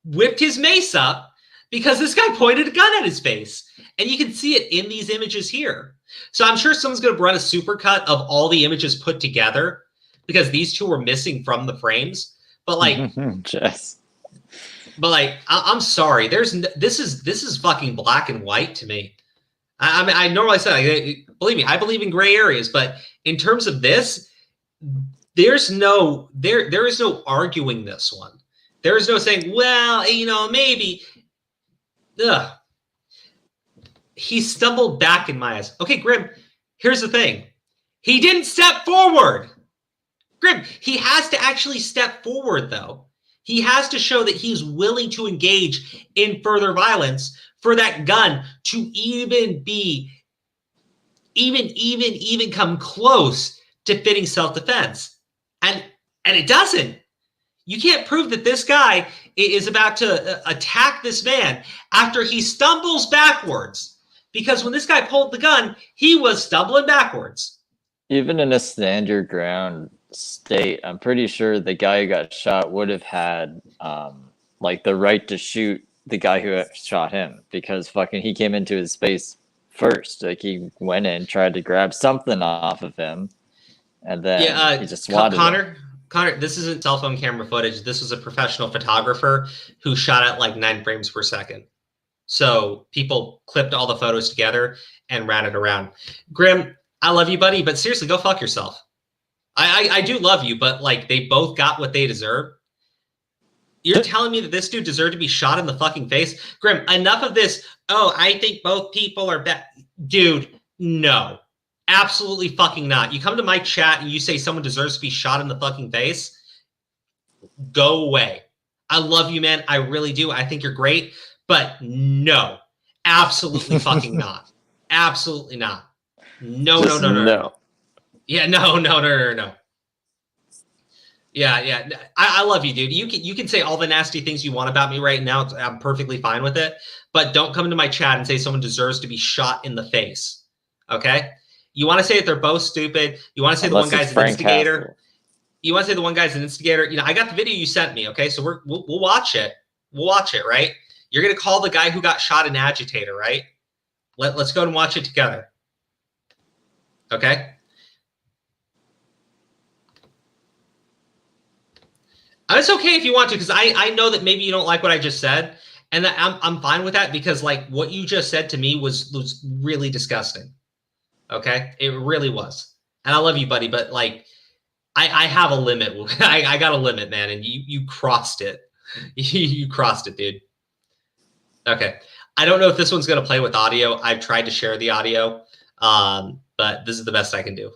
whipped his mace up because this guy pointed a gun at his face. And you can see it in these images here. So I'm sure someone's going to run a supercut of all the images put together because these two were missing from the frames. But like, Jess. But like, I'm sorry. This is fucking black and white to me. I mean, I normally say, believe me, I believe in gray areas, but in terms of this, there is no arguing this one. There is no saying, well, you know, maybe. Ugh. He stumbled back in my eyes. Okay, Grim, here's the thing. He didn't step forward. Grim, he has to actually step forward, though. He has to show that he's willing to engage in further violence for that gun to even come close to fitting self-defense. And it doesn't. You can't prove that this guy is about to attack this man after he stumbles backwards. Because when this guy pulled the gun, he was stumbling backwards. Even in a stand your ground state, I'm pretty sure the guy who got shot would have had like the right to shoot the guy who shot him because fucking he came into his space first. Like he went in, tried to grab something off of him, and then he just swatted him. Connor, this isn't cell phone camera footage. This was a professional photographer who shot at like 9 frames per second. So people clipped all the photos together and ran it around. Grim, I love you, buddy, but seriously, go fuck yourself. I do love you, but like they both got what they deserve. You're telling me that this dude deserved to be shot in the fucking face? Grim, enough of this. Oh, I think both people are bad. Dude, no. Absolutely fucking not. You come to my chat and you say someone deserves to be shot in the fucking face. Go away. I love you, man. I really do. I think you're great. But no. Absolutely fucking not. Absolutely not. No. Yeah, no. Yeah. I love you, dude. You can say all the nasty things you want about me right now. I'm perfectly fine with it. But don't come to my chat and say someone deserves to be shot in the face. Okay? You want to say that they're both stupid. You want to say the one guy's an instigator. You want to say the one guy's an instigator. You know, I got the video you sent me. Okay, so we'll watch it. We'll watch it, right? You're gonna call the guy who got shot an agitator, right? Let's go and watch it together. Okay. It's okay if you want to, because I know that maybe you don't like what I just said, and that I'm fine with that because like what you just said to me was really disgusting. Okay, it really was, and I love you, buddy, but like I have a limit. I got a limit, man, and you crossed it. You crossed it, dude. Okay, I don't know if this one's gonna play with audio. I've tried to share the audio, but this is the best I can do.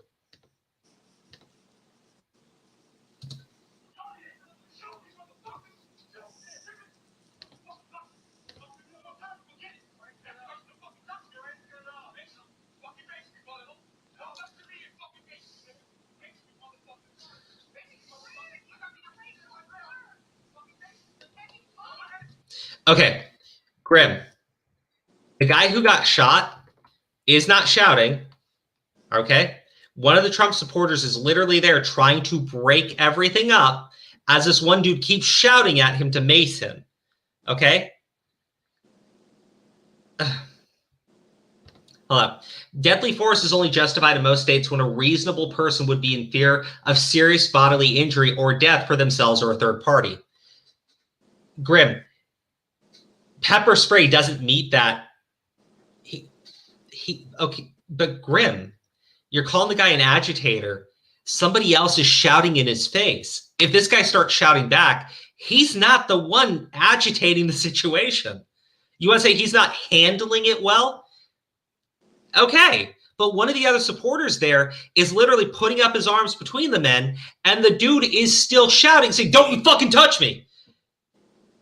Okay, Grim. The guy who got shot is not shouting. Okay? One of the Trump supporters is literally there trying to break everything up as this one dude keeps shouting at him to mace him. Okay? Hold up. Deadly force is only justified in most states when a reasonable person would be in fear of serious bodily injury or death for themselves or a third party. Grim. Pepper spray doesn't meet that. Okay, but Grim, you're calling the guy an agitator. Somebody else is shouting in his face. If this guy starts shouting back, he's not the one agitating the situation. You want to say he's not handling it well? Okay, but one of the other supporters there is literally putting up his arms between the men, and the dude is still shouting, saying, "Don't you fucking touch me!"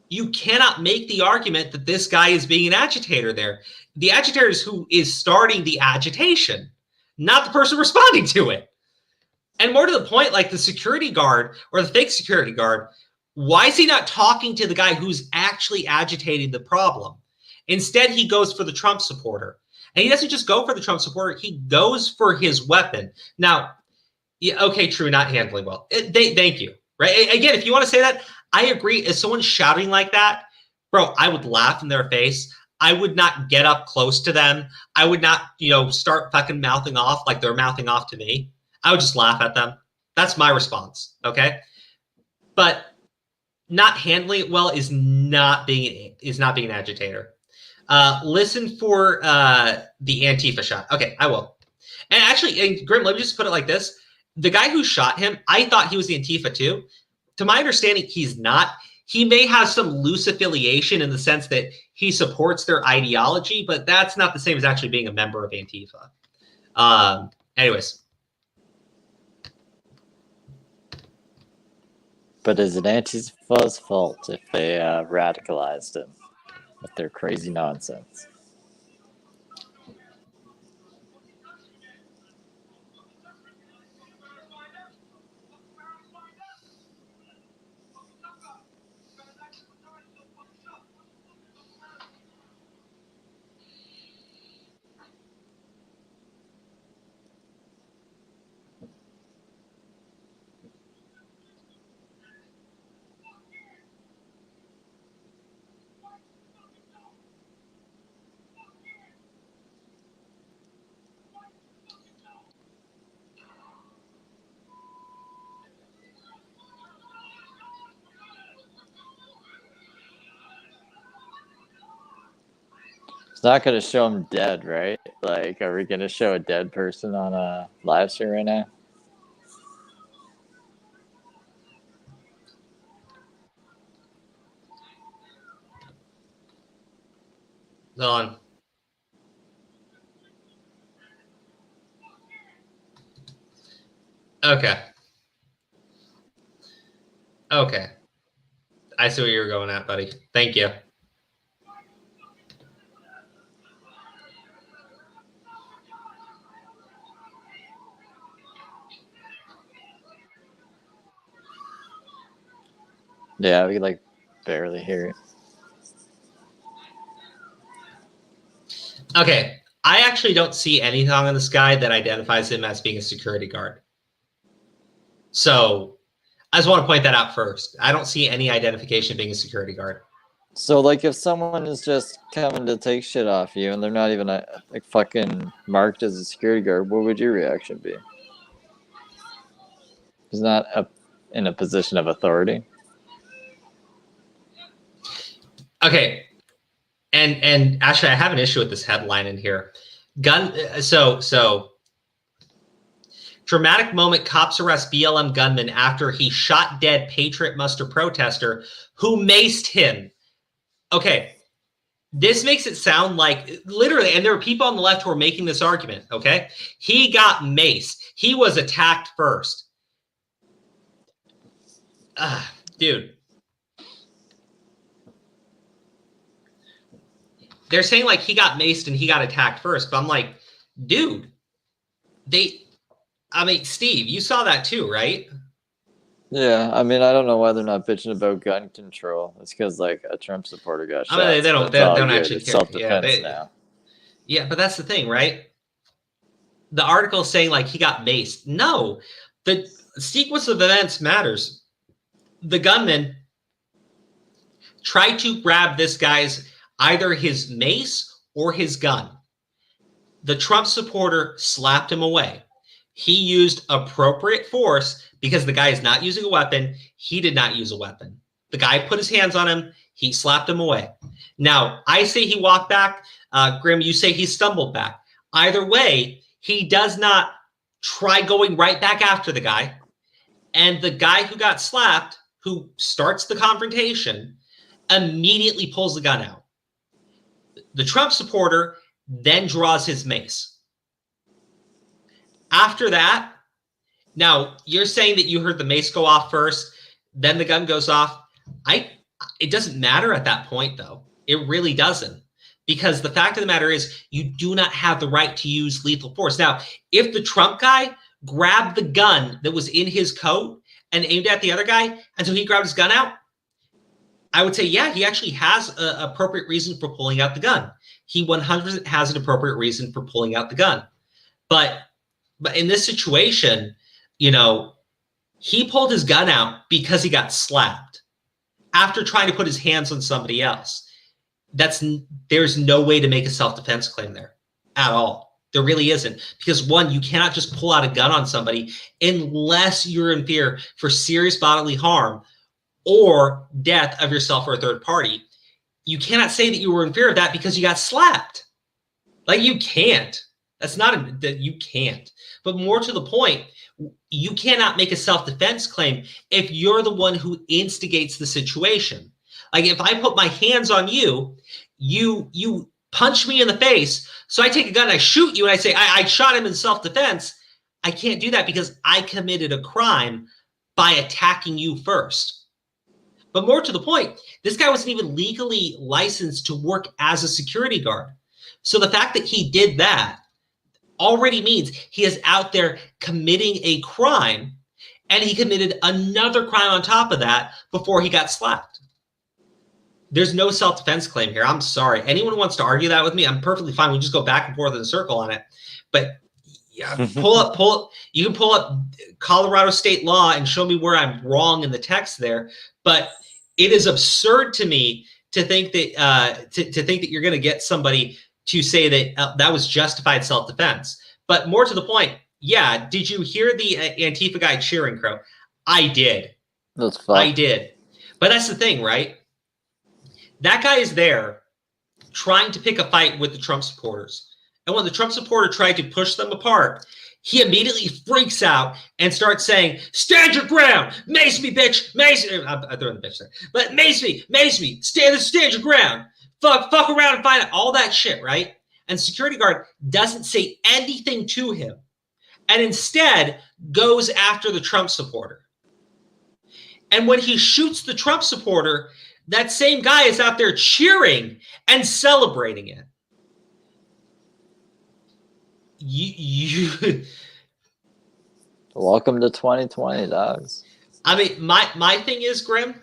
You cannot make the argument that this guy is being an agitator there. The agitator is who is starting the agitation, not the person responding to it. And more to the point, like the security guard or the fake security guard, why is he not talking to the guy who's actually agitating the problem? Instead, he goes for the Trump supporter. And he doesn't just go for the Trump supporter, he goes for his weapon. Now, yeah, okay, true, not handling well. Thank you. Right? Again, if you want to say that, I agree. If someone's shouting like that, bro, I would laugh in their face. I would not get up close to them. I would not, start fucking mouthing off like they're mouthing off to me. I would just laugh at them. That's my response, okay? But not handling it well is not being an agitator. Listen for the Antifa shot. Okay, I will. And actually, Grim, let me just put it like this. The guy who shot him, I thought he was the Antifa too. To my understanding, he's not. He may have some loose affiliation in the sense that he supports their ideology, but that's not the same as actually being a member of Antifa. Anyways. But is it Antifa's fault if they radicalized him with their crazy nonsense? It's not going to show him dead, right? Like, are we going to show a dead person on a live stream right now? Hold on. Okay. Okay. I see what you're going at, buddy. Thank you. Yeah, we could, like, barely hear it. Okay. I actually don't see anything on this guy that identifies him as being a security guard. So I just want to point that out first. I don't see any identification being a security guard. So, like, if someone is just coming to take shit off you and they're not even, like, fucking marked as a security guard, what would your reaction be? He's not in a position of authority. Okay. And actually, I have an issue with this headline in here. So dramatic moment, cops arrest BLM gunman after he shot dead Patriot Muster protester who maced him. Okay, this makes it sound like literally, and there are people on the left who are making this argument, okay? He got maced. He was attacked first. Dude. They're saying like he got maced and he got attacked first, but I'm like, dude, Steve, you saw that too, right? Yeah, I mean, I don't know why they're not bitching about gun control. It's because like a Trump supporter got shot. I mean, they so don't actually it's care. self-defense now. Yeah, but that's the thing, right? The article saying like he got maced. No, the sequence of events matters. The gunman tried to grab this guy's either his mace or his gun. The Trump supporter slapped him away. He used appropriate force because the guy is not using a weapon. He did not use a weapon. The guy put his hands on him. He slapped him away. Now, I say he walked back. Grim, you say he stumbled back. Either way, he does not try going right back after the guy. And the guy who got slapped, who starts the confrontation, immediately pulls the gun out. The Trump supporter then draws his mace. After that, now you're saying that you heard the mace go off first, then the gun goes off. It doesn't matter at that point, though. It really doesn't. Because the fact of the matter is you do not have the right to use lethal force. Now, if the Trump guy grabbed the gun that was in his coat and aimed at the other guy until he grabbed his gun out, I would say, yeah, he actually has an appropriate reason for pulling out the gun. He 100% has an appropriate reason for pulling out the gun. But in this situation, you know, he pulled his gun out because he got slapped after trying to put his hands on somebody else. There's no way to make a self-defense claim there at all. There really isn't. Because one, you cannot just pull out a gun on somebody unless you're in fear for serious bodily harm or death of yourself or a third party. You cannot say that you were in fear of that because you got slapped. Like, you can't. You can't. But more to the point, you cannot make a self-defense claim if you're the one who instigates the situation. Like, if I put my hands on you, you punch me in the face, so I take a gun, I shoot you, and I say, I shot him in self-defense. I can't do that because I committed a crime by attacking you first. But more to the point, this guy wasn't even legally licensed to work as a security guard. So the fact that he did that already means he is out there committing a crime, and he committed another crime on top of that before he got slapped. There's no self-defense claim here. I'm sorry. Anyone who wants to argue that with me, I'm perfectly fine. We just go back and forth in a circle on it. But yeah, you can pull up Colorado state law and show me where I'm wrong in the text there. But it is absurd to me to think that to think that you're going to get somebody to say that that was justified self-defense. But more to the point, yeah, did you hear the Antifa guy cheering, Crow? I did. That's fun. I did. But that's the thing, right? That guy is there trying to pick a fight with the Trump supporters. And when the Trump supporter tried to push them apart, he immediately freaks out and starts saying, stand your ground, mace me, bitch, mace me. I threw in the bitch there. But mace me, stand your ground. Fuck around and find out. All that shit, right? And security guard doesn't say anything to him and instead goes after the Trump supporter. And when he shoots the Trump supporter, that same guy is out there cheering and celebrating it. Welcome to 2020, dogs. I mean, my thing is, Grim,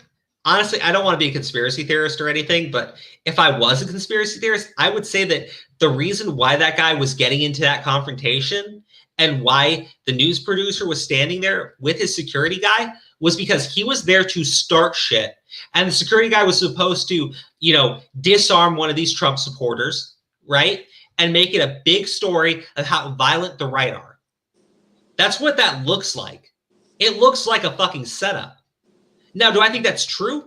honestly, I don't want to be a conspiracy theorist or anything, but if I was a conspiracy theorist, I would say that the reason why that guy was getting into that confrontation and why the news producer was standing there with his security guy was because he was there to start shit. And the security guy was supposed to, you know, disarm one of these Trump supporters, right? And make it a big story of how violent the right are. That's what that looks like. It looks like a fucking setup. Now, do I think that's true?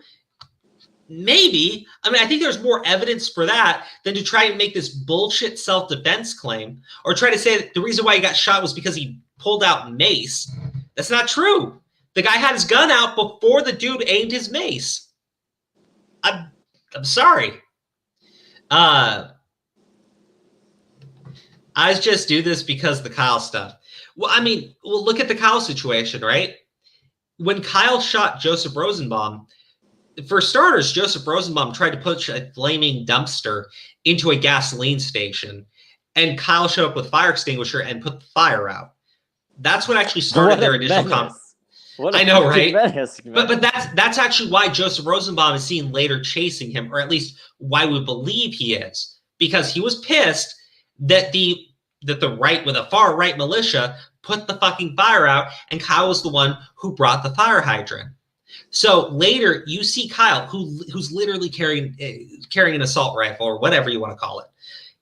Maybe. I mean, I think there's more evidence for that than to try and make this bullshit self-defense claim or try to say that the reason why he got shot was because he pulled out mace. That's not true. The guy had his gun out before the dude aimed his mace. I'm sorry. I just do this because of the Kyle stuff. Well, I mean, look at the Kyle situation, right? When Kyle shot Joseph Rosenbaum, for starters, Joseph Rosenbaum tried to push a flaming dumpster into a gasoline station, and Kyle showed up with a fire extinguisher and put the fire out. That's what actually started their initial What a I know, fucking right? menace, man. But that's actually why Joseph Rosenbaum is seen later chasing him, or at least why we believe he is, because he was pissed that the right, with a far right militia, put the fucking fire out, and Kyle was the one who brought the fire hydrant. So later, you see Kyle, who's literally carrying an assault rifle or whatever you want to call it.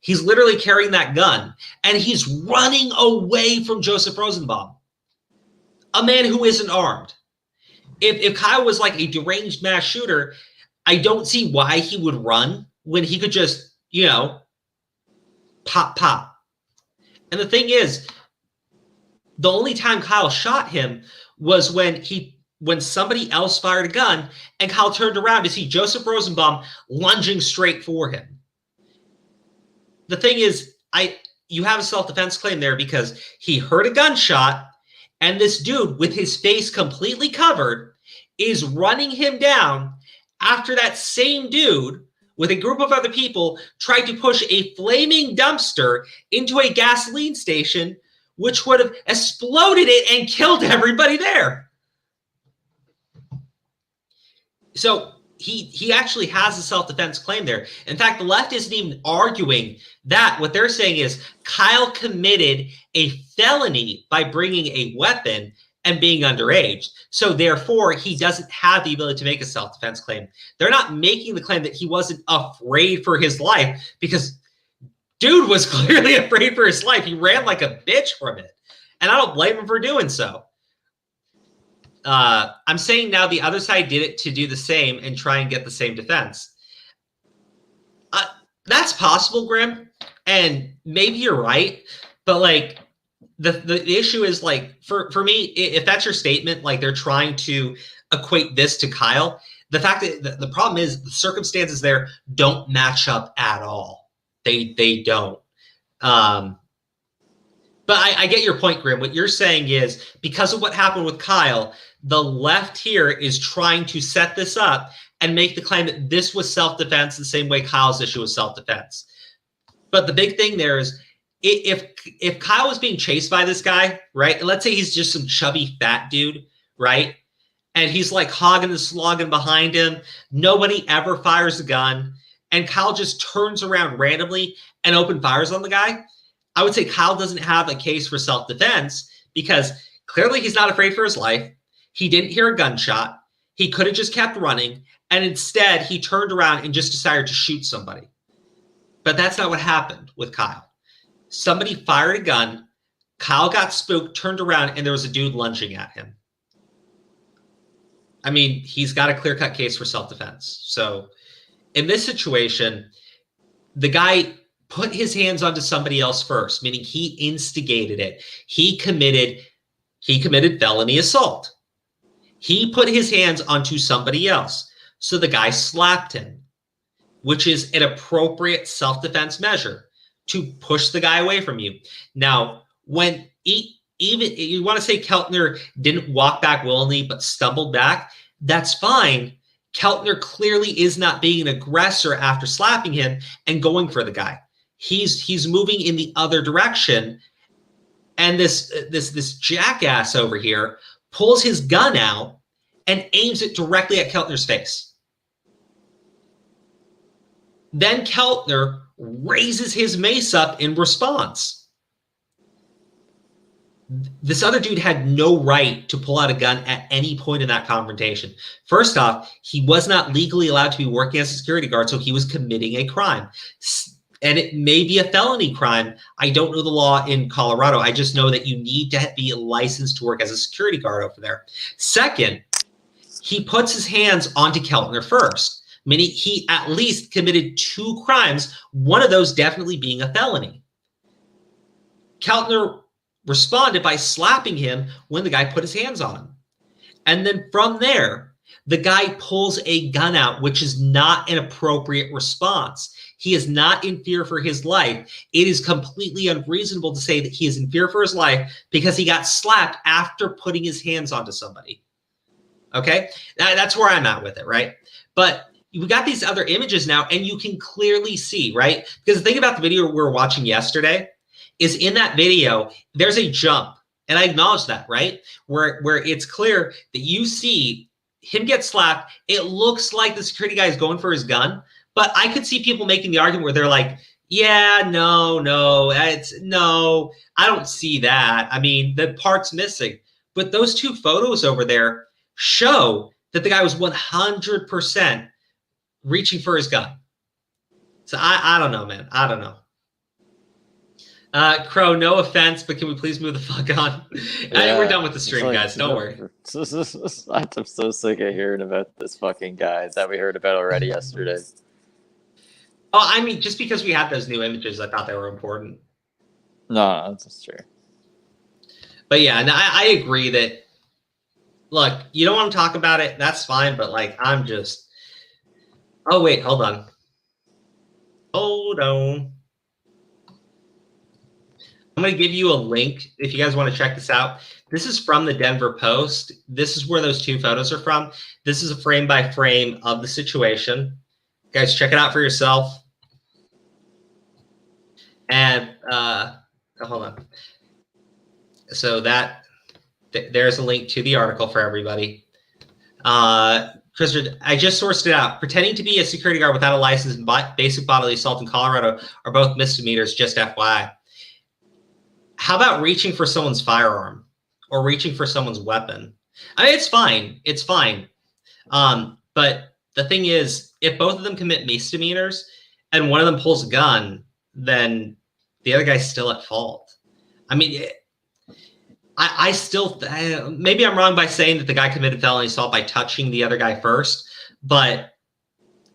He's literally carrying that gun, and he's running away from Joseph Rosenbaum, a man who isn't armed. If Kyle was like a deranged mass shooter, I don't see why he would run when he could just, you know, pop. And the thing is, the only time Kyle shot him was when somebody else fired a gun and Kyle turned around to see Joseph Rosenbaum lunging straight for him. The thing is, you have a self-defense claim there because he heard a gunshot, and this dude with his face completely covered is running him down after that same dude with a group of other people tried to push a flaming dumpster into a gasoline station, which would have exploded it and killed everybody there. So he actually has a self-defense claim there. In fact, the left isn't even arguing that. What they're saying is Kyle committed a felony by bringing a weapon and being underage. So therefore, he doesn't have the ability to make a self-defense claim. They're not making the claim that he wasn't afraid for his life, because dude was clearly afraid for his life. He ran like a bitch from it. And I don't blame him for doing so. I'm saying now the other side did it to do the same and try and get the same defense. That's possible, Grim, and maybe you're right, but like the issue is, like, for me, if that's your statement, like they're trying to equate this to Kyle, the fact that the problem is the circumstances there don't match up at all. They don't. But I get your point, Grim. What you're saying is, because of what happened with Kyle, the left here is trying to set this up and make the claim that this was self-defense the same way Kyle's issue was self-defense. But the big thing there is, if Kyle was being chased by this guy, right, and let's say he's just some chubby fat dude, right, and he's like hogging and slogging behind him, nobody ever fires a gun, and Kyle just turns around randomly and open fires on the guy, I would say Kyle doesn't have a case for self-defense, because clearly he's not afraid for his life. He didn't hear a gunshot. He could have just kept running, and instead he turned around and just decided to shoot somebody. But that's not what happened with Kyle. Somebody fired a gun, Kyle got spooked, turned around, and there was a dude lunging at him. I mean, he's got a clear-cut case for self-defense. So in this situation, the guy put his hands onto somebody else first, meaning he instigated it. He committed felony assault. He put his hands onto somebody else. So the guy slapped him, which is an appropriate self-defense measure to push the guy away from you. Now, when even you want to say Keltner didn't walk back willingly but stumbled back, that's fine. Keltner clearly is not being an aggressor after slapping him and going for the guy. He's moving in the other direction, and this jackass over here pulls his gun out and aims it directly at Keltner's face. Then Keltner raises his mace up in response. This other dude had no right to pull out a gun at any point in that confrontation. First off, he was not legally allowed to be working as a security guard, so he was committing a crime. And it may be a felony crime. I don't know the law in Colorado. I just know that you need to be licensed to work as a security guard over there. Second, he puts his hands onto Keltner first, meaning he at least committed 2 crimes, one of those definitely being a felony. Keltner responded by slapping him when the guy put his hands on him. And then from there, the guy pulls a gun out, which is not an appropriate response. He is not in fear for his life. It is completely unreasonable to say that he is in fear for his life because he got slapped after putting his hands onto somebody. Okay? That's where I'm at with it, right? But we got these other images now, and you can clearly see, right? Because the thing about the video we were watching yesterday is in that video, there's a jump And I acknowledge that, right? Where it's clear that you see him get slapped. It looks like the security guy is going for his gun, but I could see people making the argument where they're like, yeah, no, I don't see that. I mean, the part's missing. But those two photos over there show that the guy was 100% reaching for his gun. So I don't know, man. I don't know. Crow, no offense, but can we please move the fuck on? Yeah, we're done with the stream, like, guys. Don't worry. I'm so sick of hearing about this fucking guy that we heard about already yesterday. Oh, I mean, just because we had those new images, I thought they were important. No, that's true. But yeah, no, I agree that, look, you don't want to talk about it, that's fine, but like, I'm just, oh, wait, hold on. Hold on. I'm going to give you a link if you guys want to check this out. This is from the Denver Post. This is where those two photos are from. This is a frame by frame of the situation. Guys, check it out for yourself. And hold on. So there's a link to the article for everybody. Chris, I just sourced it out. Pretending to be a security guard without a license and basic bodily assault in Colorado are both misdemeanors, just FYI. How about reaching for someone's firearm or reaching for someone's weapon? I mean, it's fine. It's fine. But the thing is, if both of them commit misdemeanors and one of them pulls a gun, then the other guy's still at fault. I mean, I still, maybe I'm wrong by saying that the guy committed felony assault by touching the other guy first, but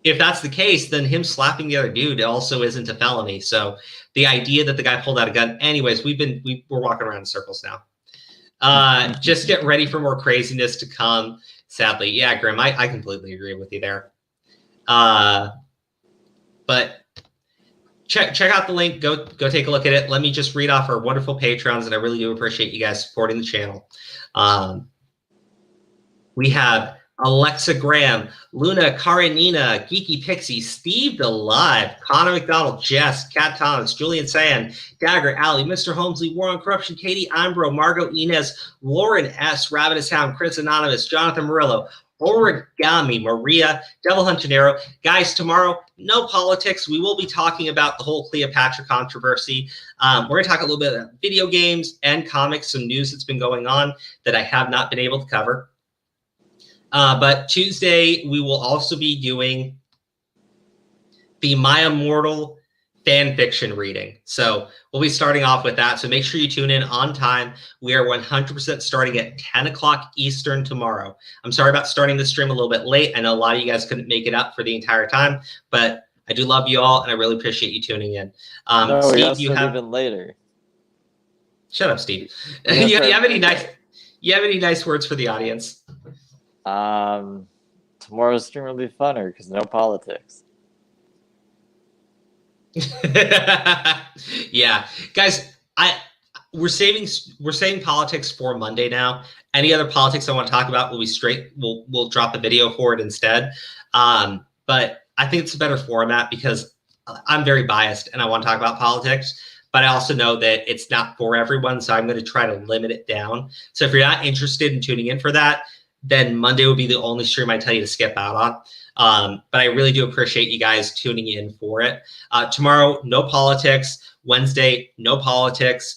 if that's the case, then him slapping the other dude also isn't a felony. So the idea that the guy pulled out a gun, anyways, we're walking around in circles now. Just get ready for more craziness to come. Sadly, yeah, Grim, I completely agree with you there. But check out the link. Go take a look at it. Let me just read off our wonderful patrons, and I really do appreciate you guys supporting the channel. We have Alexa Graham, Luna Karenina, Geeky Pixie, Steve DeLive, Connor McDonald, Jess, Kat Thomas, Julian Sand, Dagger, Alley, Mr. Holmesley, War on Corruption, Katie Imbro, Margot Inez, Lauren S, Ravenous Hound, Chris Anonymous, Jonathan Murillo, Origami, Maria, Devil Huntanero. Guys, tomorrow, no politics. We will be talking about the whole Cleopatra controversy. We're going to talk a little bit about video games and comics, some news that's been going on that I have not been able to cover. But Tuesday, we will also be doing the My Immortal fan fiction reading. So we'll be starting off with that. So make sure you tune in on time. We are 100% starting at 10 o'clock Eastern tomorrow. I'm sorry about starting the stream a little bit late. I know a lot of you guys couldn't make it up for the entire time, but I do love you all, and I really appreciate you tuning in. No, Steve, you have even later. Shut up, Steve. You have any nice words for the audience? Tomorrow's stream will be funner because no politics. Yeah, guys, we're saving politics for Monday now. Any other politics I want to talk about will be straight. We'll drop a video for it instead. But I think it's a better format because I'm very biased and I want to talk about politics. But I also know that it's not for everyone, so I'm going to try to limit it down. So if you're not interested in tuning in for that, then Monday will be the only stream I tell you to skip out on. But I really do appreciate you guys tuning in for it. Tomorrow, no politics. Wednesday, no politics.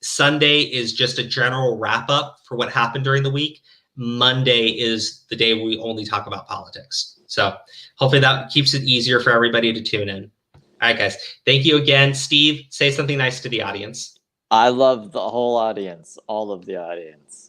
Sunday is just a general wrap up for what happened during the week. Monday is the day we only talk about politics. So hopefully that keeps it easier for everybody to tune in. All right, guys. Thank you again. Steve, say something nice to the audience. I love the whole audience, all of the audience.